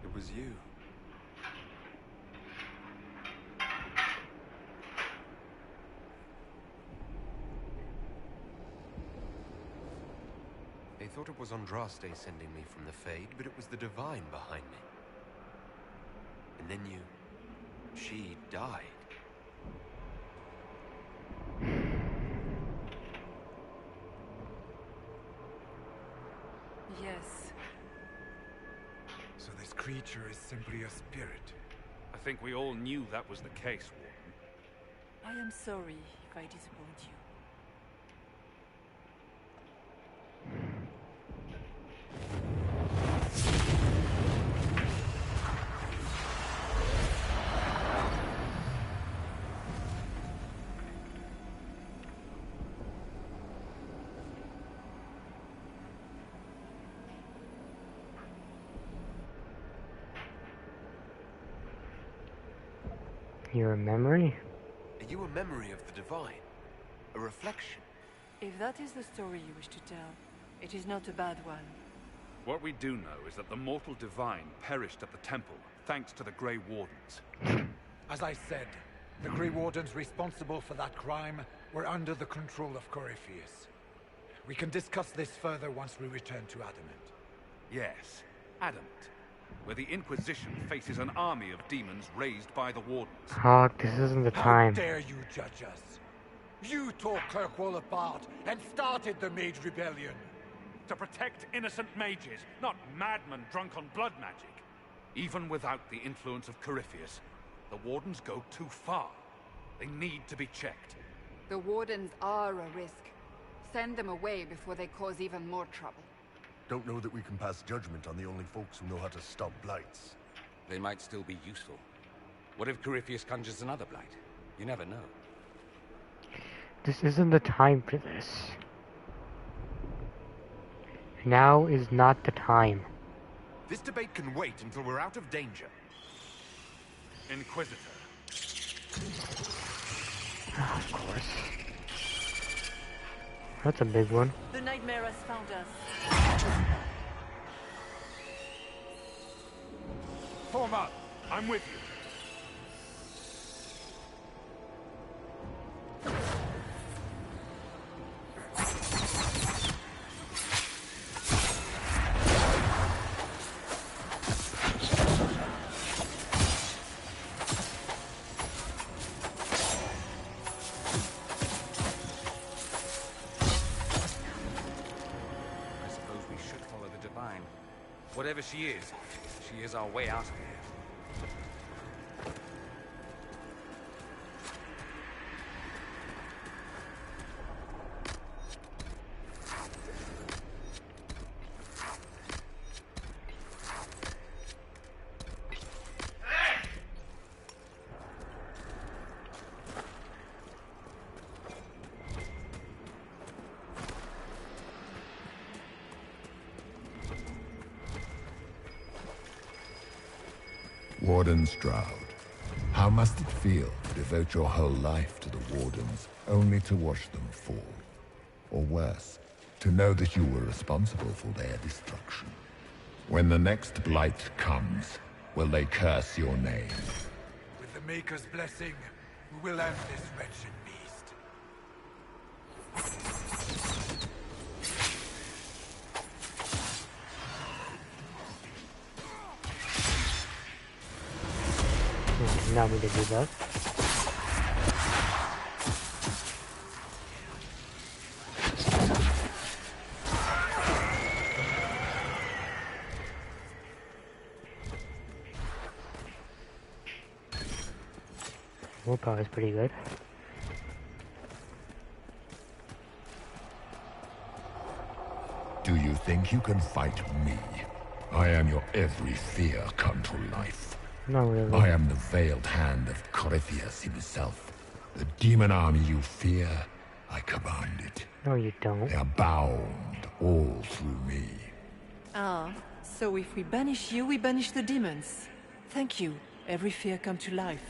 It was you. They thought it was Andraste sending me from the Fade, but it was the Divine behind me. And then she died. Yes. So this creature is simply a spirit. I think we all knew that was the case, Warden. I am sorry if I disappoint you. You're a memory? Are you a memory of the Divine? A reflection? If that is the story you wish to tell, it is not a bad one. What we do know is that the mortal Divine perished at the temple, thanks to the Grey Wardens. As I said, the Grey Wardens responsible for that crime were under the control of Corypheus. We can discuss this further once we return to Adamant. Yes, Adamant. where the Inquisition faces an army of demons raised by the Wardens. Hawk, this isn't the How time. dare you judge us? You tore Kirkwall apart and started the Mage Rebellion. To protect innocent mages, not madmen drunk on blood magic. Even without the influence of Corypheus, the Wardens go too far. They need to be checked. The Wardens are a risk. Send them away before they cause even more trouble. Don't know that we can pass judgment on the only folks who know how to stop blights. They might still be useful. What if Corypheus conjures another blight? You never know. This isn't the time for this. Now is not the time. This debate can wait until we're out of danger. Inquisitor. Of course. That's a big one. The nightmare has found us. Form up. I'm with you. Whatever she is our way out of here. Warden Stroud, how must it feel to devote your whole life to the Wardens, only to watch them fall? Or worse, to know that you were responsible for their destruction? When the next blight comes, will they curse your name? With the Maker's blessing, we will end this wretched beast. Now we can do that. Willpower is pretty good. Do you think you can fight me? I am your every fear come to life. Not really. I am the veiled hand of Corypheus himself. The demon army you fear, I command it. No, you don't. They are bound all through me. Ah, so if we banish you, we banish the demons. Thank you. Every fear come to life.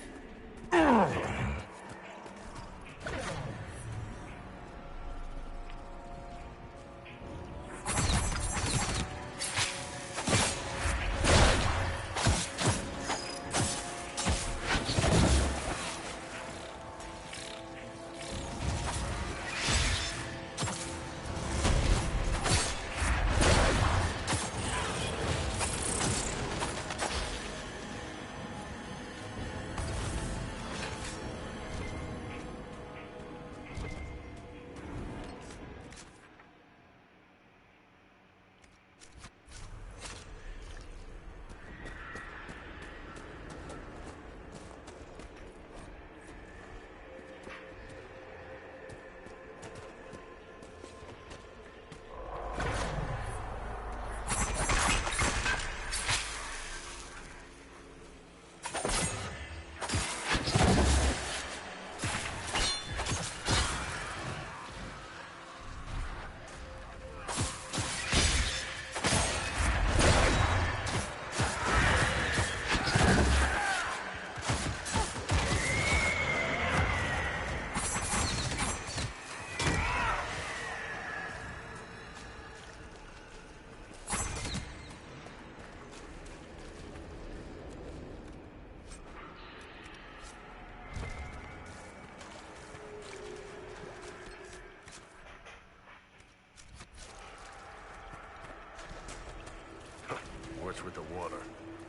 With the water.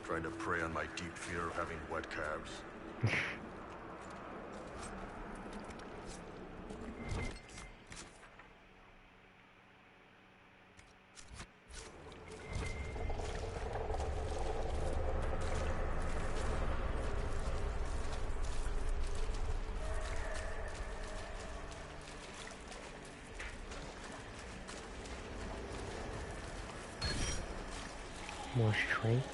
trying to prey on my deep fear of having wet calves. More strength.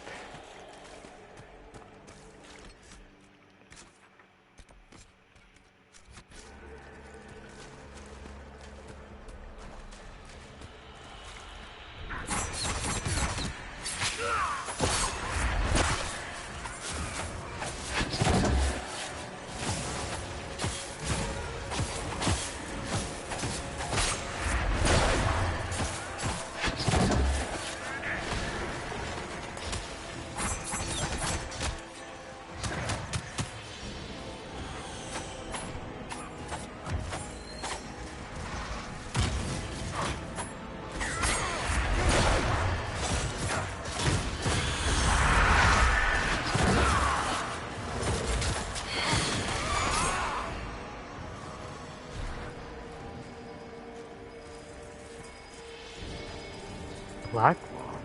Blackwall?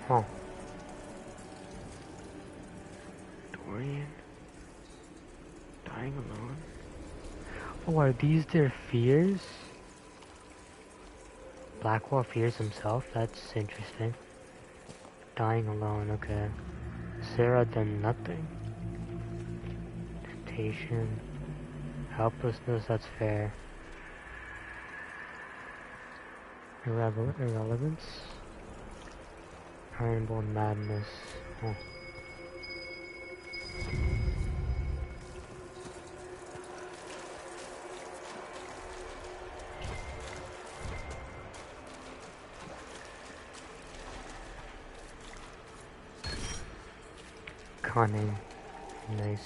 Huh. Dorian? Dying alone? Oh, are these their fears? Blackwall fears himself? That's interesting. Dying alone, okay. Sarah done nothing. Temptation. Helplessness, that's fair. Irrelevance. Ironborn madness. Oh. Cunning. Nice.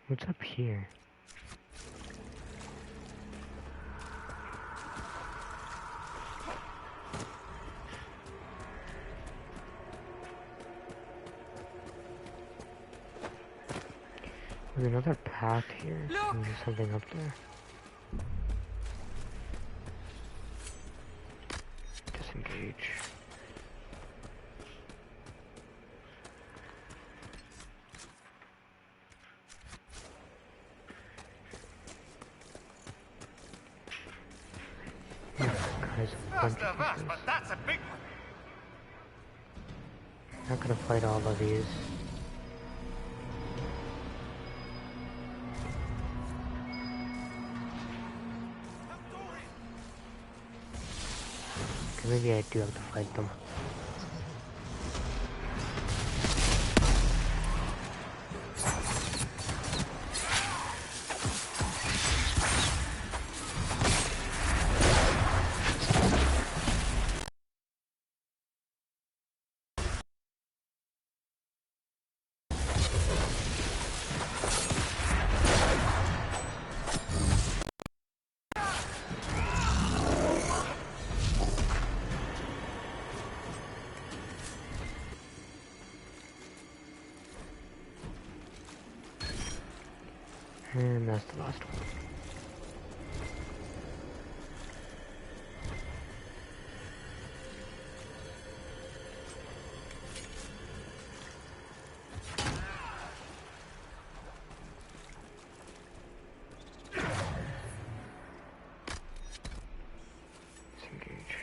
What's up here? There's another path here. There's something up there. Disengage. But that's a big one. Not gonna fight all of these. Maybe I do have to fight them. And that's the last one. Disengage.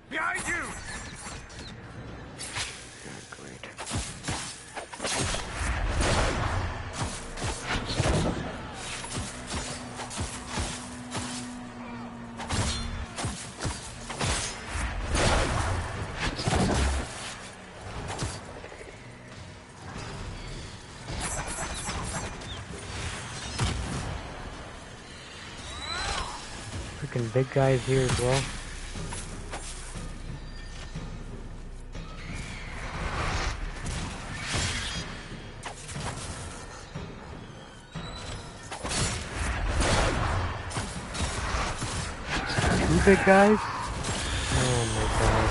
Behind you! Great. Freaking big guys here as well. big guys? Oh my god.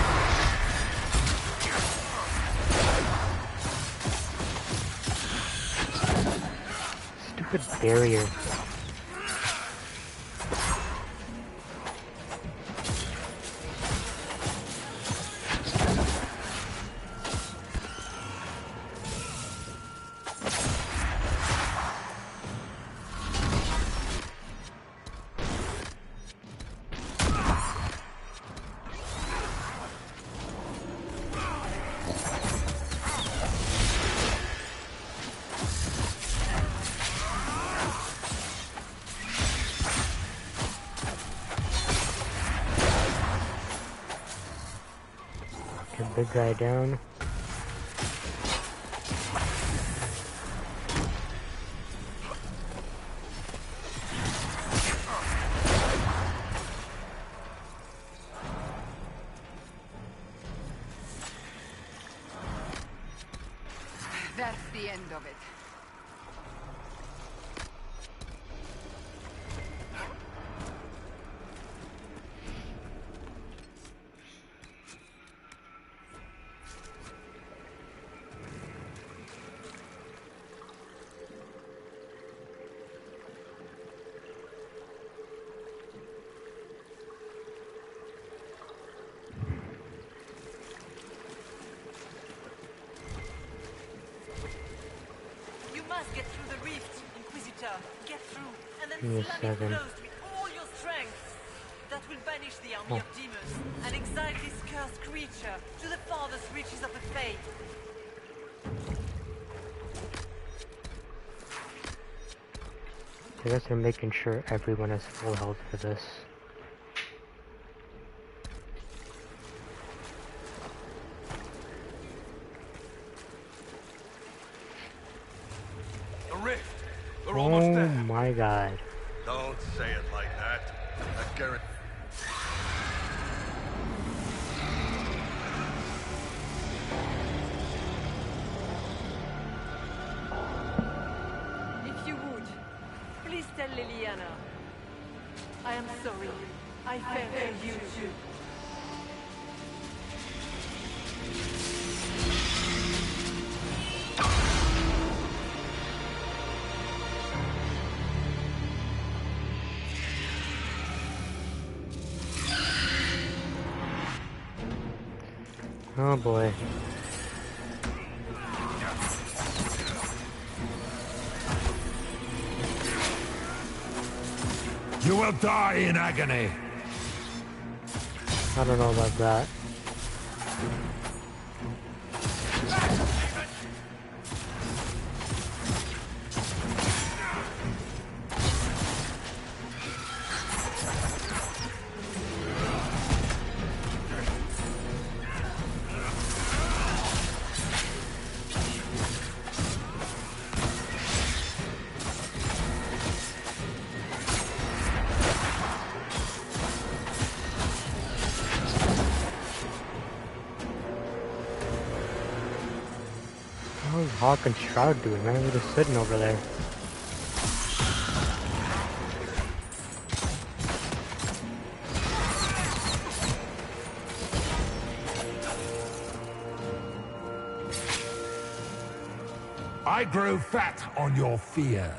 Stupid barrier. Big guy down. That's the end of it. Get through the rift, Inquisitor. Get through, and then Yes, slam it 7. closed with all your strength. That will banish the army of demons and exile this cursed creature to the farthest reaches of the Fade. I guess they're making sure everyone has full health for this. Oh my god. Don't say it like that. I guarantee. If you would, please tell Liliana. I am sorry. I failed you too. Oh boy. You will die in agony. I don't know about that. How's Hawk and Shroud doing? Man, they're just sitting over there. I grow fat on your fear.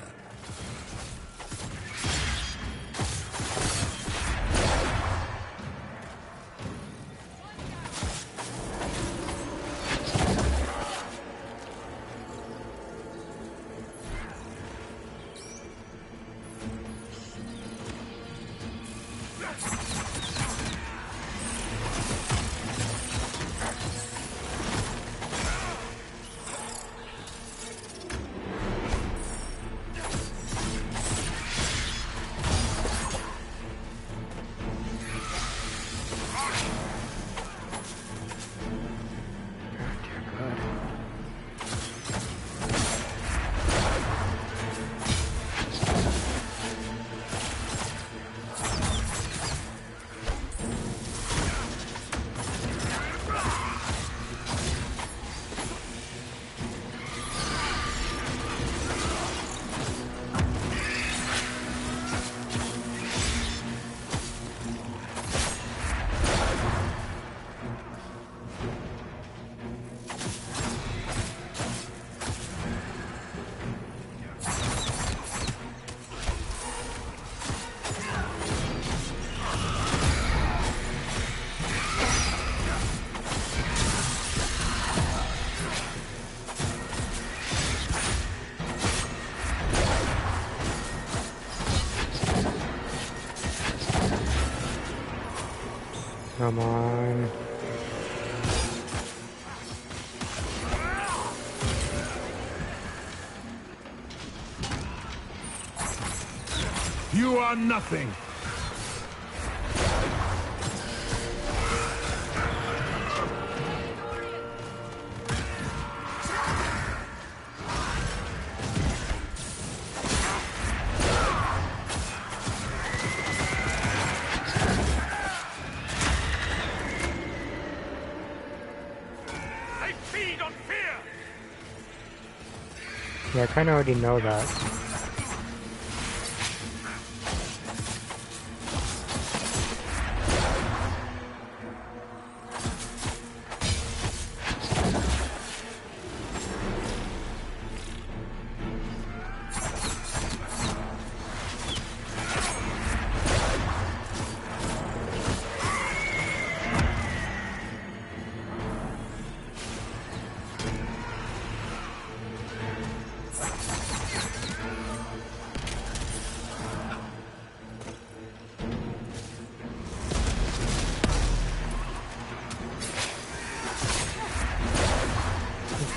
Come on. You are nothing. Yeah, I kind of already know that.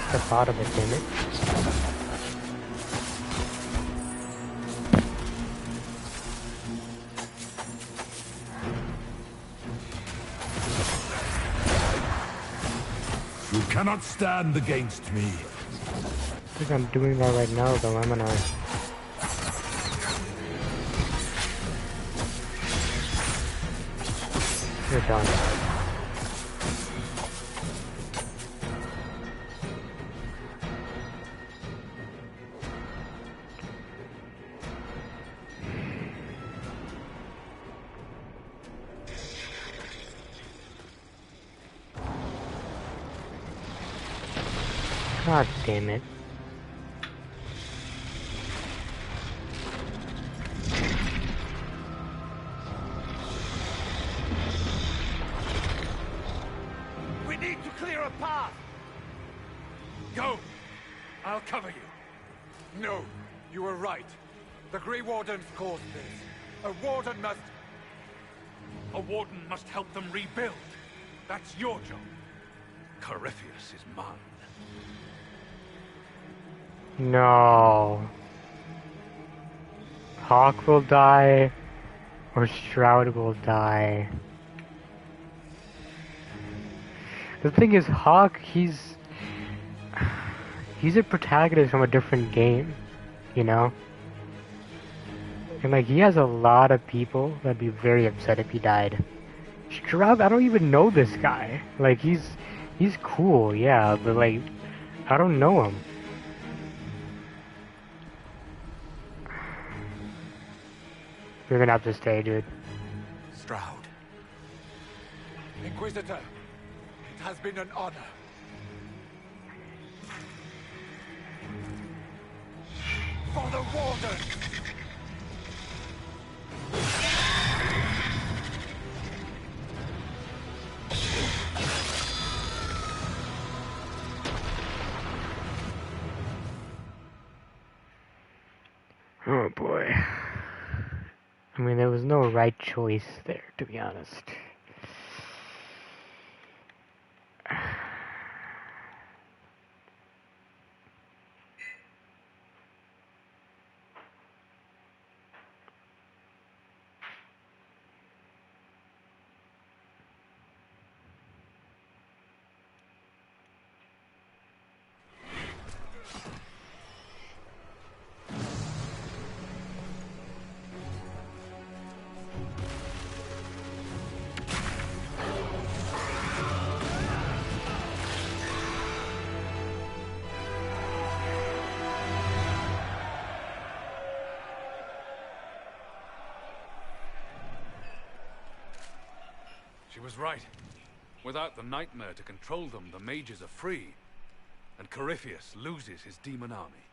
Step out of it, damn it. You cannot stand against me. I think I'm doing that right now, though, am I? You're done. God damn it. We need to clear a path. Go. I'll cover you. No, you were right. The Grey Wardens caused this. A warden must... A warden must help them rebuild. That's your job. Corypheus is mine. No. Hawke will die, or Shroud will die. The thing is, Hawke, he's a protagonist from a different game, you know? And like, he has a lot of people that'd be very upset if he died. Shroud, I don't even know this guy. Like, he's cool, yeah, but like, I don't know him. You're gonna have to stay, dude. Shroud. Inquisitor, it has been an honor. For the Warden! Oh boy. I mean, there was no right choice there, to be honest. She was right. Without the nightmare to control them, the mages are free. And Corypheus loses his demon army.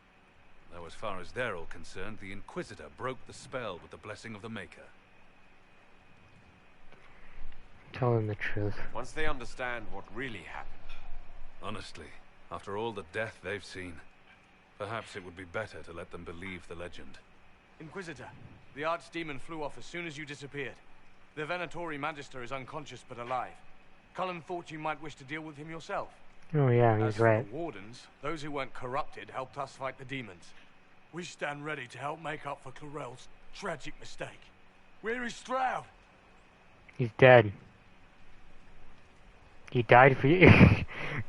Though as far as they're all concerned, the Inquisitor broke the spell with the blessing of the Maker. Tell them the truth. Once they understand what really happened. Honestly, after all the death they've seen, perhaps it would be better to let them believe the legend. Inquisitor, the Archdemon flew off as soon as you disappeared. The Venatori Magister is unconscious but alive. Cullen thought you might wish to deal with him yourself. Oh yeah, As he's for right. the Wardens, those who weren't corrupted helped us fight the demons. We stand ready to help make up for Clarel's tragic mistake. Where is Stroud? He's dead. He died for you.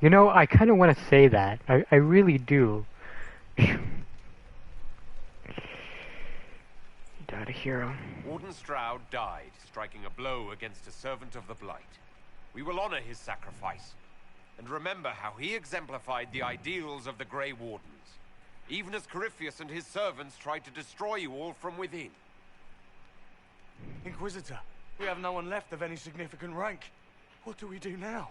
You know, I kind of want to say that. I really do. He died a hero. Warden Stroud died, striking a blow against a servant of the Blight. We will honor his sacrifice, and remember how he exemplified the ideals of the Grey Wardens, even as Corypheus and his servants tried to destroy you all from within. Inquisitor, we have no one left of any significant rank. What do we do now?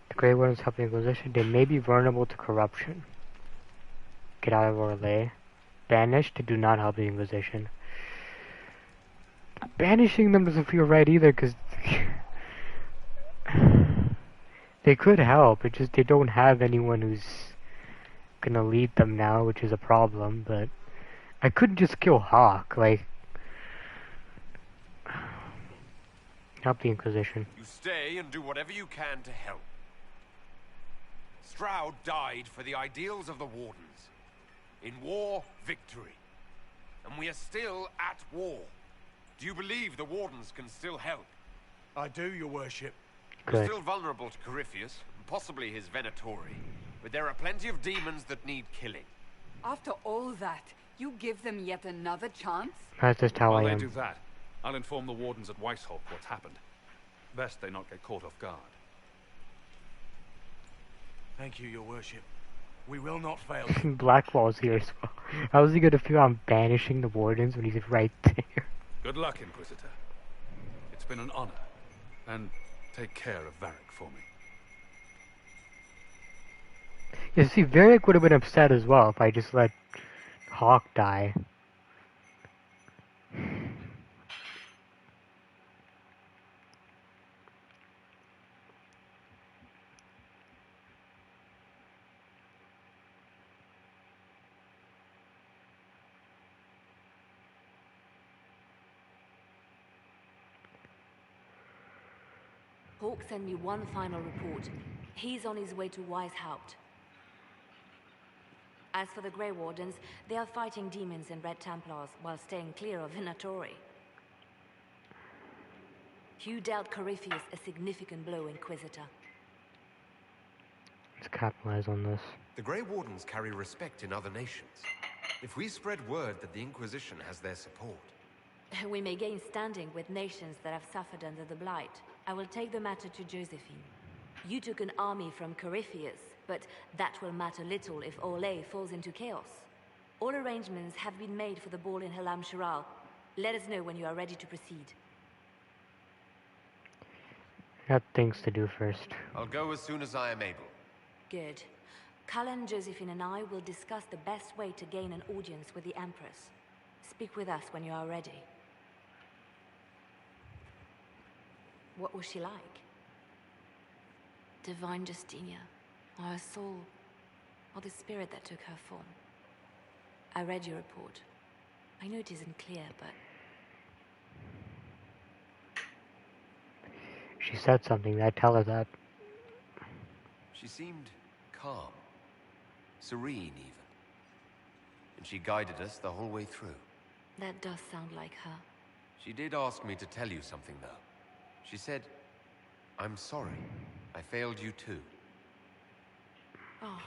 The Grey Wardens help the Inquisition. They may be vulnerable to corruption. Get out of our way. Banished to do not help the Inquisition. Banishing them doesn't feel right either, because they could help. It's just they don't have anyone who's gonna lead them now, which is a problem. But I couldn't just kill Hawk. Like, help the Inquisition. You stay and do whatever you can to help. Stroud died for the ideals of the Wardens. In war, victory. And we are still at war. Do you believe the Wardens can still help? I do, your worship. We're still vulnerable to Corypheus, and possibly his Venatori. But there are plenty of demons that need killing. After all that, you give them yet another chance? That's just how While I they am. do that, I'll inform the Wardens at Weishaupt what's happened. Best they not get caught off guard. Thank you, your worship. We will not fail. Blackwall's here as well. How is he gonna feel I'm banishing the Wardens when he's right there? Good luck, Inquisitor. It's been an honor. And take care of Varric for me. You see, Varric would have been upset as well if I just let Hawk die. Hawk sent me one final report. He's on his way to Weishaupt. As for the Grey Wardens, they are fighting demons and Red Templars while staying clear of Venatori. You dealt Corypheus a significant blow, Inquisitor. Let's capitalize on this. The Grey Wardens carry respect in other nations. If we spread word that the Inquisition has their support... We may gain standing with nations that have suffered under the Blight. I will take the matter to Josephine. You took an army from Corypheus, but that will matter little if Orlais falls into chaos. All arrangements have been made for the ball in Halam Shiral. Let us know when you are ready to proceed. Got things to do first. I'll go as soon as I am able. Good. Cullen, Josephine and I will discuss the best way to gain an audience with the Empress. Speak with us when you are ready. What was she like? Divine Justinia, or her soul, or the spirit that took her form. I read your report. I know it isn't clear, but... She said something. I tell her that. She seemed calm, serene even. And she guided us the whole way through. That does sound like her. She did ask me to tell you something, though. She said, I'm sorry. I failed you too. Oh.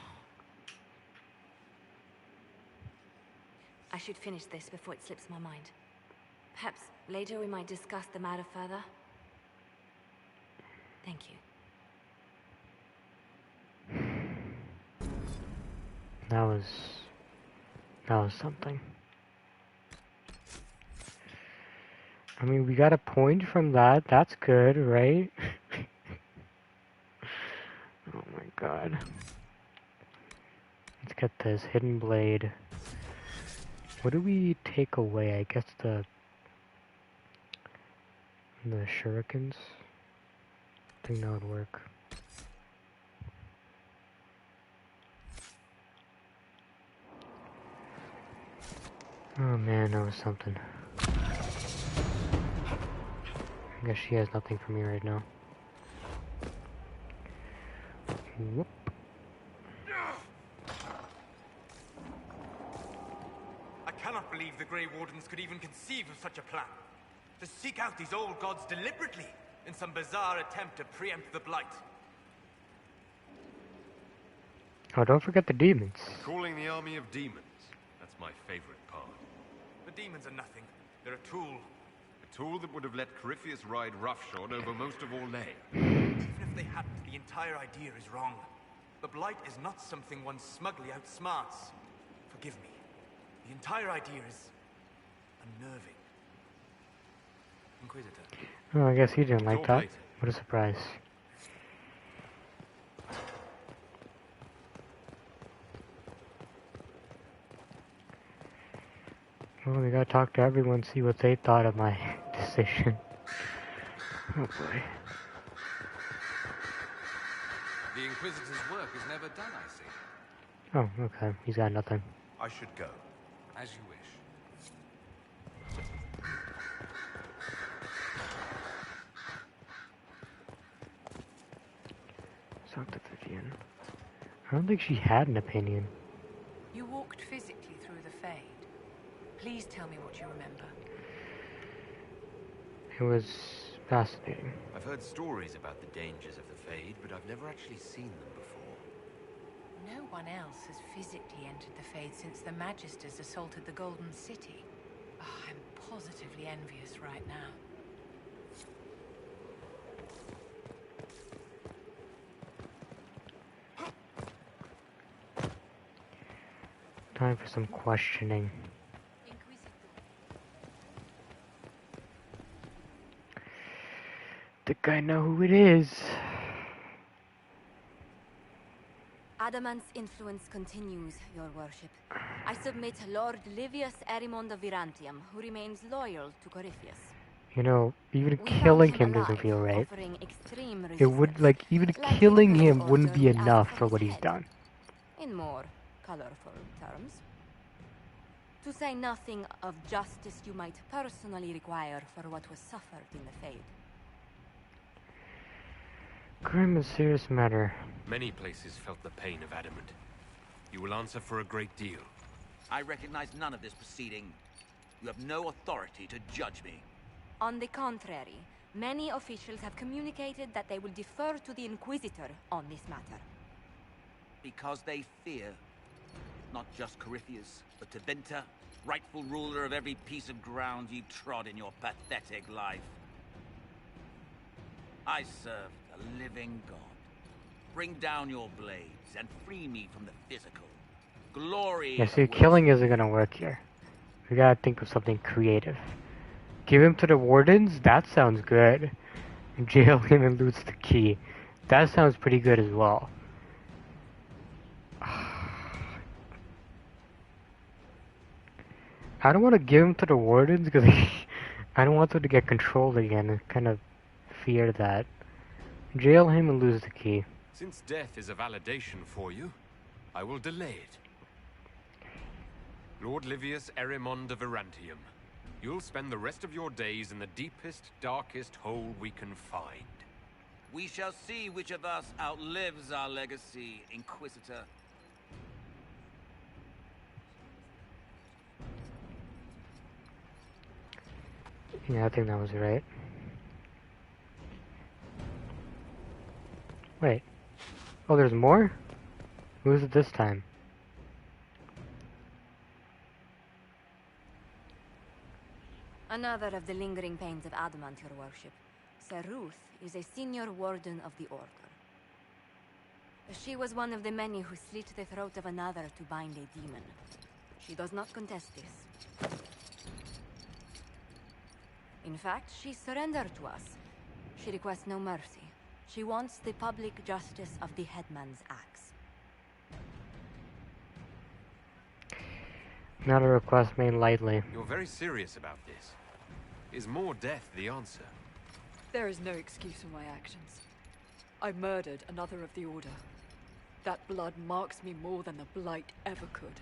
I should finish this before it slips my mind. Perhaps later we might discuss the matter further. Thank you. That was something. I mean, we got a point from that. That's good, right? Oh my god. Let's get this hidden blade. What do we take away? I guess the shurikens. I think that would work. Oh man, that was something. I guess she has nothing for me right now. Whoop. I cannot believe the Grey Wardens could even conceive of such a plan. To seek out these old gods deliberately in some bizarre attempt to preempt the Blight. Oh, don't forget the demons. Calling the army of demons. That's my favorite part. The demons are nothing. They're a tool. A tool that would have let Corypheus ride roughshod over most of Orlais. Even if they hadn't, the entire idea is wrong. The Blight is not something one smugly outsmarts. Forgive me. The entire idea is unnerving. Inquisitor. Oh, I guess he didn't like that. What a surprise. Well, we gotta talk to everyone, see what they thought of my decision. Oh boy. The Inquisitor's work is never done, I see. Oh, okay. He's got nothing. I should go. As you wish. Talk to Vivienne. I don't think she had an opinion. You walked physically through the Fade. Please tell me what you remember. It was fascinating. I've heard stories about the dangers of the Fade, but I've never actually seen them before. No one else has physically entered the Fade since the Magisters assaulted the Golden City. Oh, I'm positively envious right now. Time for some questioning. Think I know who it is. Adamant's influence continues, your worship. I submit Lord Livius Erimond of Virantium, who remains loyal to Corypheus. You know, even killing him doesn't feel right. It would, like, even killing him wouldn't be enough for what he's done. In more colorful terms. To say nothing of justice you might personally require for what was suffered in the Fade. Grim and serious matter. Many places felt the pain of Adamant. You will answer for a great deal. I recognize none of this proceeding. You have no authority to judge me. On the contrary, many officials have communicated that they will defer to the Inquisitor on this matter. Because they fear not just Corypheus, but Tevinter, rightful ruler of every piece of ground you trod in your pathetic life. I serve the living God. Bring down your blades and free me from the physical. Glory. Yeah, see, killing isn't gonna work here. We gotta think of something creative. Give him to the Wardens? That sounds good. Jail him and lose the key. That sounds pretty good as well. I don't want to give him to the Wardens because I don't want them to get controlled again. I kind of fear that. Jail him and lose the key. Since death is a validation for you, I will delay it. Lord Livius Erimond of Virantium, you'll spend the rest of your days in the deepest, darkest hole we can find. We shall see which of us outlives our legacy, Inquisitor. Yeah, I think that was right. Wait. Oh, there's more? Who is it this time? Another of the lingering pains of Adamant, your worship. Ser Ruth is a senior warden of the Order. She was one of the many who slit the throat of another to bind a demon. She does not contest this. In fact, she surrendered to us. She requests no mercy. She wants the public justice of the Headman's axe. Not a request made lightly. You're very serious about this. Is more death the answer? There is no excuse for my actions. I murdered another of the Order. That blood marks me more than the Blight ever could.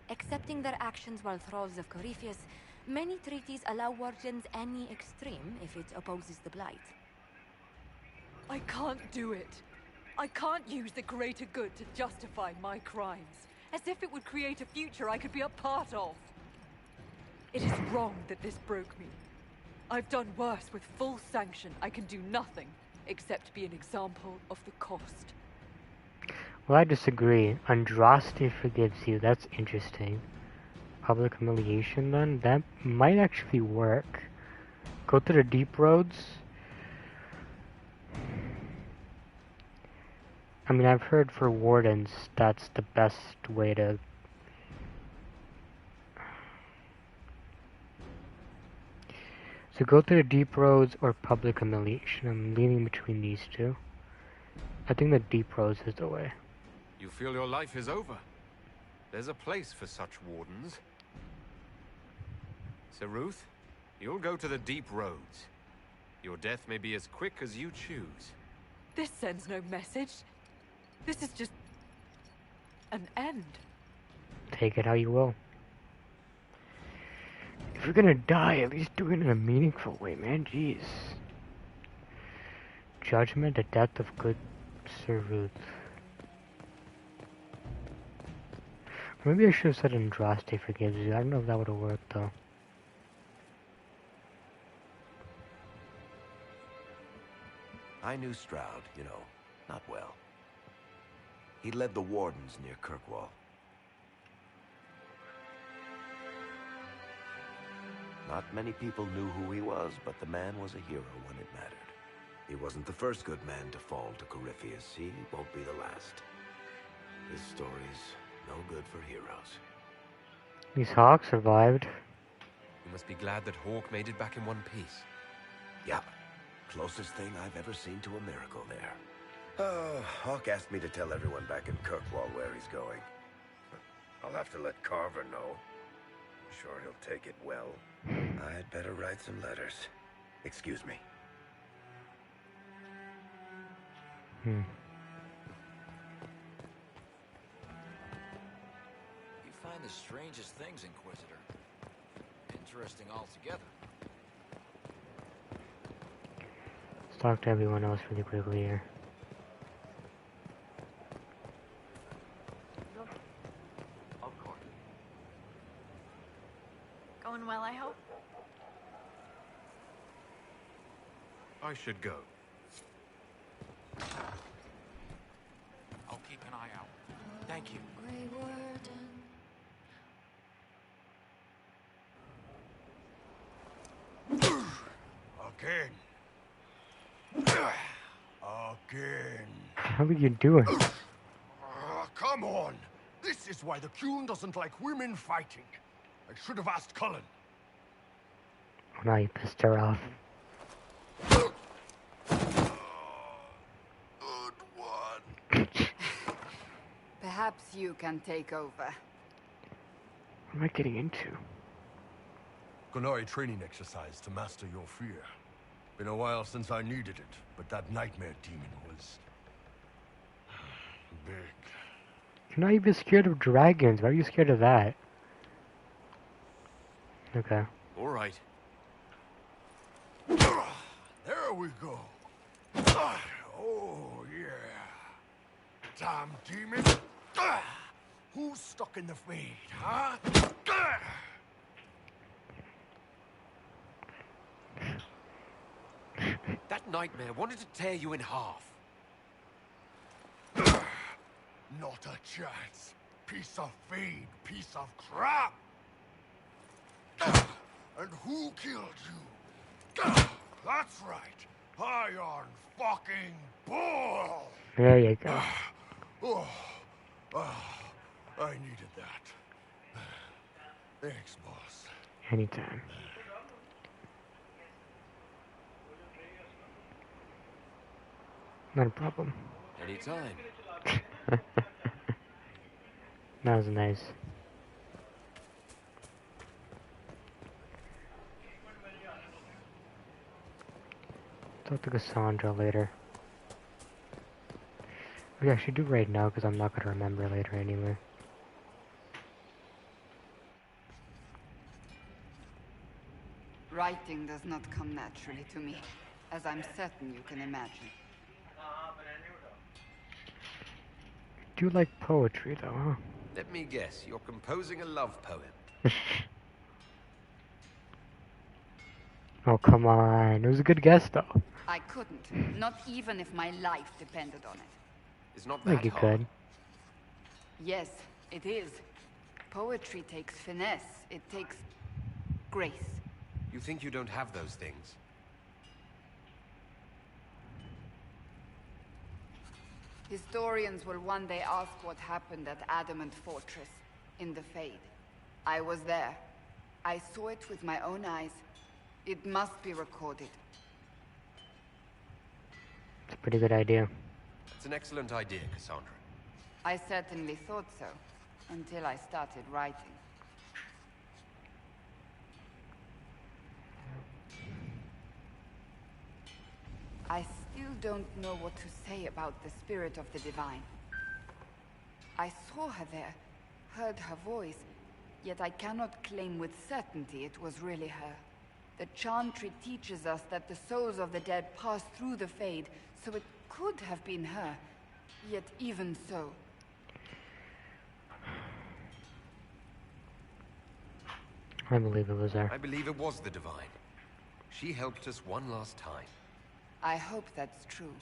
Accepting their actions while thralls of Corypheus, many treaties allow wardens any extreme if it opposes the Blight. I can't do it. I can't use the greater good to justify my crimes, as if it would create a future I could be a part of. It is wrong that this broke me. I've done worse with full sanction. I can do nothing except be an example of the cost. Well, I disagree. Andraste forgives you. That's interesting. Public humiliation, then? That might actually work. Go to the deep roads. I mean, I've heard for wardens, that's the best way to... So go to the deep roads or public humiliation. I'm leaning between these two. I think the deep roads is the way. You feel your life is over. There's a place for such wardens. Sir Ruth, you'll go to the deep roads. Your death may be as quick as you choose. This sends no message. This is just an end. Take it how you will. If you're gonna die, at least do it in a meaningful way, man. Jeez. Judgment, the death of good Sir Ruth. Maybe I should have said Andraste forgives you. I don't know if that would have worked, though. I knew Stroud, you know, not well. He led the Wardens near Kirkwall. Not many people knew who he was, but the man was a hero when it mattered. He wasn't the first good man to fall to Corypheus. He won't be the last. His story's no good for heroes. These Hawks survived. You must be glad that Hawk made it back in one piece. Yep. Closest thing I've ever seen to a miracle there. Hawk asked me to tell everyone back in Kirkwall where he's going. I'll have to let Carver know. I'm sure he'll take it well. I'd better write some letters. Excuse me. You find the strangest things, Inquisitor. Interesting altogether. Let's talk to everyone else really quickly here. Of course. Going well, I hope? I should go. I'll keep an eye out. Thank you. Grey Warden. Again. Again. How are you doing? Come on! This is why the Qun doesn't like women fighting. I should have asked Cullen. Oh, now you pissed her off. Perhaps you can take over. What am I getting into? Qunari training exercise to master your fear. Been a while since I needed it, but that nightmare demon was... big. You're not even scared of dragons. Why are you scared of that? Okay. All right. There we go. Oh, yeah. Damn demon. Who's stuck in the fade, huh? That nightmare wanted to tear you in half. Not a chance. Piece of fade, piece of crap. And who killed you? That's right. Iron fucking Bull. There you go. I needed that. Thanks, boss. Anytime. Not a problem. Anytime. That was nice. Talk to Cassandra later. We actually do right now because I'm not going to remember later anyway. Writing does not come naturally to me, as I'm certain you can imagine. Do you like poetry, though, huh? Let me guess, you're composing a love poem. Oh, come on. It was a good guess, though. I couldn't, not even if my life depended on it. It's not I think that you hard. could. Yes, it is. Poetry takes finesse. It takes grace. You think you don't have those things? Historians will one day ask what happened at Adamant Fortress, in the Fade. I was there. I saw it with my own eyes. It must be recorded. It's a pretty good idea. It's an excellent idea, Cassandra. I certainly thought so, until I started writing. I still don't know what to say about the spirit of the divine. I saw her there, heard her voice, yet I cannot claim with certainty it was really her. The Chantry teaches us that the souls of the dead pass through the Fade, so it could have been her. Yet even so... I believe it was her. I believe it was the Divine. She helped us one last time. I hope that's true.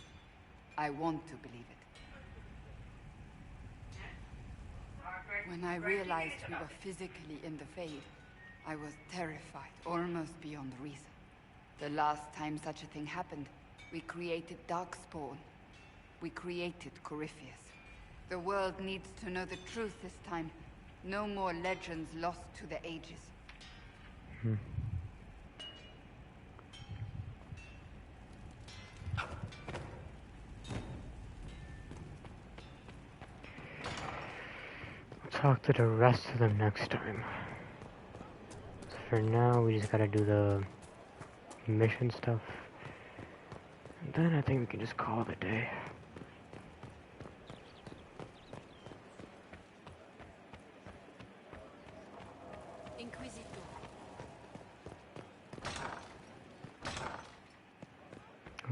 I want to believe it. When I realized we were physically in the Fade, I was terrified, almost beyond reason. The last time such a thing happened, we created Darkspawn. We created Corypheus. The world needs to know the truth this time. No more legends lost to the ages. We'll talk to the rest of them next time. So for now, we just gotta do the mission stuff. And then I think we can just call it a day.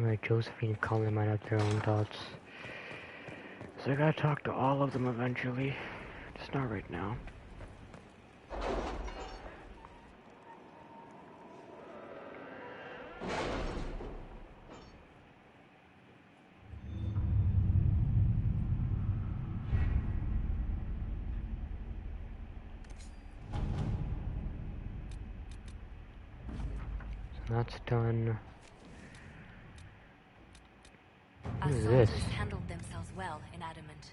Alright, Josephine and Colin might have their own thoughts. So I gotta talk to all of them eventually. Just not right now. So that's done. What is this? Assaulters handled themselves well in Adamant.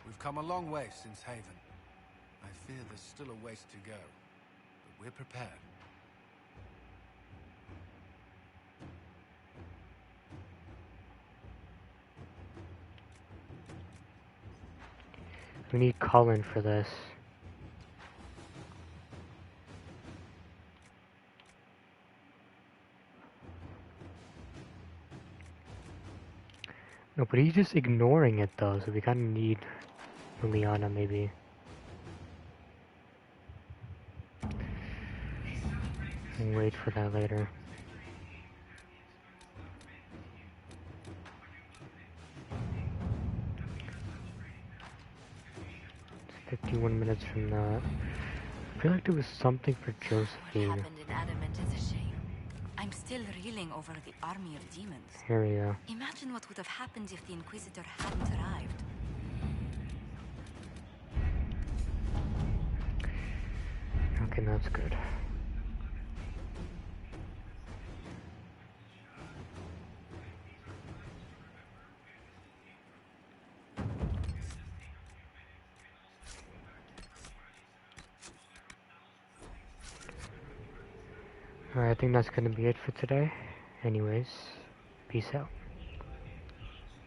We've come a long way since Haven. I fear there's still a ways to go, but we're prepared. We need Colin for this. No, but he's just ignoring it though, so we kinda need Liliana maybe. And wait for that later. It's 51 minutes from that. I feel like there was something for What Josephine. happened in Adamant is a shame. I'm still reeling over the army of demons. Here we go. Imagine what would have happened if the Inquisitor hadn't arrived. Okay, that's good. Alright, I think that's gonna be it for today. Anyways, peace out.